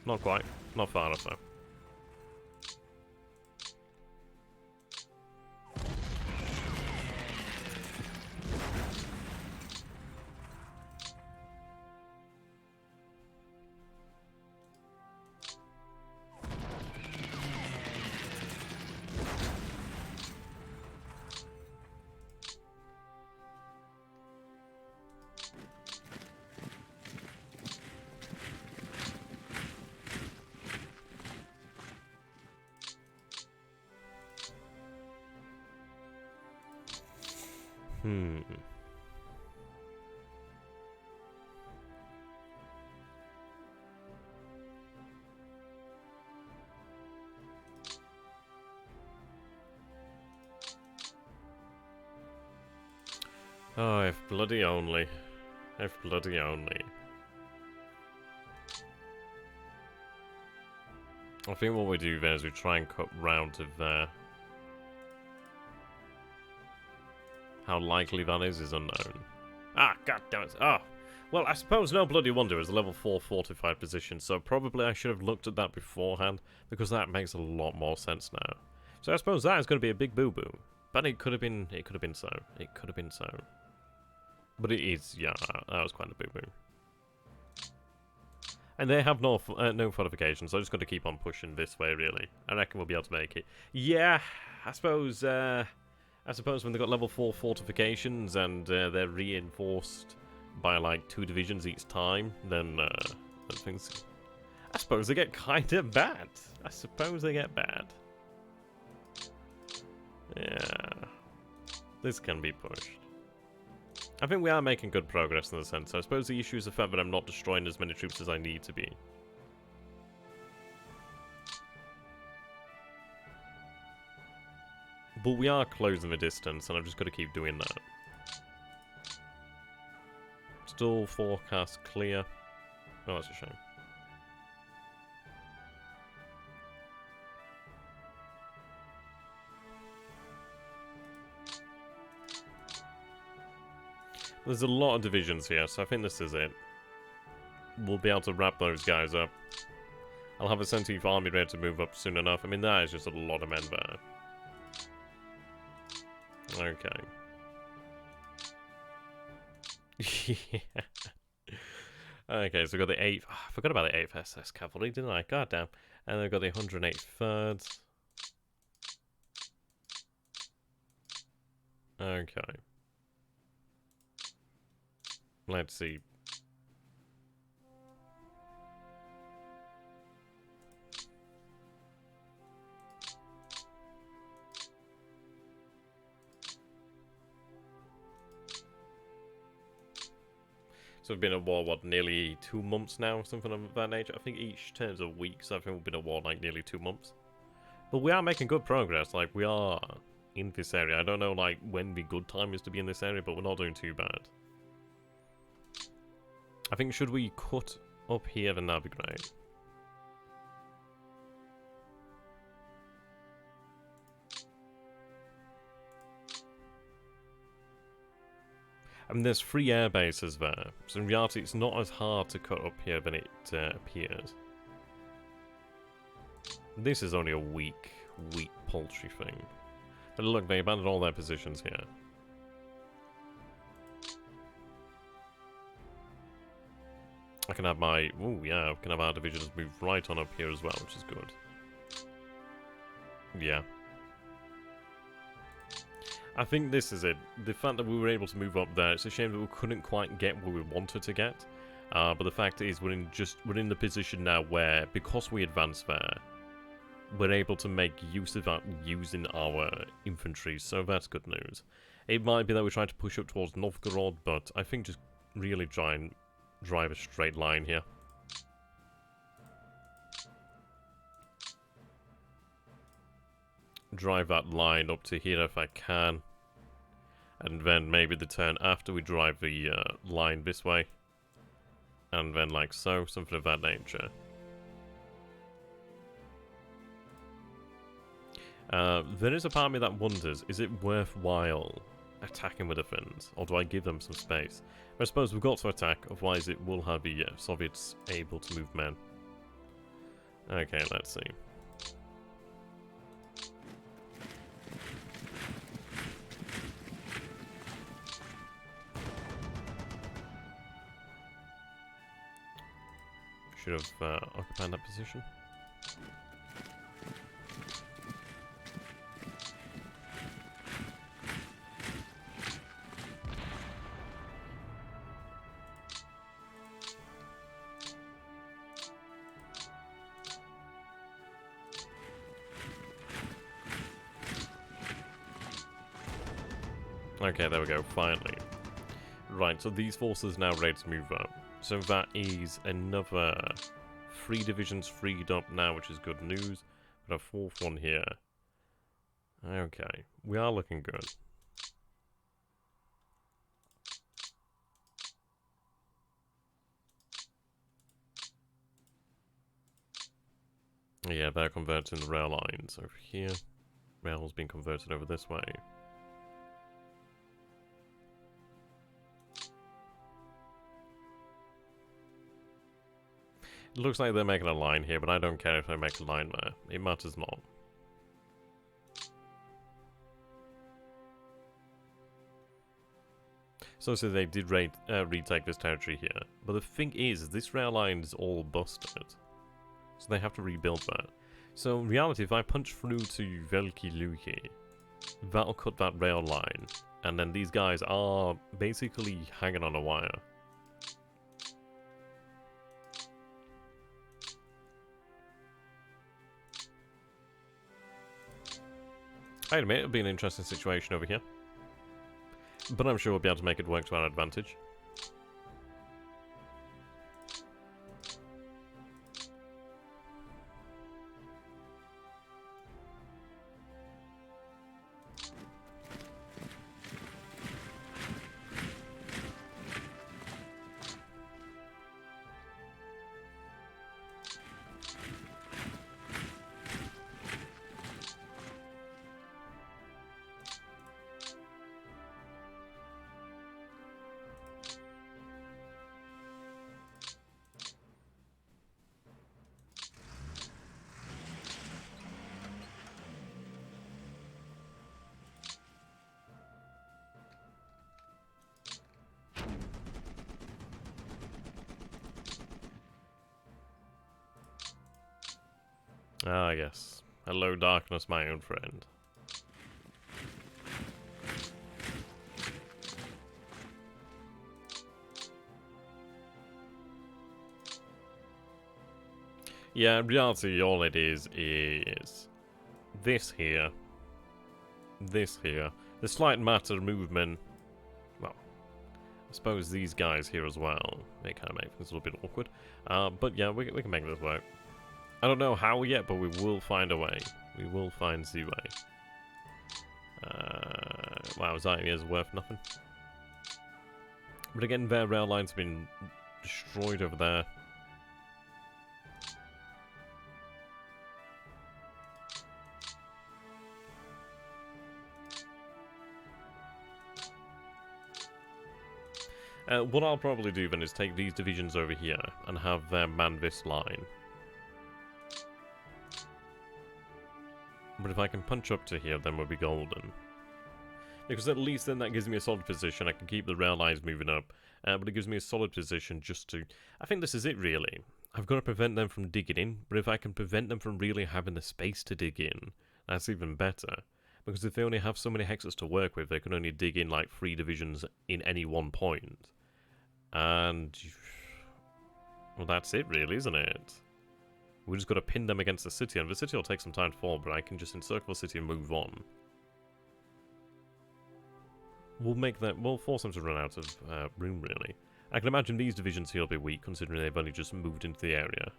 Not quite. Not far enough, though. Oh, if bloody only. If bloody only. I think what we do there is we try and cut round to there. How likely that is unknown. Ah, god damn it. Oh. Well, I suppose no bloody wonder it's a level 4 fortified position, so probably I should have looked at that beforehand, because that makes a lot more sense now. So I suppose that is going to be a big boo-boo. But it could have been so. It could have been so. But it is, yeah, that was quite a boo-boo. And they have no fortifications, so I'm just going to keep on pushing this way, really. I reckon we'll be able to make it. Yeah, I suppose when they've got level 4 fortifications and they're reinforced by like 2 divisions each time, then things... I suppose they get kind of bad. I suppose they get bad. Yeah. This can be pushed. I think we are making good progress in the sense. I suppose the issue is the fact that I'm not destroying as many troops as I need to be. But we are closing the distance, and I've just got to keep doing that. Still forecast clear. Oh, that's a shame. There's a lot of divisions here, so I think this is it. We'll be able to wrap those guys up. I'll have a Century army ready to move up soon enough. I mean, that is just a lot of men there. Okay. Yeah. Okay, so we've got the 8th... Oh, I forgot about the 8th SS Cavalry, didn't I? God damn. And they've got the 108th 3rd. Okay. Let's see. So we've been at war, what, nearly 2 months now, something of that nature? I think each turn's a week, so I think we've been at war like nearly 2 months. But we are making good progress, like we are in this area. I don't know like when the good time is to be in this area, but we're not doing too bad. I think should we cut up here, then that'd be great. I mean, there's 3 air bases there, so in reality it's not as hard to cut up here than it appears. This is only a weak poultry thing. But look, they abandoned all their positions here. I can have my... Ooh, yeah, I can have our divisions move right on up here as well, which is good. Yeah. I think this is it. The fact that we were able to move up there, it's a shame that we couldn't quite get what we wanted to get. But the fact is, we're in the position now where, because we advanced there, we're able to make use of that using our infantry, so that's good news. It might be that we're trying to push up towards Novgorod, but I think just really try and drive a straight line here. Drive that line up to here if I can. And then maybe the turn after we drive the line this way. And then like so, something of that nature. There is a part of me that wonders, is it worthwhile attacking with the Finns? Or do I give them some space? I suppose we've got to attack, otherwise it will have the Soviets able to move men. Okay, let's see. Should have occupied that position. Okay, there we go, finally. Right, so these forces are now ready to move up. So that is another 3 divisions freed up now, which is good news. Got a 4th one here. Okay, we are looking good. Yeah, they're converting the rail lines over here. Rail's been converted over this way. It looks like they're making a line here, but I don't care if they make a line there. It matters not. So they did retake this territory here. But the thing is, this rail line is all busted. So they have to rebuild that. So in reality, if I punch through to Veliki Luki, that'll cut that rail line. And then these guys are basically hanging on a wire. I admit it'll be an interesting situation over here. But I'm sure we'll be able to make it work to our advantage. Ah, yes. Hello, darkness, my own friend. Yeah, in reality, all it is this here, the slight matter movement. Well, I suppose these guys here as well. They kind of make things a little bit awkward. But yeah, we can make this work. I don't know how yet, but we will find a way. We will find the way. Wow, Zyme is worth nothing. But again, their rail line's been destroyed over there. What I'll probably do then is take these divisions over here and have them man this line. But if I can punch up to here, then we'll be golden. Because at least then that gives me a solid position. I can keep the rail lines moving up. But it gives me a solid position just to... I think this is it, really. I've got to prevent them from digging in. But if I can prevent them from really having the space to dig in, that's even better. Because if they only have so many hexes to work with, they can only dig in like 3 divisions in any one point. And... well, that's it, really, isn't it? We just got to pin them against the city, and the city will take some time to fall, but I can just encircle the city and move on. We'll force them to run out of room, really. I can imagine these divisions here will be weak, considering they've only just moved into the area.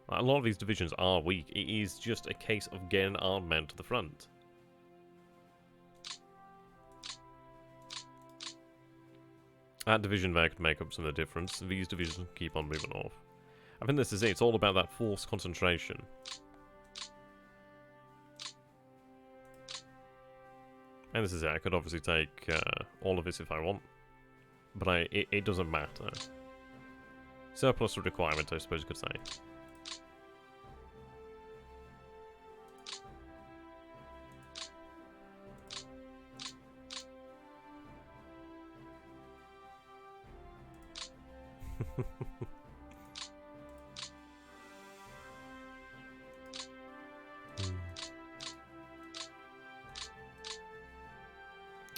A lot of these divisions are weak. It is just a case of getting our men to the front. That division there could make up some of the difference. These divisions keep on moving off. I think this is it. It's all about that forced concentration. And this is it. I could obviously take all of this if I want. But it doesn't matter. Surplus requirement, I suppose you could say.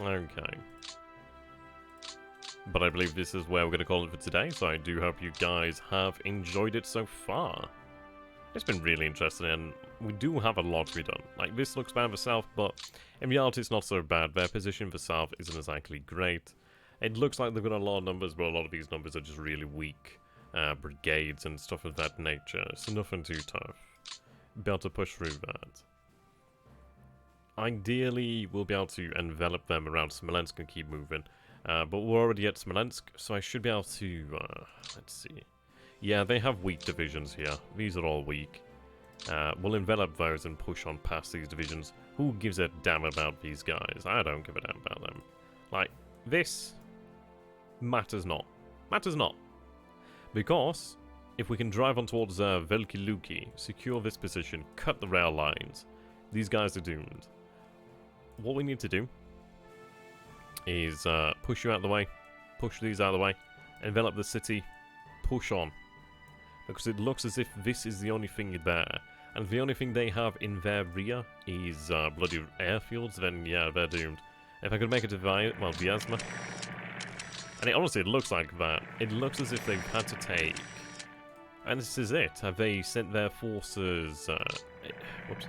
Okay. But I believe this is where we're going to call it for today, so I do hope you guys have enjoyed it so far. It's been really interesting, and we do have a lot to be done. Like, this looks bad for South, but in reality it's not so bad. Their position for South isn't exactly great. It looks like they've got a lot of numbers, but a lot of these numbers are just really weak. Brigades and stuff of that nature, so nothing too tough. Be able to push through that. Ideally, we'll be able to envelop them around Smolensk and keep moving. But we're already at Smolensk, so I should be able to... let's see. Yeah, they have weak divisions here. These are all weak. We'll envelop those and push on past these divisions. Who gives a damn about these guys? I don't give a damn about them. Like, this matters not. Matters not. Because if we can drive on towards Veliki Luki, secure this position, cut the rail lines, these guys are doomed. What we need to do is push you out of the way, push these out of the way, envelop the city, push on. Because it looks as if this is the only thing there. And the only thing they have in their rear is bloody airfields, then yeah, they're doomed. If I could make it to Vyazma. And it honestly, it looks like that. It looks as if they've had to take... And this is it. Have they sent their forces... whoops.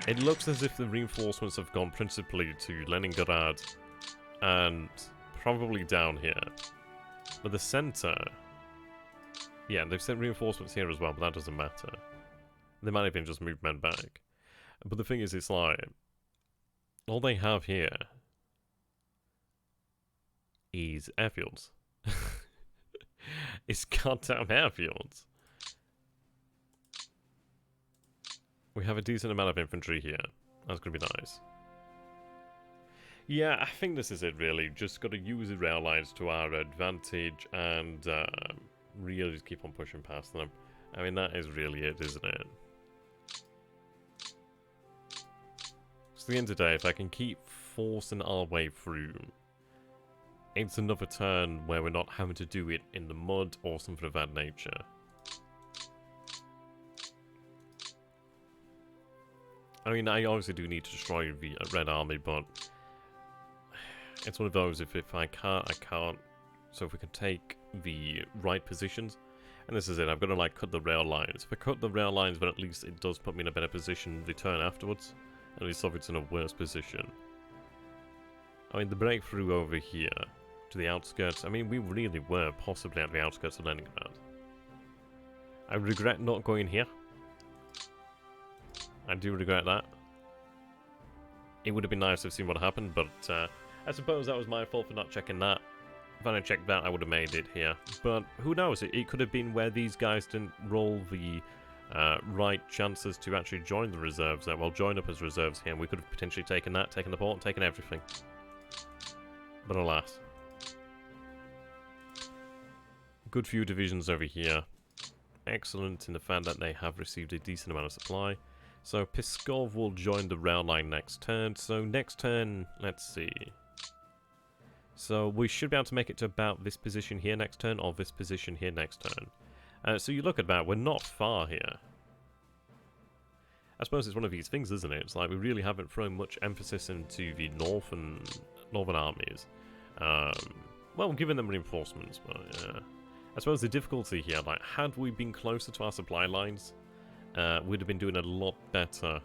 It looks as if the reinforcements have gone principally to Leningrad and probably down here. But the center... Yeah, they've sent reinforcements here as well, but that doesn't matter. They might even just move men back. But the thing is, it's like... All they have here... is airfields. It's goddamn airfields. We have a decent amount of infantry here. That's going to be nice. Yeah, I think this is it really. Just got to use the rail lines to our advantage and really just keep on pushing past them. I mean, that is really it, isn't it? So at the end of the day, if I can keep forcing our way through, it's another turn where we're not having to do it in the mud or something of that nature. I mean, I obviously do need to destroy the Red Army, but it's one of those, if I can't, I can't. So if we can take the right positions, and this is it, I've got to like cut the rail lines. If I cut the rail lines, but at least it does put me in a better position the turn afterwards. At least if it's in a worse position. I mean, the breakthrough over here to the outskirts, I mean, we really were possibly at the outskirts of Leningrad. I regret not going here. I do regret that. It would have been nice to have seen what happened, but I suppose that was my fault for not checking that. If I had checked that, I would have made it here. But who knows? It could have been where these guys didn't roll the right chances to actually join the reserves. Well, join up as reserves here, and we could have potentially taken that, taken the port, and taken everything. But alas. Good few divisions over here. Excellent in the fact that they have received a decent amount of supply. So Pskov will join the rail line next turn. So next turn, let's see. So we should be able to make it to about this position here next turn, or this position here next turn. So you look at that, we're not far here. I suppose it's one of these things, isn't it? It's like we really haven't thrown much emphasis into the northern armies. Well, giving them reinforcements, but yeah. I suppose the difficulty here, like, had we been closer to our supply lines, we'd have been doing a lot better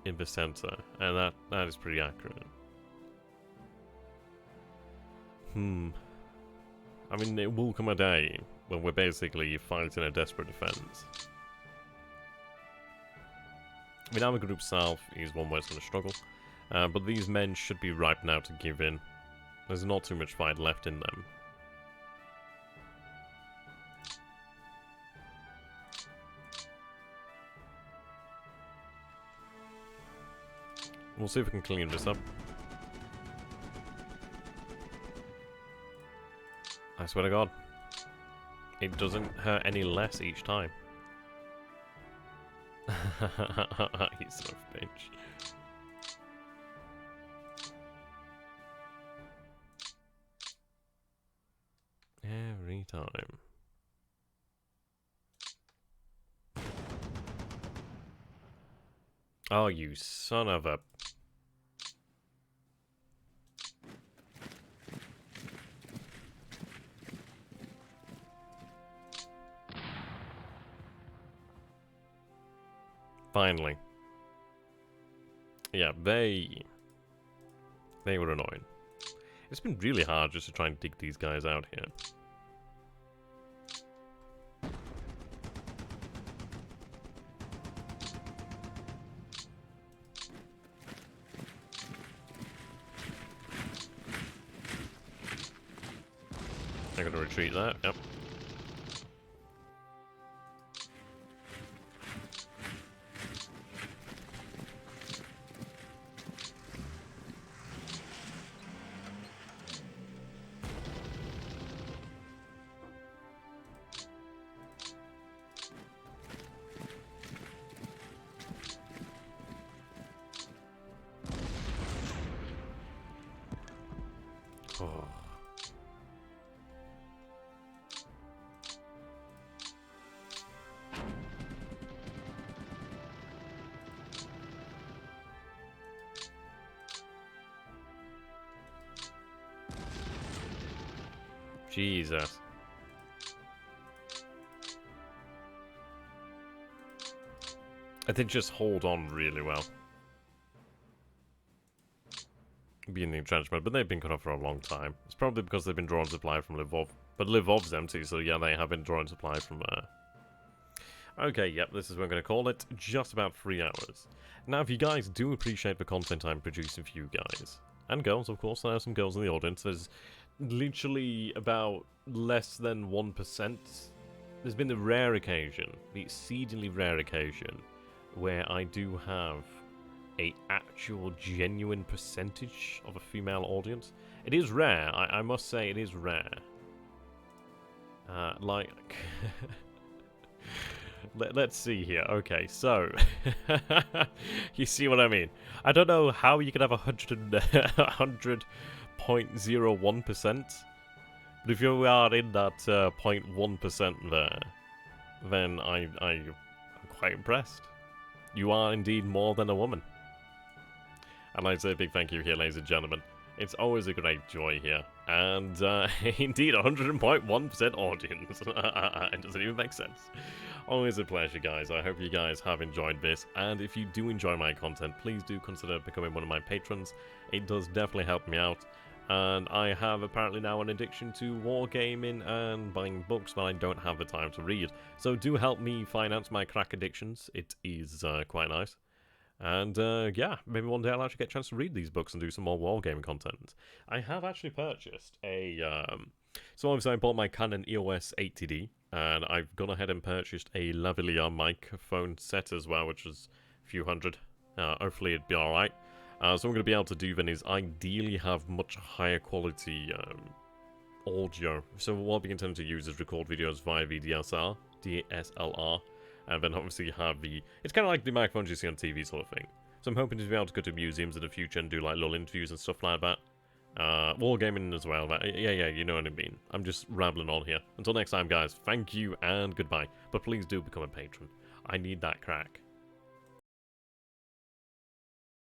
in the center, and that is pretty accurate. I mean, it will come a day when we're basically fighting a desperate defense. I mean, Army Group South is one where it's going to struggle, but these men should be ripe now to give in. There's not too much fight left in them. We'll see if we can clean this up. I swear to God, it doesn't hurt any less each time. You son of a bitch. Every time. Oh, you son of a... Finally. Yeah, they were annoying. It's been really hard just to try and dig these guys out here. I'm gonna retreat that, yep. Oh. Jesus. I think just hold on really well. Be in the entrenchment, but they've been cut off for a long time. It's probably because they've been drawing supply from Lvov. But Lvov's empty, so yeah, they have been drawing supply from there. Okay, yep, this is what I'm going to call it. Just about 3 hours. Now, if you guys do appreciate the content I'm producing for you guys, and girls, of course, there are some girls in the audience. There's literally about less than 1%. There's been the rare occasion, the exceedingly rare occasion, where I do have a actual genuine percentage of a female audience. It is rare, I must say it is rare. Like... Let's see here. Okay, so... you see what I mean? I don't know how you could have 100.01%, but if you are in that 0.1% there, then I'm quite impressed. You are indeed more than a woman. And I'd say a big thank you here, ladies and gentlemen. It's always a great joy here. And indeed, 100.1% audience. It doesn't even make sense. Always a pleasure, guys. I hope you guys have enjoyed this. And if you do enjoy my content, please do consider becoming one of my patrons. It does definitely help me out. And I have apparently now an addiction to wargaming and buying books that I don't have the time to read. So do help me finance my crack addictions. It is quite nice. And yeah, maybe one day I'll actually get a chance to read these books and do some more wargaming content. I have actually purchased a... so obviously I bought my Canon EOS 80D, and I've gone ahead and purchased a lavalier microphone set as well, which is a few hundred. Hopefully it'd be alright. So what I'm going to be able to do then is ideally have much higher quality audio. So what we intend to use is record videos via the DSLR. And then obviously you have the... It's kind of like the microphones you see on TV sort of thing. So I'm hoping to be able to go to museums in the future and do like little interviews and stuff like that. Wargaming as well. Yeah, you know what I mean. I'm just rambling on here. Until next time, guys, thank you and goodbye. But please do become a patron. I need that crack.